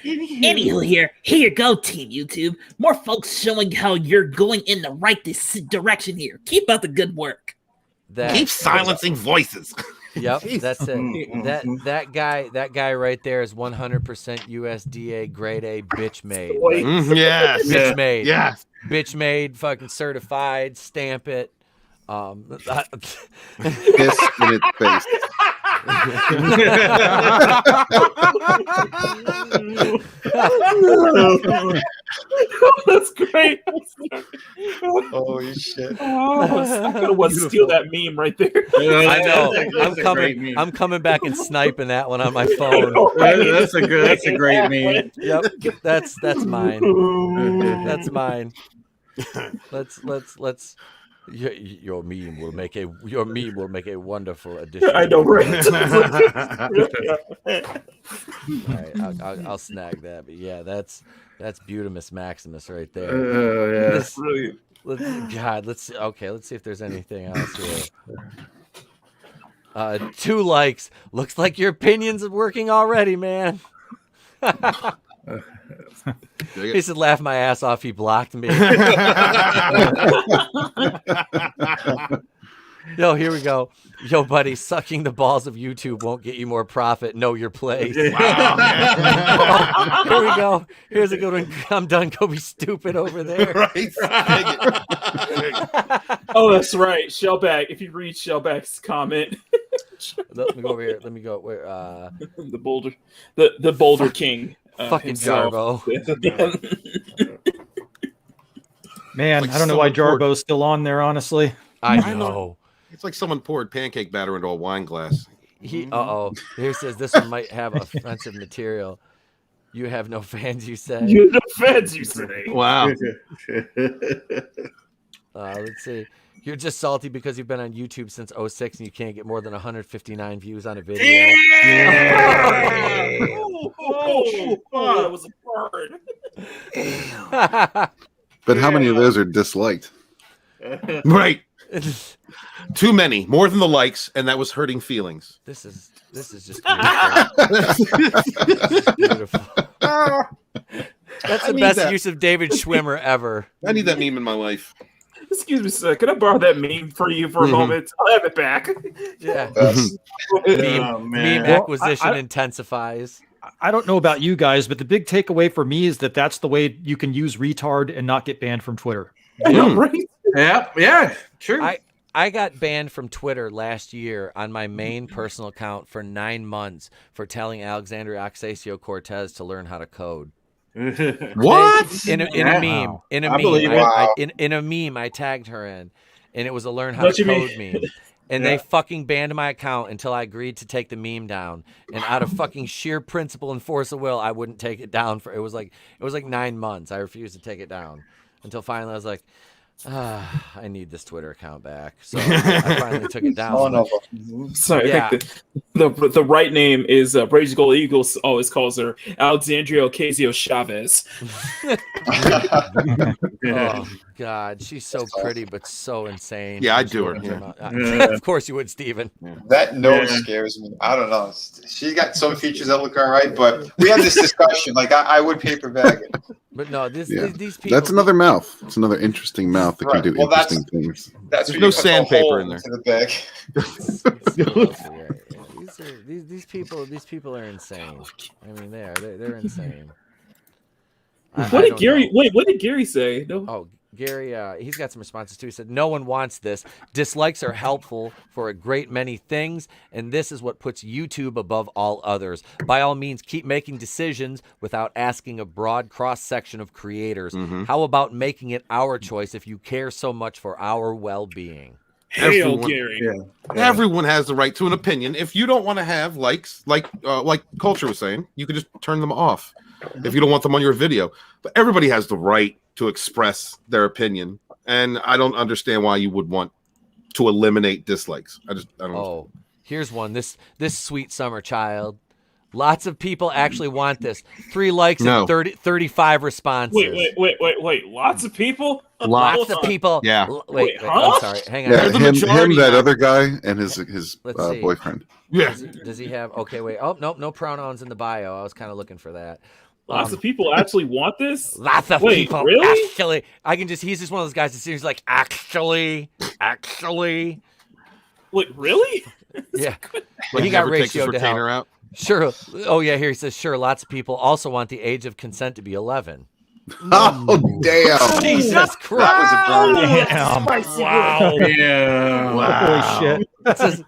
Anywho, here you go, Team YouTube. More folks showing how you're going in the right direction here. Keep up the good work. Keep silencing voices. Yep, that's it. Mm-hmm. That guy right there is 100% USDA grade A bitch made. Yes. Bitch made. Yes. Bitch made, fucking certified, stamp it. Piss in its face. That's great. Holy shit. I'm gonna want to steal that meme right there. I know. I'm coming back and sniping that one on my phone. That's a great meme. Yep. That's mine. That's mine. Let's your meme will make a wonderful addition. I know, right? All right, I'll snag that. But yeah, that's Butimus Maximus right there. Yeah. Let's see if there's anything else here. 2 likes. Looks like your opinion's working already, man. He said, laugh my ass off. He blocked me. Yo, here we go. Yo, buddy, sucking the balls of YouTube won't get you more profit. Know your place. Wow. Here we go. Here's a good one. I'm done. Go be stupid over there. Right. Oh, that's right. Shellback. If you read Shellback's comment. Let me go over here. Let me go. Where? The Boulder. The Boulder King. Fucking himself. Jarbo. Man, Like I don't know why someone Jarbo's still on there, honestly. I know. It's like someone poured pancake batter into a wine glass. Here says this one might have offensive material. You have no fans, you say. You have no fans, you say. Wow. Let's see. You're just salty because you've been on YouTube since 06 and you can't get more than 159 views on a video. Yeah. Oh, that was a burn. But how many of those are disliked? Right. Too many, more than the likes, and that was hurting feelings. This is just beautiful. Beautiful. That's the best use of David Schwimmer ever. I need that meme in my life. Excuse me, sir. Can I borrow that meme for you for a moment? I'll have it back. Yeah. Meme Well, acquisition intensifies. I don't know about you guys, but the big takeaway for me is that that's the way you can use retard and not get banned from Twitter. Right? Yeah, true. I got banned from Twitter last year on my main personal account for 9 months for telling Alexandria Ocasio-Cortez to learn how to code. What? In a meme. In a meme I tagged her in, and it was a learn how to code meme. And they fucking banned my account until I agreed to take the meme down. And out of fucking sheer principle and force of will, I wouldn't take it down for it was like 9 months. I refused to take it down until finally I was like, I need this Twitter account back. So I finally took it down. Oh, no. Sorry, Yeah. I think the right name is Rage Gold Eagles always calls her Alexandria Ocasio Chavez. Oh God, she's so pretty but so insane. Yeah, I'd do her. Of course you would, Steven. That nose scares me. I don't know. She's got some features that look all right, but we had this discussion. Like, I would paper bag it. But no, these people. That's another mouth. It's another interesting mouth that can do interesting things. That's There's no sandpaper in there. The bag. These people are insane. I mean, they're insane. What did Gary say? No. Oh, Gary, he's got some responses too. He said, "No one wants this. Dislikes are helpful for a great many things, and this is what puts YouTube above all others. By all means, keep making decisions without asking a broad cross-section of creators. How about making it our choice if you care so much for our well-being?" Everyone has the right to an opinion. If you don't want to have likes, like Culture was saying, you can just turn them off if you don't want them on your video. But everybody has the right to express their opinion, and I don't understand why you would want to eliminate dislikes. I don't. Oh, here's one. This sweet summer child. Lots of people actually want this. 3 likes and 35 responses. Wait. Lots of people? Lots of people. Yeah. Wait, huh? I'm sorry. Hang on. Yeah, him, that other guy, and his Let's see. boyfriend. Yeah. Does he have? Okay, wait. Oh, no pronouns in the bio. I was kind of looking for that. Lots of people actually want this? Lots of people. Really? Actually, he's just one of those guys that seems like, actually. Wait, really? Yeah. Like He got never takes his ratioed to retainer hell. out. Sure. Oh, yeah, here he says, sure, lots of people also want the age of consent to be 11. Oh, damn. Jesus Christ. That was a burn. Damn. Wow. Yeah. Wow. Holy shit. It says,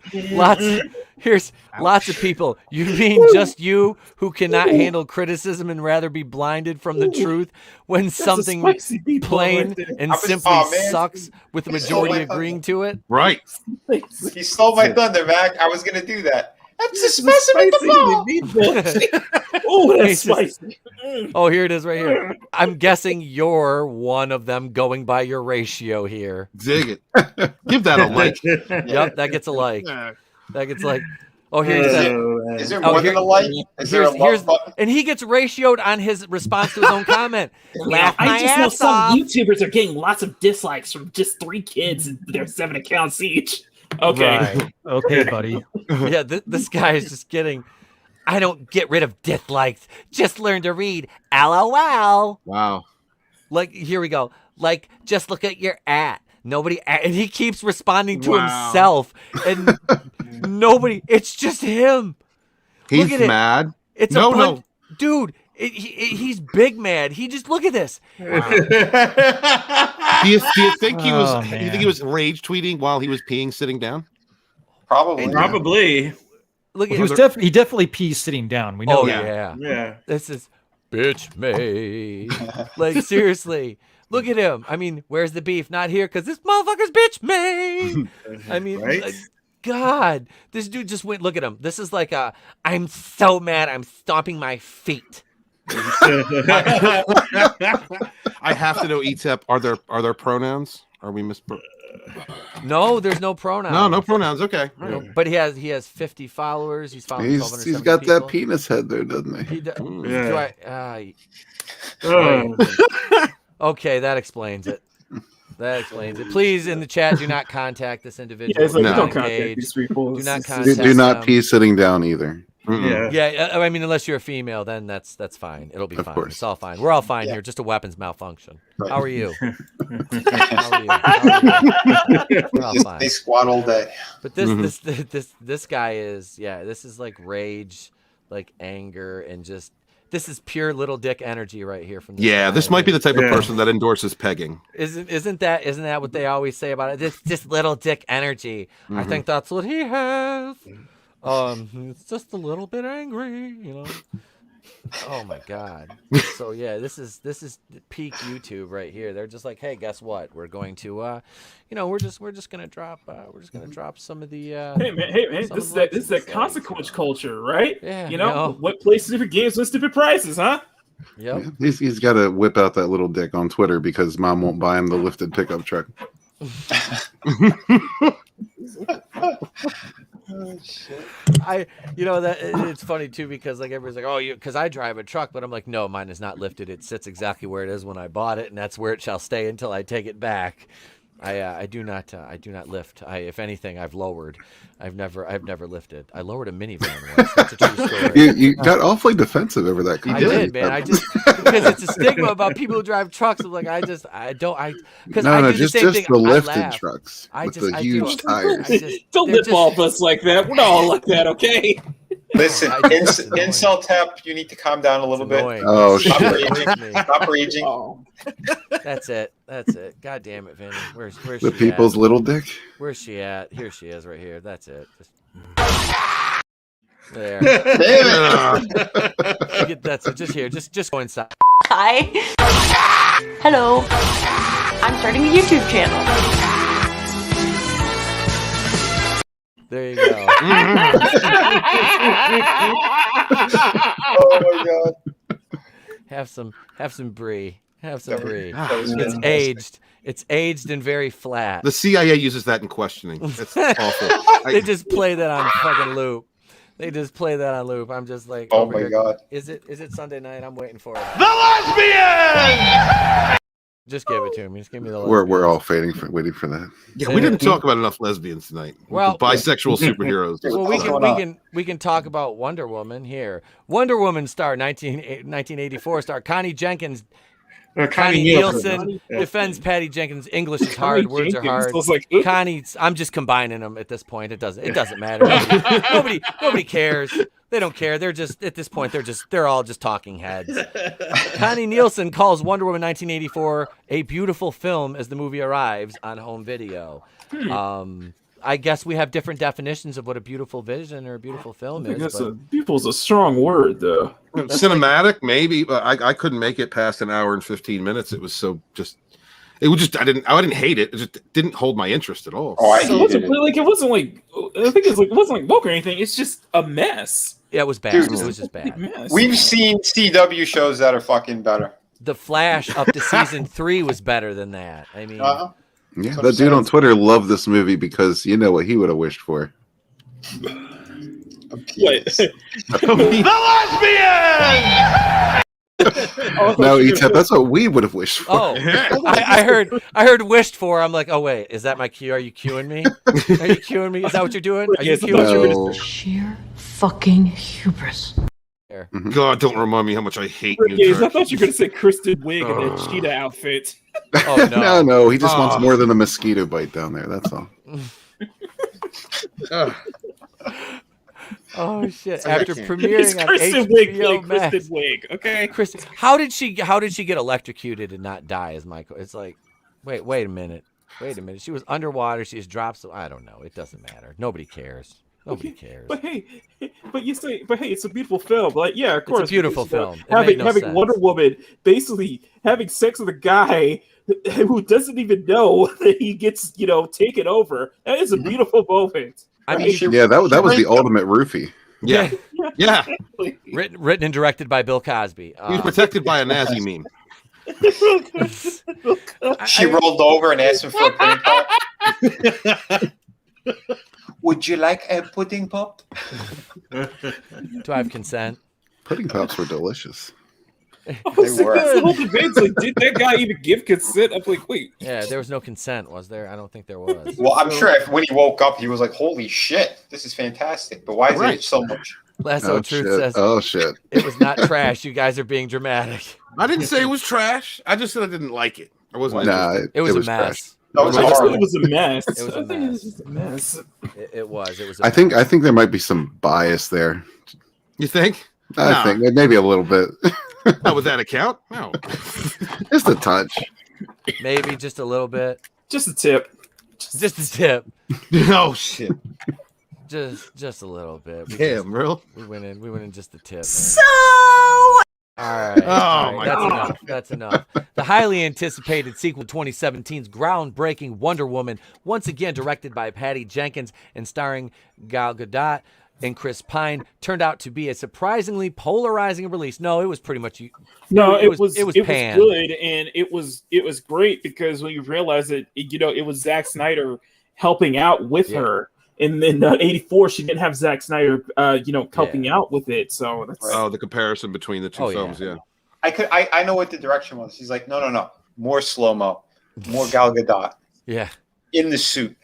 lots of people. You mean just you who cannot handle criticism and rather be blinded from the truth when something plain and simply sucks with the majority agreeing to it? Right. He stole my thunder, Mac. I was going to do that. That's a specimen Oh, that's spicy. Oh, here it is right here. I'm guessing you're one of them going by your ratio here. Dig it. Give that a like. Yep, that gets a like. That gets like. Oh, here's that. Is there more than a like? Is there a love button? And he gets ratioed on his response to his own comment. Laugh my I just know ass some off. YouTubers are getting lots of dislikes from just 3 kids and their 7 accounts each. Okay. Right. Okay, buddy. Yeah, this guy is just getting. I don't get rid of dislikes. Just learn to read. LOL. Wow. Like, here we go. Like, just look at your Nobody, and he keeps responding to himself, and nobody. It's just him. He's look at mad. It. It's no, dude. He's big mad. He just look at this. Wow. Do you think he was? You think he was rage tweeting while he was peeing sitting down? Probably. Look at he definitely pees sitting down. We know. Oh that. yeah. This is bitch made. Like seriously. Look at him. I mean, where's the beef? Not here because this motherfucker's bitch made. I mean, like, God, this dude just went. Look at him. This is like I'm so mad. I'm stomping my feet. I have to know, ETEP. Are there pronouns? Are we No, there's no pronouns. No pronouns. Okay, right. But he has 50 followers. He's following. He's got people. that penis head there, doesn't he? Okay, that explains it. Please, in the chat, do not contact this individual. Yeah, it's like, don't contact these people. Do not contact Do not them. pee sitting down either. Yeah. I mean, unless you're a female, then that's fine. It'll be fine. It's all fine. We're all fine here. Just a weapons malfunction. Right. How are you? We're all fine. They squat all day. But this guy is this is like rage, like anger, and just. This is pure little dick energy right here from this guy. This might be the type of person that endorses pegging. Isn't that what they always say about it? It's just little dick energy. I think that's what he has. It's just a little bit angry, you know. Oh my God. So yeah, this is peak YouTube right here. They're just like, hey, guess what? We're going to we're just gonna drop some of the Hey man, this is that consequence culture, right? Yeah. You know, what plays stupid games with stupid prices, huh? Yep. Yeah, he's got to whip out that little dick on Twitter because mom won't buy him the lifted pickup truck. Oh, shit. That it's funny too because like everybody's like, oh, because I drive a truck, but I'm like, no, mine is not lifted. It sits exactly where it is when I bought it, and that's where it shall stay until I take it back. I do not lift. If anything, I've lowered. I've never lifted. I lowered a minivan once. That's a true story. You got awfully defensive over that. I did, man. I just because it's a stigma about people who drive trucks. I'm like, because I do the same thing. The lifted I laugh. trucks I with just the I huge do. tires. Don't lip off us like that. We're not all like that, okay? Listen, incel tap, you need to calm down a little bit. Oh, Stop shit. raging. Stop raging. Oh. That's it. God damn it, Vinny. Where's The she people's at? little dick. Where's she at? Here she is, right here. That's it. There. That's it. Just here. Just go inside. Hi. Hello. I'm starting a YouTube channel. There you go. Oh my god. Have some brie. Have some brie. It's aged. It's aged and very flat. The CIA uses that in questioning. That's awful. They just play that on fucking loop. I'm just like, oh over my here. god. Is it Sunday night? I'm waiting for it. The lesbian! Just give it to me. Just give me the. We're all waiting for that. Yeah, we didn't talk about enough lesbians tonight. Well, bisexual superheroes. Well, we can talk about Wonder Woman here. Wonder Woman star 1984 star Connie Jenkins. Connie Nielsen defends Patty Jenkins. English is hard. Words are hard. Connie, I'm just combining them at this point. It doesn't matter. Nobody cares. They don't care. They're just at this point. They're all just talking heads. Connie Nielsen calls Wonder Woman 1984 a beautiful film as the movie arrives on home video. I guess we have different definitions of what a beautiful vision or a beautiful film is. Beautiful is a strong word, though. Cinematic, maybe, but I couldn't make it past an hour and 15 minutes. It was so just. It was just I didn't hate it. It just didn't hold my interest at all. Oh, it wasn't like woke or anything. It's just a mess. Yeah, it was bad. Dude, it was just bad. We've seen CW shows that are fucking better. The Flash up to season 3 was better than that. I mean, yeah, that dude on Twitter loved this movie because you know what he would have wished for. Wait. The lesbian! No, Etep, that's what we would have wished for. Oh, I heard wished for. I'm like, oh wait, is that my cue? Are you cueing me? Are you cueing me? Is that what you're doing? Are you cueing me? Sheer fucking hubris. God, don't remind me how much I hate I you. thought you were gonna say Kristen Wiig in that cheetah outfit. Oh no, no, he just wants more than a mosquito bite down there. That's all. Oh shit! After premiering on Kristen HBO Wiig, Max, Kristen Wiig. Okay, Kristen, how did she get electrocuted and not die? Is Michael? It's like, wait a minute. She was underwater. She just dropped. So I don't know. It doesn't matter. Nobody cares. Nobody cares. But hey, it's a beautiful film. Like, yeah, of course, it's a beautiful film. Having Wonder Woman basically having sex with a guy who doesn't even know that he gets taken over. That is a beautiful moment. I mean, yeah, that was the ultimate roofie. Yeah. Written and directed by Bill Cosby. He was protected by a Nazi meme. She rolled over and asked him for a pudding pop. Would you like a pudding pop? Do I have consent? Pudding pops were delicious. They were. That's the whole debate. Like, did that guy even give consent? I'm like, wait. Yeah, there was no consent, was there? I don't think there was. Well, I'm sure when he woke up, he was like, "Holy shit, this is fantastic!" But why is it so much? Lasso Truth says, "Oh shit, it was not trash. You guys are being dramatic." I didn't say it was trash. I just said I didn't like it. I wasn't. It was a mess. Trash. No, it was a mess. It was a mess. It was. I think there might be some bias there. You think? I think maybe a little bit. Not with that account. No, just a touch. Maybe just a little bit. Just a tip. Just a tip. Oh shit. Just a little bit. We went in just a tip. Man. So. All right. Oh my God. That's enough. The highly anticipated sequel to 2017's groundbreaking Wonder Woman, once again directed by Patty Jenkins and starring Gal Gadot, and Chris Pine turned out to be a surprisingly polarizing release. No, it was pretty much No, it was panned. good, and it was great because when you realize that it was Zack Snyder helping out with her. And then '84, she didn't have Zack Snyder, helping out with it. So that's the comparison between the two films. Yeah. I know what the direction was. He's like, no, more slow mo, more Gal Gadot. Yeah. In the suit.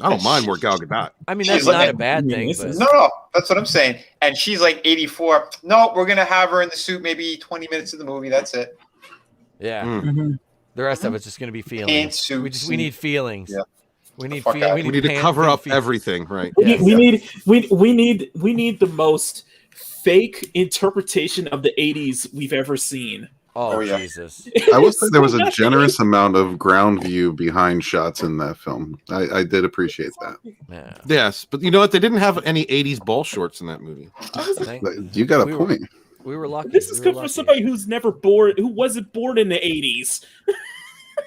I don't mind more Gal Gadot. I mean, that's not a bad thing. But... No, that's what I'm saying. And she's like 84. No, we're gonna have her in the suit. Maybe 20 minutes of the movie. That's it. Yeah. Mm-hmm. The rest of it's just gonna be feelings. We need feelings. Yeah. We need we need to cover up everything, right? We need the most fake interpretation of the '80s we've ever seen. Oh yeah. Jesus! I would say there was a generous amount of ground view behind shots in that film. I did appreciate that. Yeah. Yes, but you know what? They didn't have any '80s ball shorts in that movie. You got a point. We were lucky. This is good for somebody who's never born, who wasn't born in the '80s.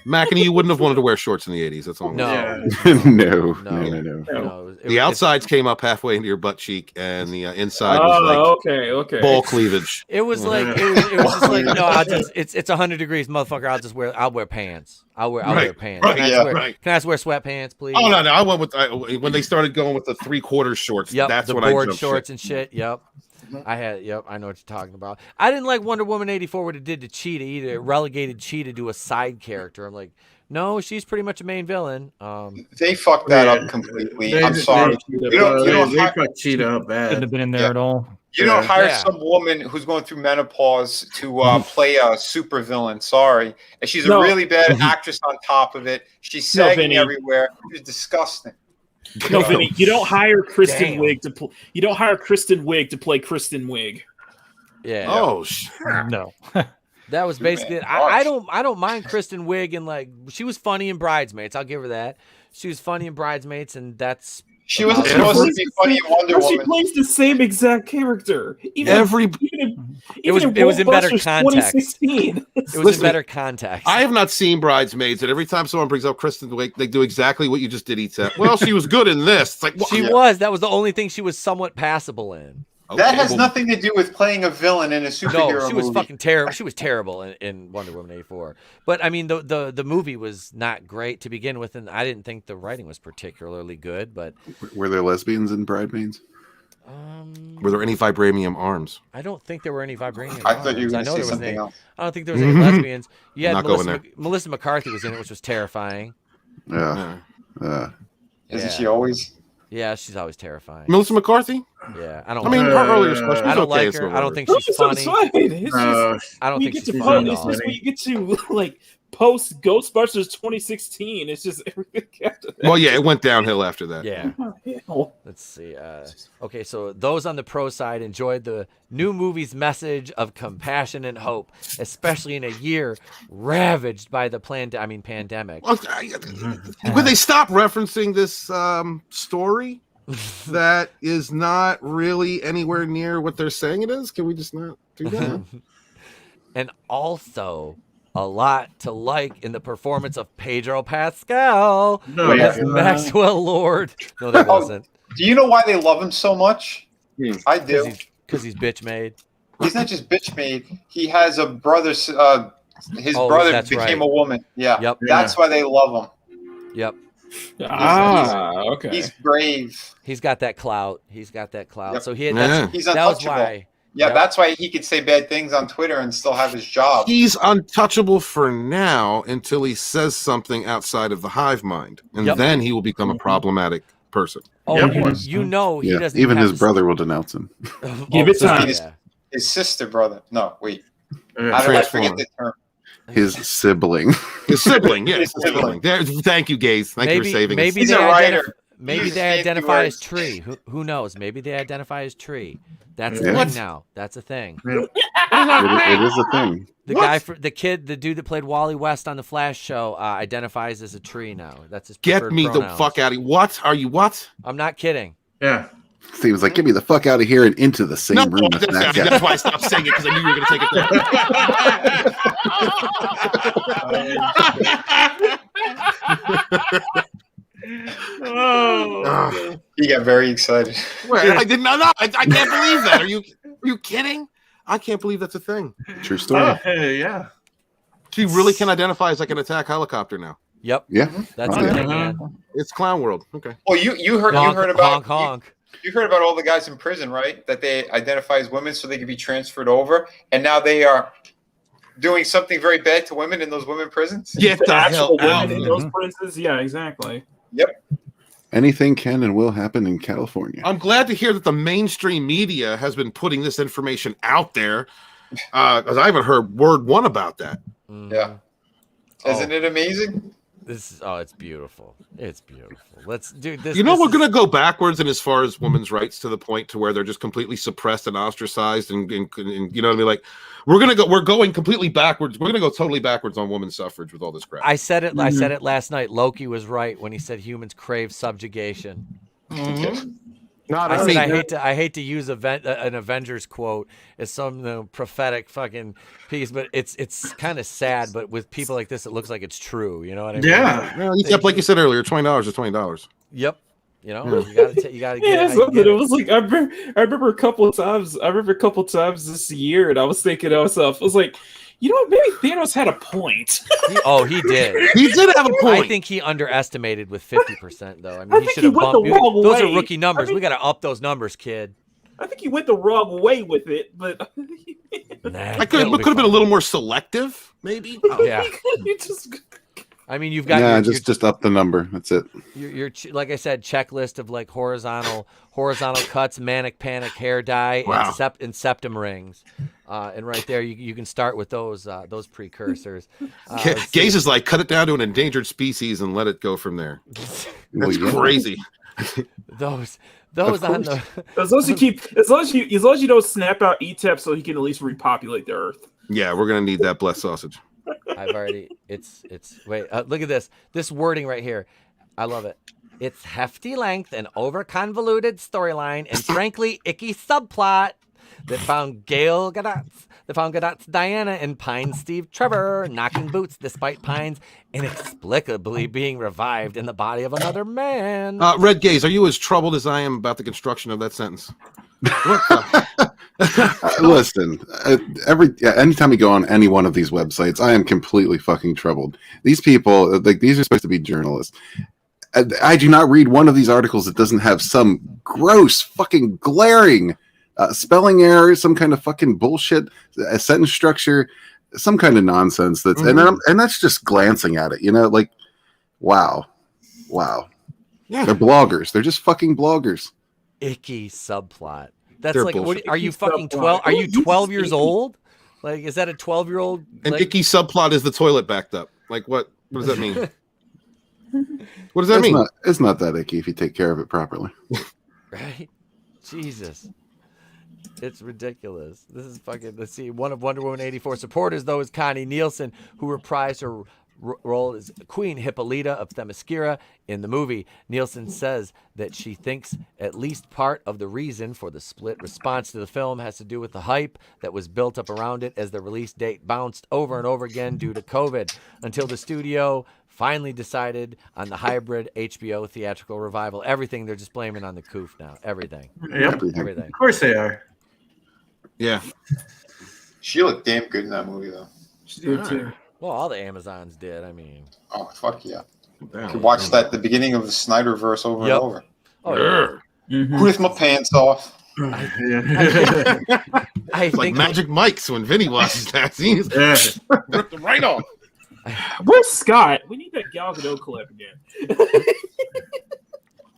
Mackany, you wouldn't have wanted to wear shorts in the '80s. That's all. No. No. The outsides came up halfway into your butt cheek, and the inside was like okay. ball cleavage. It was like it was just like no. It's 100 degrees, motherfucker. I'll wear pants. I'll wear pants. Right, Can I just wear sweatpants, please? Oh no, I went with when they started going with the 3/4 shorts. Yep, that's the when board I jumped shorts shit. and shit. Yep. I know what you're talking about. I didn't like Wonder Woman 84 what it did to Cheetah either. It relegated Cheetah to a side character. I'm like, no, she's pretty much a main villain. They fucked that up completely. I'm sorry. You don't fucked Cheetah up bad. Shouldn't have been in there at all. You don't hire some woman who's going through menopause to play a super villain. Sorry, and she's a really bad actress on top of it. She's sagging everywhere. She's disgusting. No, Vinny, you don't hire Kristen Wiig to play. You don't hire Kristen Wiig to play Kristen Wiig. Yeah. Oh no. That was basically it. I don't mind Kristen Wiig, and like she was funny in Bridesmaids. I'll give her that. She was funny in Bridesmaids, and that's she wasn't supposed to be funny in Wonder Woman. She plays the same exact character. It was in better context. It was in better context. I have not seen Bridesmaids, and every time someone brings up Kristen Wiig, they do exactly what you just did. Well, she was good in this. It's like was. That was the only thing she was somewhat passable in. That has nothing to do with playing a villain in a superhero movie. No, she was fucking terrible. She was terrible in Wonder Woman 84. But I mean, the movie was not great to begin with, and I didn't think the writing was particularly good. But were there lesbians in Bridesmaids? Were there any vibranium arms? I don't think there were any vibranium. I thought you were going arms. to say something else. I don't think there was any lesbians. You had Not Melissa McCarthy was in it, which was terrifying. Yeah. Isn't she always? Yeah, she's always terrifying. Melissa McCarthy? Yeah, I mean, her earlier special. I don't like her. I don't think she's funny. I don't think she's funny. It's just when you get to like post Ghostbusters 2016. It's just well, yeah, it went downhill after that. Yeah. Let's see. Okay, so those on the pro side enjoyed the new movie's message of compassion and hope, especially in a year ravaged by the pandemic. Would they stop referencing this story that is not really anywhere near what they're saying it is? Can we just not do that? And also a lot to like in the performance of Pedro Pascal as Maxwell Lord. No, there wasn't. Do you know why they love him so much? I do. Because he's bitch made. He's not just bitch made. He has a brother. His brother became a woman. Yeah. Yep. That's why they love him. Yep. Okay. He's brave. He's got that clout. Yep. So he's that was untouchable. why. Yeah, that's why he could say bad things on Twitter and still have his job. He's untouchable for now until he says something outside of the hive mind, and then he will become a problematic person. Oh, you know he doesn't. Even his brother will denounce him. Give it time. His sister brother. No, wait. How did I forget the term? His sibling. His sibling, yes. His sibling. Thank you, Gaze. Thank you for saving us. He's a writer. Maybe they identify as Tree. Who knows? Maybe they identify as Tree. That's a thing now. That's a thing. It is a thing. The dude that played Wally West on the Flash show identifies as a tree now. That's his preferred Get me pronouns. the fuck out of here. What? Are you what? I'm not kidding. Yeah. He was like, get me the fuck out of here and into the same room as that guy. That's why I stopped saying it, because I knew you were going to take it there. He got very excited. Where? I did not know. I can't believe that. Are you kidding? I can't believe that's a thing. True story. Hey, yeah. She really can identify as like an attack helicopter now. Yep. Yeah. That's Oh, the yeah. thing, man. It's clown world. Okay. Well, you heard Honk, about honk. You heard about all the guys in prison, right? That they identify as women so they can be transferred over, and now they are doing something very bad to women in those women prisons. Get the hell Actual out. women in those prisons. Yeah, exactly. Yep. Anything can and will happen in California. I'm glad to hear that the mainstream media has been putting this information out there, because I haven't heard word one about that. Yeah. Isn't it amazing? It's beautiful. It's beautiful. Let's do this. We're gonna go backwards in as far as women's rights to the point to where they're just completely suppressed and ostracized, and you know what I mean? Like we're going completely backwards. We're gonna go totally backwards on women's suffrage with all this crap. I said it last night. Loki was right when he said humans crave subjugation. I hate to use an Avengers quote as some prophetic fucking piece, but it's kind of sad. But with people like this, it looks like it's true. You know what I mean? Yeah. Well, like you said earlier, $20 is $20. Yep. You know, you gotta get it. It was like I remember a couple of times. This year, and I was thinking to myself, I was like, you know what? Maybe Thanos had a point. He did. He did have a point. I think he underestimated with 50%, though. I mean, he should have bumped. Those are rookie numbers. We got to up those numbers, kid. I think he went the wrong way with it, but I could have been a little more selective, maybe. Yeah. I mean, you've got just up the number. That's it. Your like I said, checklist of like horizontal cuts, manic panic hair dye, and septum rings, and right there you can start with those precursors. Gaze is like cut it down to an endangered species and let it go from there. That's crazy. Those on the as long as you don't snap out ETEP so he can at least repopulate the Earth. Yeah, we're gonna need that blessed sausage. I've already. Wait. Look at this wording right here. I love it. It's hefty length and over convoluted storyline and frankly icky subplot that found Gadot's Diana and Pine's Steve Trevor knocking boots despite Pine's inexplicably being revived in the body of another man. Red Gaze, are you as troubled as I am about the construction of that sentence? Listen, anytime you go on any one of these websites, I am completely fucking troubled. These people, like, these are supposed to be journalists. I do not read one of these articles that doesn't have some gross, fucking glaring spelling error, some kind of fucking bullshit, a sentence structure, some kind of nonsense. That's and that's just glancing at it, like, wow. Yeah. They're bloggers. They're just fucking bloggers. Icky subplot. That's like, are you fucking 12? Are you 12 years old? Like, is that a 12-year-old? An icky subplot is the toilet backed up. Like, what does that mean? What does that mean? It's not that icky if you take care of it properly. Right? Jesus. It's ridiculous. This is fucking, let's see. One of Wonder Woman 84 supporters, though, is Connie Nielsen, who reprised her role as Queen Hippolyta of Themyscira in the movie. Nielsen says that she thinks at least part of the reason for the split response to the film has to do with the hype that was built up around it as the release date bounced over and over again due to COVID, until the studio finally decided on the hybrid HBO theatrical revival. Everything they're just blaming on the coof now. Everything. Yep. Everything. Of course they are. Yeah. She looked damn good in that movie, though. She did too. Well, all the Amazons did. I mean, oh fuck yeah! You could watch that at the beginning of the Snyderverse over and over. Oh, yeah. With my pants off. I It's like think Magic Mike's when Vinny watches that scene. Ripped them right off. Where's Scott? We need that Gal Gadot collab again.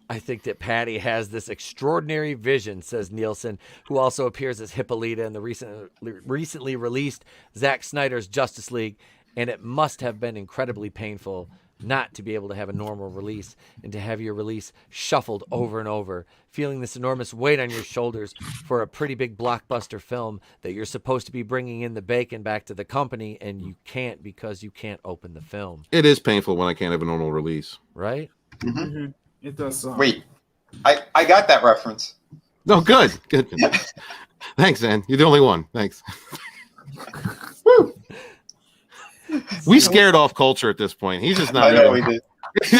I think that Patty has this extraordinary vision, says Nielsen, who also appears as Hippolyta in the recently released Zack Snyder's Justice League, and it must have been incredibly painful not to be able to have a normal release and to have your release shuffled over and over, feeling this enormous weight on your shoulders for a pretty big blockbuster film that you're supposed to be bringing in the bacon back to the company, and you can't because you can't open the film. It is painful when I can't have a normal release. Right? Mm-hmm. It does. Wait, I got that reference. No, good. Thanks, man. You're the only one. Thanks. We scared off culture at this point. He's just not. I know we did.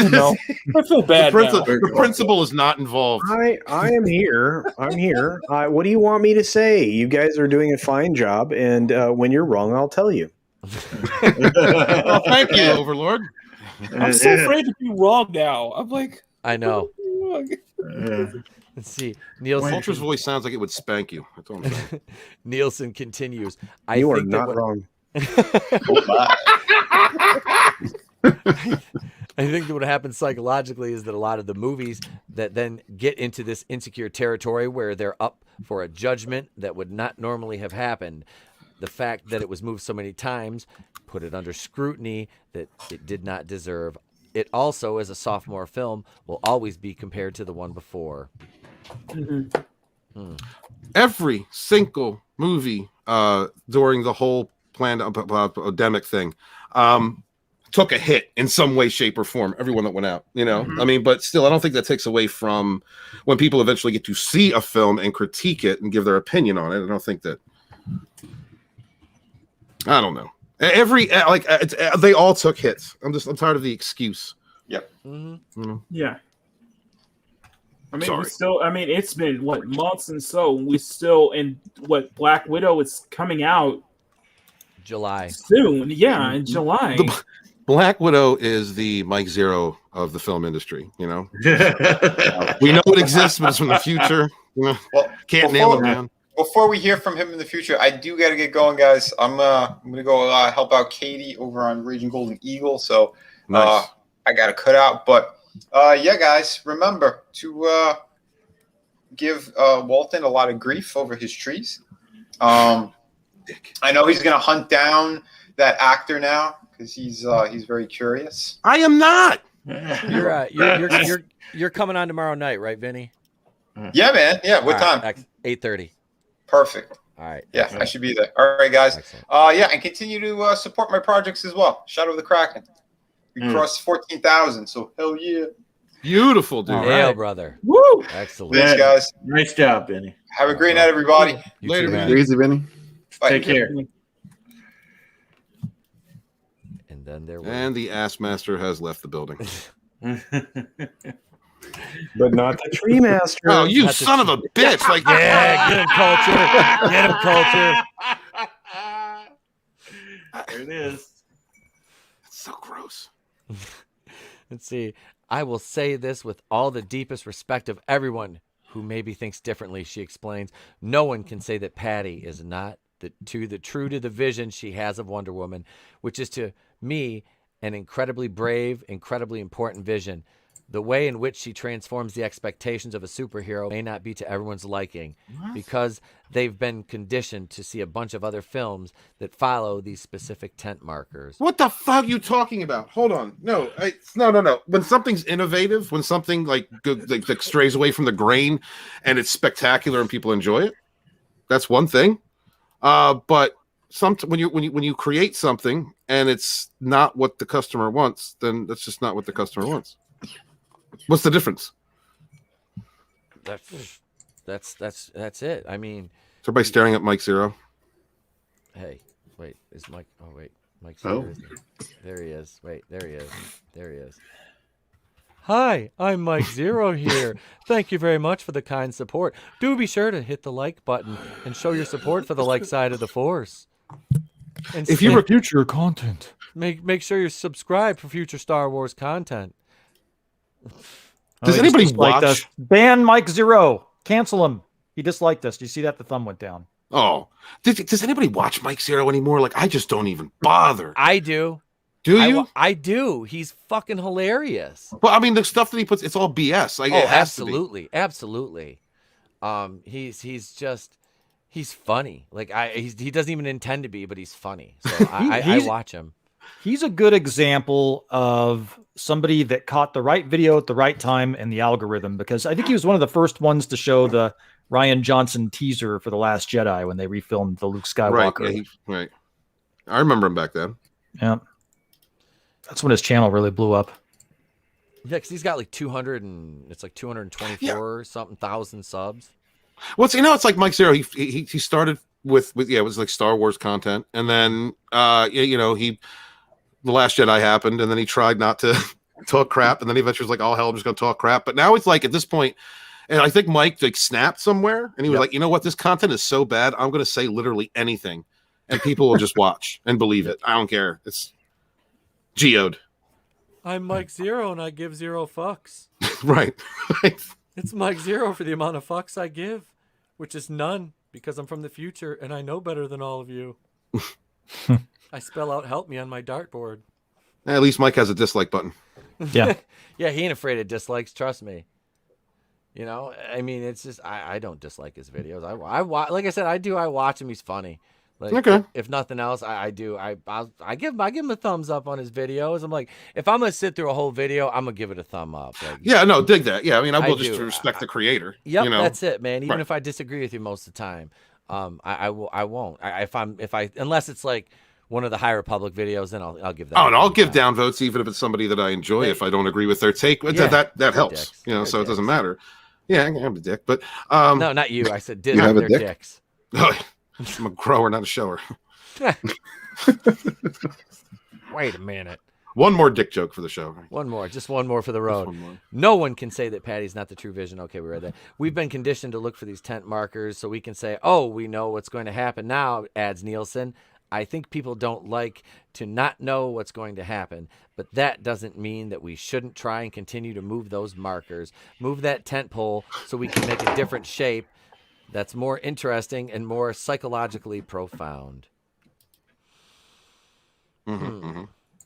No, I feel bad. The principal is not involved. I am here. I'm here. What do you want me to say? You guys are doing a fine job, and when you're wrong, I'll tell you. Well, thank you, Overlord. I'm so afraid to be wrong now. I'm like, I know. Let's see. Nielsen. Vulture's voice sounds like it would spank you. That's all I'm saying. Nielsen continues. You are not wrong. I think that what happens psychologically is that a lot of the movies that then get into this insecure territory where they're up for a judgment that would not normally have happened, the fact that it was moved so many times put it under scrutiny that it did not deserve. It also, as a sophomore film, will always be compared to the one before. Every single movie during the whole pandemic thing took a hit in some way, shape, or form. Everyone that went out, I mean, but still, I don't think that takes away from when people eventually get to see a film and critique it and give their opinion on it. I don't think that. I don't know. They all took hits. I'm tired of the excuse. Yep. Yeah. I mean, Sorry. it's been months and so we still, and Black Widow is coming out July soon. Yeah, in July. Black Widow is the Mike Zero of the film industry. We know it exists, but it's from the future. Can't nail it down. Before we hear from him in the future, I do got to get going, guys. I'm gonna go help out Katie over on Raging Golden Eagle. So nice. I got to cut out, but yeah, guys, remember to give Walton a lot of grief over his trees. I know he's gonna hunt down that actor now because he's very curious. I am not. You're coming on tomorrow night, right, Vinny? Yeah, man. Yeah, what time? 8:30. Perfect. All right. Yeah, excellent. I should be there. All right, guys. Yeah, and continue to support my projects as well. Shadow of the Kraken. We crossed 14,000, so hell yeah. Beautiful, dude. Yeah, brother. Woo! Excellent. Thanks, guys. Nice job, Benny. Have a great night, everybody. Later, man. Easy, Vinny. Bye. Take care. And then and the ass master has left the building. But not the tree master. Oh, you son of a bitch! Like, yeah, get him, culture. There it is. It's so gross. Let's see. I will say this with all the deepest respect of everyone who maybe thinks differently. She explains, no one can say that Patty is not true to the vision she has of Wonder Woman, which is to me an incredibly brave, incredibly important vision. The way in which she transforms the expectations of a superhero may not be to everyone's liking because they've been conditioned to see a bunch of other films that follow these specific tent markers. What the fuck are you talking about? Hold on. No. When something's innovative, when something like strays away from the grain and it's spectacular and people enjoy it, that's one thing. But when you create something and it's not what the customer wants, then that's just not what the customer wants. What's the difference? That's it. I mean, is everybody staring at Mike Zero? Hey, wait, is Mike? Oh wait, Mike Zero. There he is. Wait, there he is. Hi, I'm Mike Zero here. Thank you very much for the kind support. Do be sure to hit the like button and show your support for the like side of the force. And if you were future content, make sure you're subscribed for future Star Wars content. Does anybody watch us? Ban Mike Zero. Cancel him. He disliked us. Do you see that? The thumb went down. Oh, does anybody watch Mike Zero anymore? Like, I just don't even bother. I do. Do you? I do. He's fucking hilarious. Well, I mean, the stuff that he puts, it's all BS. Like, it has absolutely, absolutely. He's funny. Like he doesn't even intend to be, but he's funny. So I watch him. He's a good example of somebody that caught the right video at the right time in the algorithm, because I think he was one of the first ones to show the Rian Johnson teaser for The Last Jedi when they refilmed the Luke Skywalker. Right. I remember him back then. Yeah. That's when his channel really blew up. Yeah, because he's got like 224 something thousand subs. Well, it's like Mike Zero. He started with it was like Star Wars content, and then The Last Jedi happened, and then he tried not to talk crap, and then eventually was like, all hell, I'm just gonna talk crap. But now it's like at this point, and I think Mike like snapped somewhere, and he was like, you know what, this content is so bad, I'm gonna say literally anything, and people will just watch and believe it. I don't care. It's geode. I'm Mike Zero, and I give 0 fucks. Right. It's Mike Zero for the amount of fucks I give, which is none, because I'm from the future and I know better than all of you. I spell out "help me" on my dartboard. At least Mike has a dislike button. Yeah. Yeah, he ain't afraid of dislikes. Trust me. You know, I mean, it's just I don't dislike his videos. I like I said, I do. I watch him. He's funny. Like, okay. If nothing else, I do. I give him a thumbs up on his videos. I'm like, if I'm gonna sit through a whole video, I'm gonna give it a thumb up. Like, Yeah, no, dig that. Yeah, I mean, I will just do. to respect the creator. Yep, you know? that's it, man. Even Right. if I disagree with you most of the time, I won't. Unless it's like one of the High Republic videos, then I'll give that. Oh, and I'll give downvotes even if it's somebody that I enjoy. If I don't agree with their take, Yeah, that helps. dicks. You know, They're so it doesn't dicks. matter. Yeah, I'm a dick, but No, not you. I said You have a they're dick? dicks. I'm a grower, not a shower. Wait a minute. One more dick joke for the show. One more, just one more for the road. one more. No one can say that Patty's not the true vision. Okay, we read that. We've been conditioned to look for these tent markers so we can say, oh, we know what's going to happen now, adds Nielsen. I think people don't like to not know what's going to happen, but that doesn't mean that we shouldn't try and continue to move those markers, move that tent pole so we can make a different shape that's more interesting and more psychologically profound.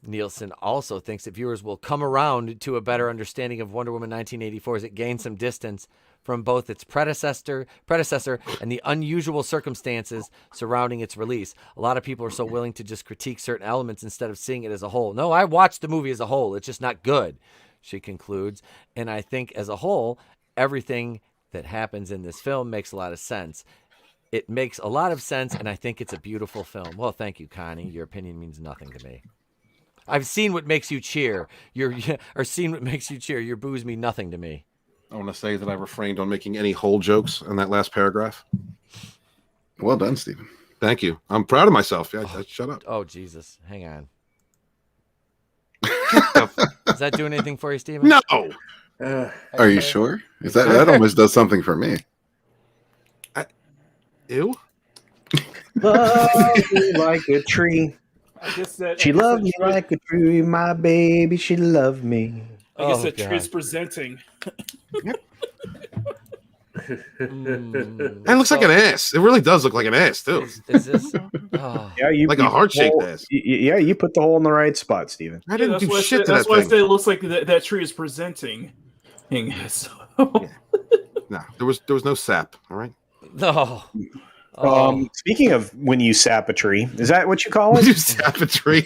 Nielsen also thinks that viewers will come around to a better understanding of Wonder Woman 1984 as it gains some distance from both its predecessor and the unusual circumstances surrounding its release. A lot of people are so willing to just critique certain elements instead of seeing it as a whole. No, I watched the movie as a whole. It's just not good, she concludes. And I think as a whole, everything that happens in this film makes a lot of sense. It makes a lot of sense, and I think it's a beautiful film. Well, thank you, Connie. Your opinion means nothing to me. I've seen what makes you cheer. Seen what makes you cheer. Your boos mean nothing to me. I want to say that I refrained on making any whole jokes in that last paragraph. Well done, Stephen. Thank you. I'm proud of myself. Yeah, shut up. Oh, Jesus. Hang on. Is that doing anything for you, Stephen? No. Are you sure? Is that almost does something for me? Ew. Love me like a tree. She loved me like a tree, my baby. She loved me. I guess that tree is presenting. It looks like an ass. It really does look like an ass, too. Is this? Oh. Yeah, you like a heart-shaped ass. Yeah, you put the hole in the right spot, Steven. I didn't do shit to That's that why I thing. said it looks like that tree is presenting. So. No, there was no sap. All right. No. Speaking of when you sap a tree, is that what you call it? You sap a tree.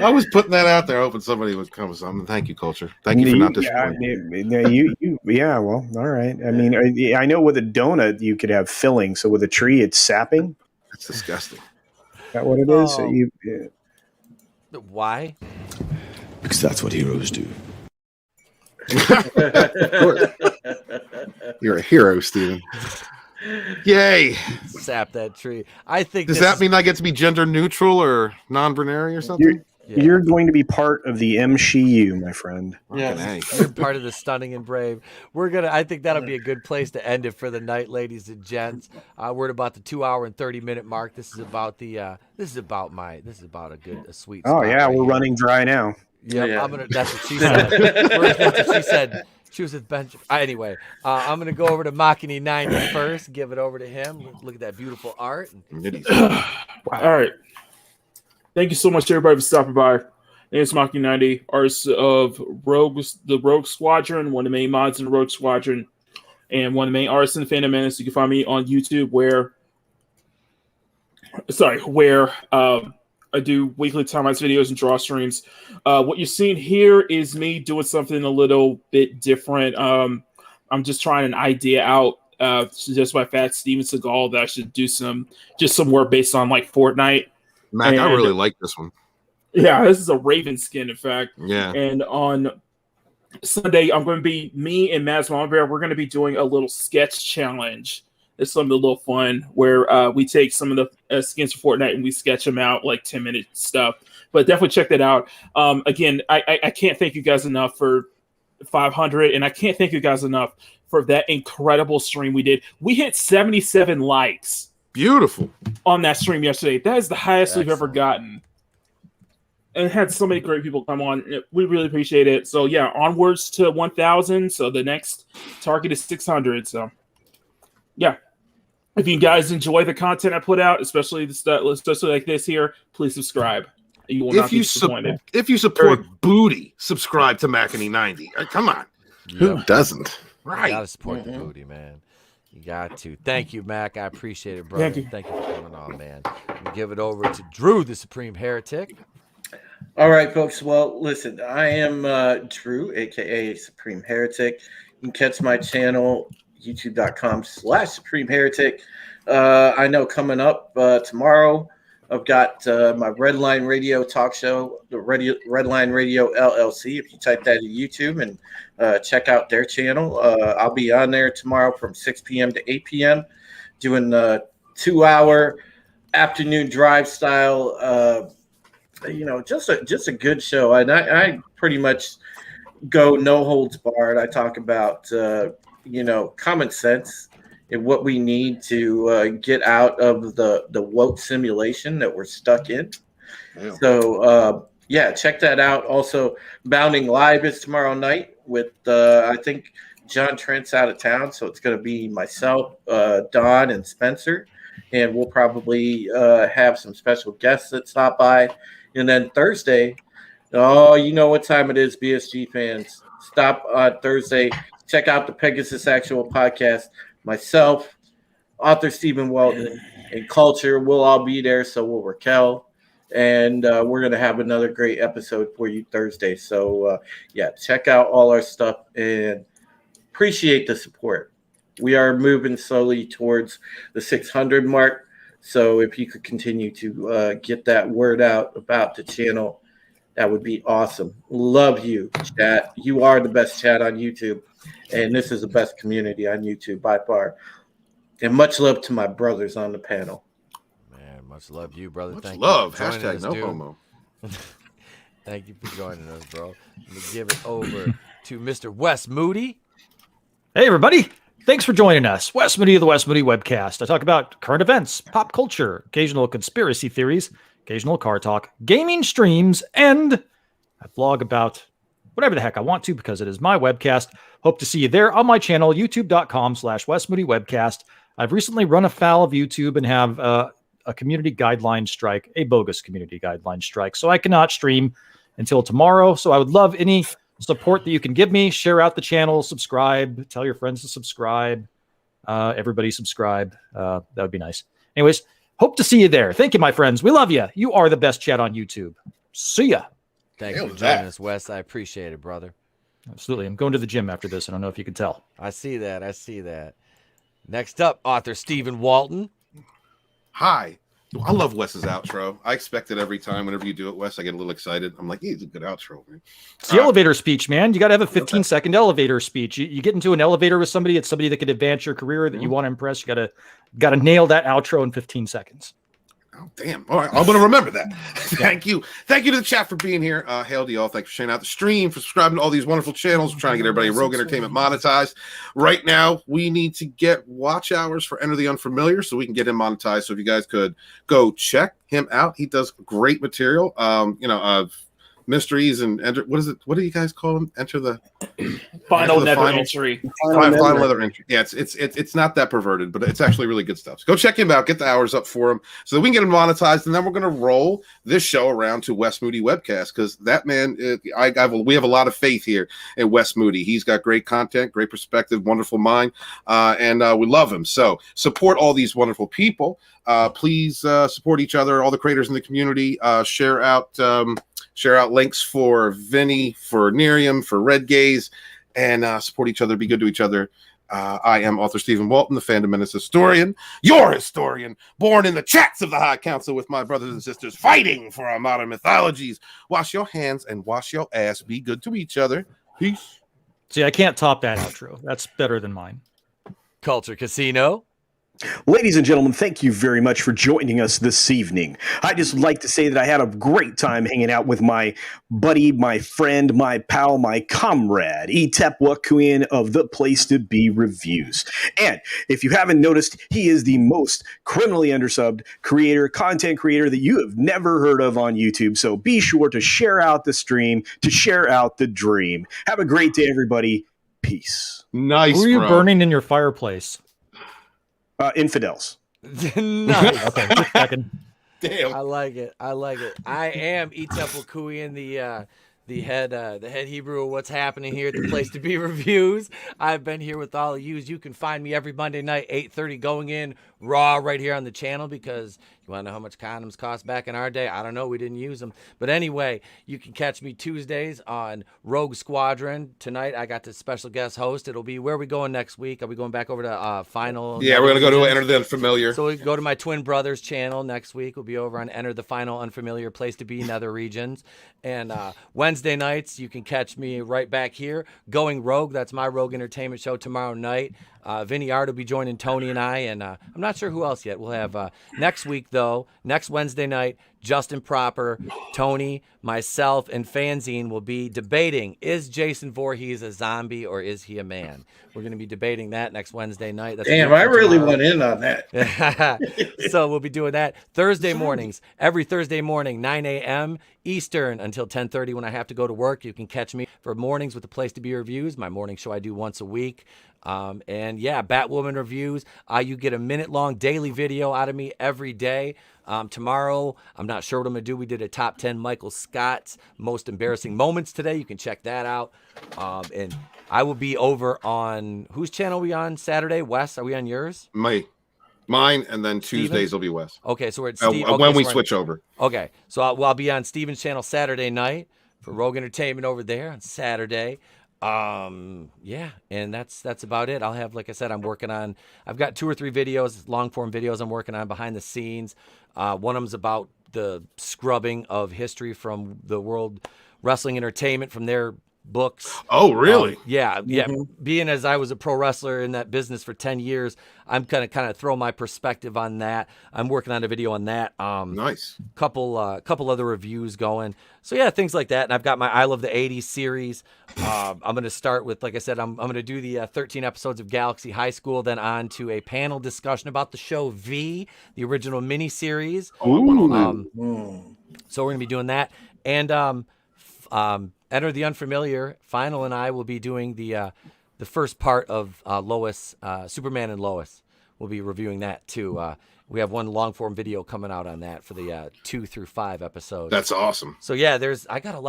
I was putting that out there, hoping somebody would come with something. Thank you, Culture. Thank you for not disappointing. Yeah, well, all right. I mean, I know with a donut you could have filling, so with a tree it's sapping. That's disgusting. Is that what it is? Why? Because that's what heroes do. You're a hero, Steven. Yay! Sap that tree. I think. Does that mean I get to be gender neutral or non-binary or something? You're going to be part of the MCU, my friend. Yeah, you're part of the Stunning and Brave. I think that'll be a good place to end it for the night, ladies and gents. We're at about the 2 hour and 30-minute mark. This is about a sweet. Oh spot yeah, right we're here. running dry now. Yep, that's what she said. That's what she said. She was with Bench. Anyway, I'm going to go over to Machini 90 first, give it over to him. Look at that beautiful art. All right. Thank you so much, everybody, for stopping by. My name is Machini 90, artist of the Rogue Squadron, one of the main mods in the Rogue Squadron, and one of the main artists in the Fandom Menace. You can find me on YouTube where I do weekly time-lapse videos and draw streams. What you're seeing here is me doing something a little bit different. I'm just trying an idea out. Just by Fat Steven Seagal that I should do some work based on like Fortnite. Mac, I really like this one. Yeah, this is a Raven skin, in fact. Yeah. And on Sunday, me and Maz Bear, we're going to be doing a little sketch challenge. It's something a little fun where we take some of the skins for Fortnite and we sketch them out like 10-minute stuff. But definitely check that out. Again, I can't thank you guys enough for 500, and I can't thank you guys enough for that incredible stream we did. We hit 77 likes. Beautiful. On that stream yesterday. That is the highest we've ever gotten. And had so many great people come on. We really appreciate it. So yeah, onwards to 1,000. So the next target is 600. So yeah, if you guys enjoy the content I put out, especially the stuff, especially like this here, please subscribe. You will not be disappointed. If you support booty, subscribe to Macany 90. Come on. Who doesn't? Right. You gotta support the booty, man. You got to. Thank you, Mac. I appreciate it, brother. Thank you for coming on, man. We give it over to Drew, the Supreme Heretic. All right, folks. Well, listen, I am Drew, aka Supreme Heretic. You can catch my channel, youtube.com/Supreme Heretic. I know coming up tomorrow, I've got my Redline Radio talk show, the Redline Radio LLC. If you type that in YouTube and check out their channel, I'll be on there tomorrow from 6 p.m. to 8 p.m. doing a 2-hour afternoon drive style. Just a good show. And I pretty much go no holds barred. I talk about common sense and what we need to get out of the woke simulation that we're stuck in. Yeah. So check that out. Also, Bounding Live is tomorrow night with I think John Trent's out of town, so it's going to be myself, Don, and Spencer, and we'll probably have some special guests that stop by. And then Thursday, you know what time it is, BSG fans. Stop on Thursday. Check out the Pegasus Actual Podcast. Myself, author Stephen Walton, and Culture. We'll all be there. So will Raquel. And we're going to have another great episode for you Thursday. So, check out all our stuff and appreciate the support. We are moving slowly towards the 600 mark. So if you could continue to get that word out about the channel, that would be awesome. Love you, chat. You are the best chat on YouTube. And this is the best community on YouTube by far. And much love to my brothers on the panel. Man, much love to you, brother. Much Thank love. you for joining Hashtag us, no homo. Thank you for joining us, bro. Let me give it over to Mr. Wes Moody. Hey, everybody. Thanks for joining us. Wes Moody of the Wes Moody Webcast. I talk about current events, pop culture, occasional conspiracy theories, occasional car talk, gaming streams, and I vlog about whatever the heck I want to because it is my webcast. Hope to see you there on my channel, youtube.com/Wes Moody Webcast. I've recently run afoul of YouTube and have a community guideline strike, a bogus community guideline strike. So I cannot stream until tomorrow. So I would love any support that you can give me. Share out the channel, subscribe, tell your friends to subscribe. Everybody subscribe. That would be nice. Anyways, hope to see you there. Thank you, my friends. We love you. You are the best chat on YouTube. See ya. Thanks for joining us, Wes. I appreciate it, brother. Absolutely. I'm going to the gym after this. I don't know if you can tell. I see that. Next up, author Stephen Walton. Hi. I love Wes's outro. I expect it every time. Whenever you do it, Wes, I get a little excited. I'm like, he's a good outro, man. It's the elevator speech, man. You got to have a 15-second elevator speech. You get into an elevator with somebody, it's somebody that could advance your career that you want to impress. You got to nail that outro in 15 seconds. Oh, damn. All right. I'm going to remember that. Thank you. Thank you to the chat for being here. Hail to y'all. Thanks for sharing out the stream, for subscribing to all these wonderful channels. We're trying to get everybody Rogue Entertainment monetized. Right now, we need to get watch hours for Enter the Unfamiliar so we can get him monetized. So if you guys could go check him out. He does great material. Mysteries and enter. What is it? What do you guys call them? Enter the final nether entry. Final nether entry. Yeah, it's not that perverted, but it's actually really good stuff. So go check him out. Get the hours up for him so that we can get him monetized, and then we're gonna roll this show around to Wes Moody Webcast because that man, we have a lot of faith here in Wes Moody. He's got great content, great perspective, wonderful mind, and we love him. So support all these wonderful people. Please support each other, all the creators in the community. Share out links for Vinny, for Nerium, for Red Gaze, and support each other, be good to each other. I am author Stephen Walton, the Fandom Menace historian, your historian, born in the chats of the High Council with my brothers and sisters, fighting for our modern mythologies. Wash your hands and wash your ass. Be good to each other. Peace. See, I can't top that outro. That's better than mine. Culture Casino. Ladies and gentlemen, thank you very much for joining us this evening. I just like to say that I had a great time hanging out with my buddy, my friend, my pal, my comrade, Etep Wakuian of The Place to Be Reviews. And if you haven't noticed, he is the most criminally undersubbed content creator that you have never heard of on YouTube. So be sure to share out the stream, to share out the dream. Have a great day, everybody. Peace. Nice. Who are you burning in your fireplace? Infidels. Nice. Okay, just checking. Damn. I like it. I am Etep Wakuian, the head Hebrew of what's happening here at The Place to Be Reviews. I've been here with all of you. You can find me every Monday night, 8:30, going in raw right here on the channel, because you want to know how much condoms cost back in our day? I don't know. We didn't use them. But anyway, you can catch me Tuesdays on Rogue Squadron. Tonight, I got the special guest host. It'll be, where are we going next week? Are we going back over to Final? Yeah, we're going to go to Enter the Unfamiliar. So we go to my twin brother's channel next week. We'll be over on Enter the Final Unfamiliar, Place to Be, Nether Regions. And Wednesday nights, you can catch me right back here, Going Rogue. That's my Rogue Entertainment show tomorrow night. Vinnieart will be joining Tony and I, and I'm not sure who else yet. We'll have next week, though, next Wednesday night, Justin Proper, Tony, myself, and Fanzine will be debating, is Jason Voorhees a zombie or is he a man? We're going to be debating that next Wednesday night. That's Damn, I really went in on that. So we'll be doing that Thursday mornings, every Thursday morning, 9 a.m. Eastern until 10:30 when I have to go to work. You can catch me for mornings with The Place to Be Reviews, my morning show I do once a week. And yeah, Batwoman reviews. You get a minute-long daily video out of me every day. Tomorrow, I'm not sure what I'm going to do. We did a top 10 Michael Scott's most embarrassing moments today. You can check that out. And I will be over on, whose channel are we on Saturday? Wes, are we on yours? Mine, and then Steven? Tuesdays will be Wes. Okay, so we're at when we switch over. Okay, so I'll be on Steven's channel Saturday night for Rogue Entertainment over there on Saturday. Yeah, and that's about it. I'll have, like I said, I've got 2 or 3 videos, long form videos I'm working on behind the scenes. One of them's about the scrubbing of history from the World Wrestling Entertainment from their books. Oh, really? Yeah. Being as I was a pro wrestler in that business for 10 years, I'm kind of throw my perspective on that. I'm working on a video on that. Nice. Couple other reviews going. So yeah, things like that. And I've got my I Love the 80s series. I'm going to start with, like I said, I'm going to do the 13 episodes of Galaxy High School, then on to a panel discussion about the show V, the original mini series. So we're going to be doing that. And Enter the Unfamiliar. Final and I will be doing the first part of Lois, Superman and Lois. We'll be reviewing that too. We have one long form video coming out on that for the 2 through 5 episodes. That's awesome. So yeah, I got a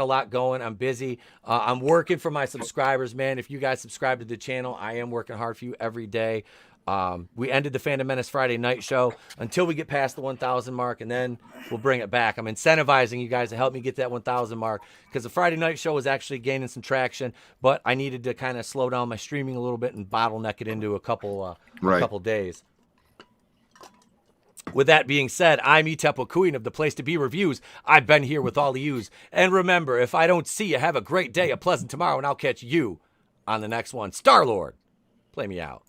lot going. I'm busy. I'm working for my subscribers, man. If you guys subscribe to the channel, I am working hard for you every day. We ended the Fandom Menace Friday night show until we get past the 1,000 mark, and then we'll bring it back. I'm incentivizing you guys to help me get that 1,000 mark, because the Friday night show was actually gaining some traction, but I needed to kind of slow down my streaming a little bit and bottleneck it into a couple days. With that being said, I'm Etep Wakuian of The Place to Be Reviews. I've been here with all of yous. And remember, if I don't see you, have a great day, a pleasant tomorrow, and I'll catch you on the next one. Star-Lord, play me out.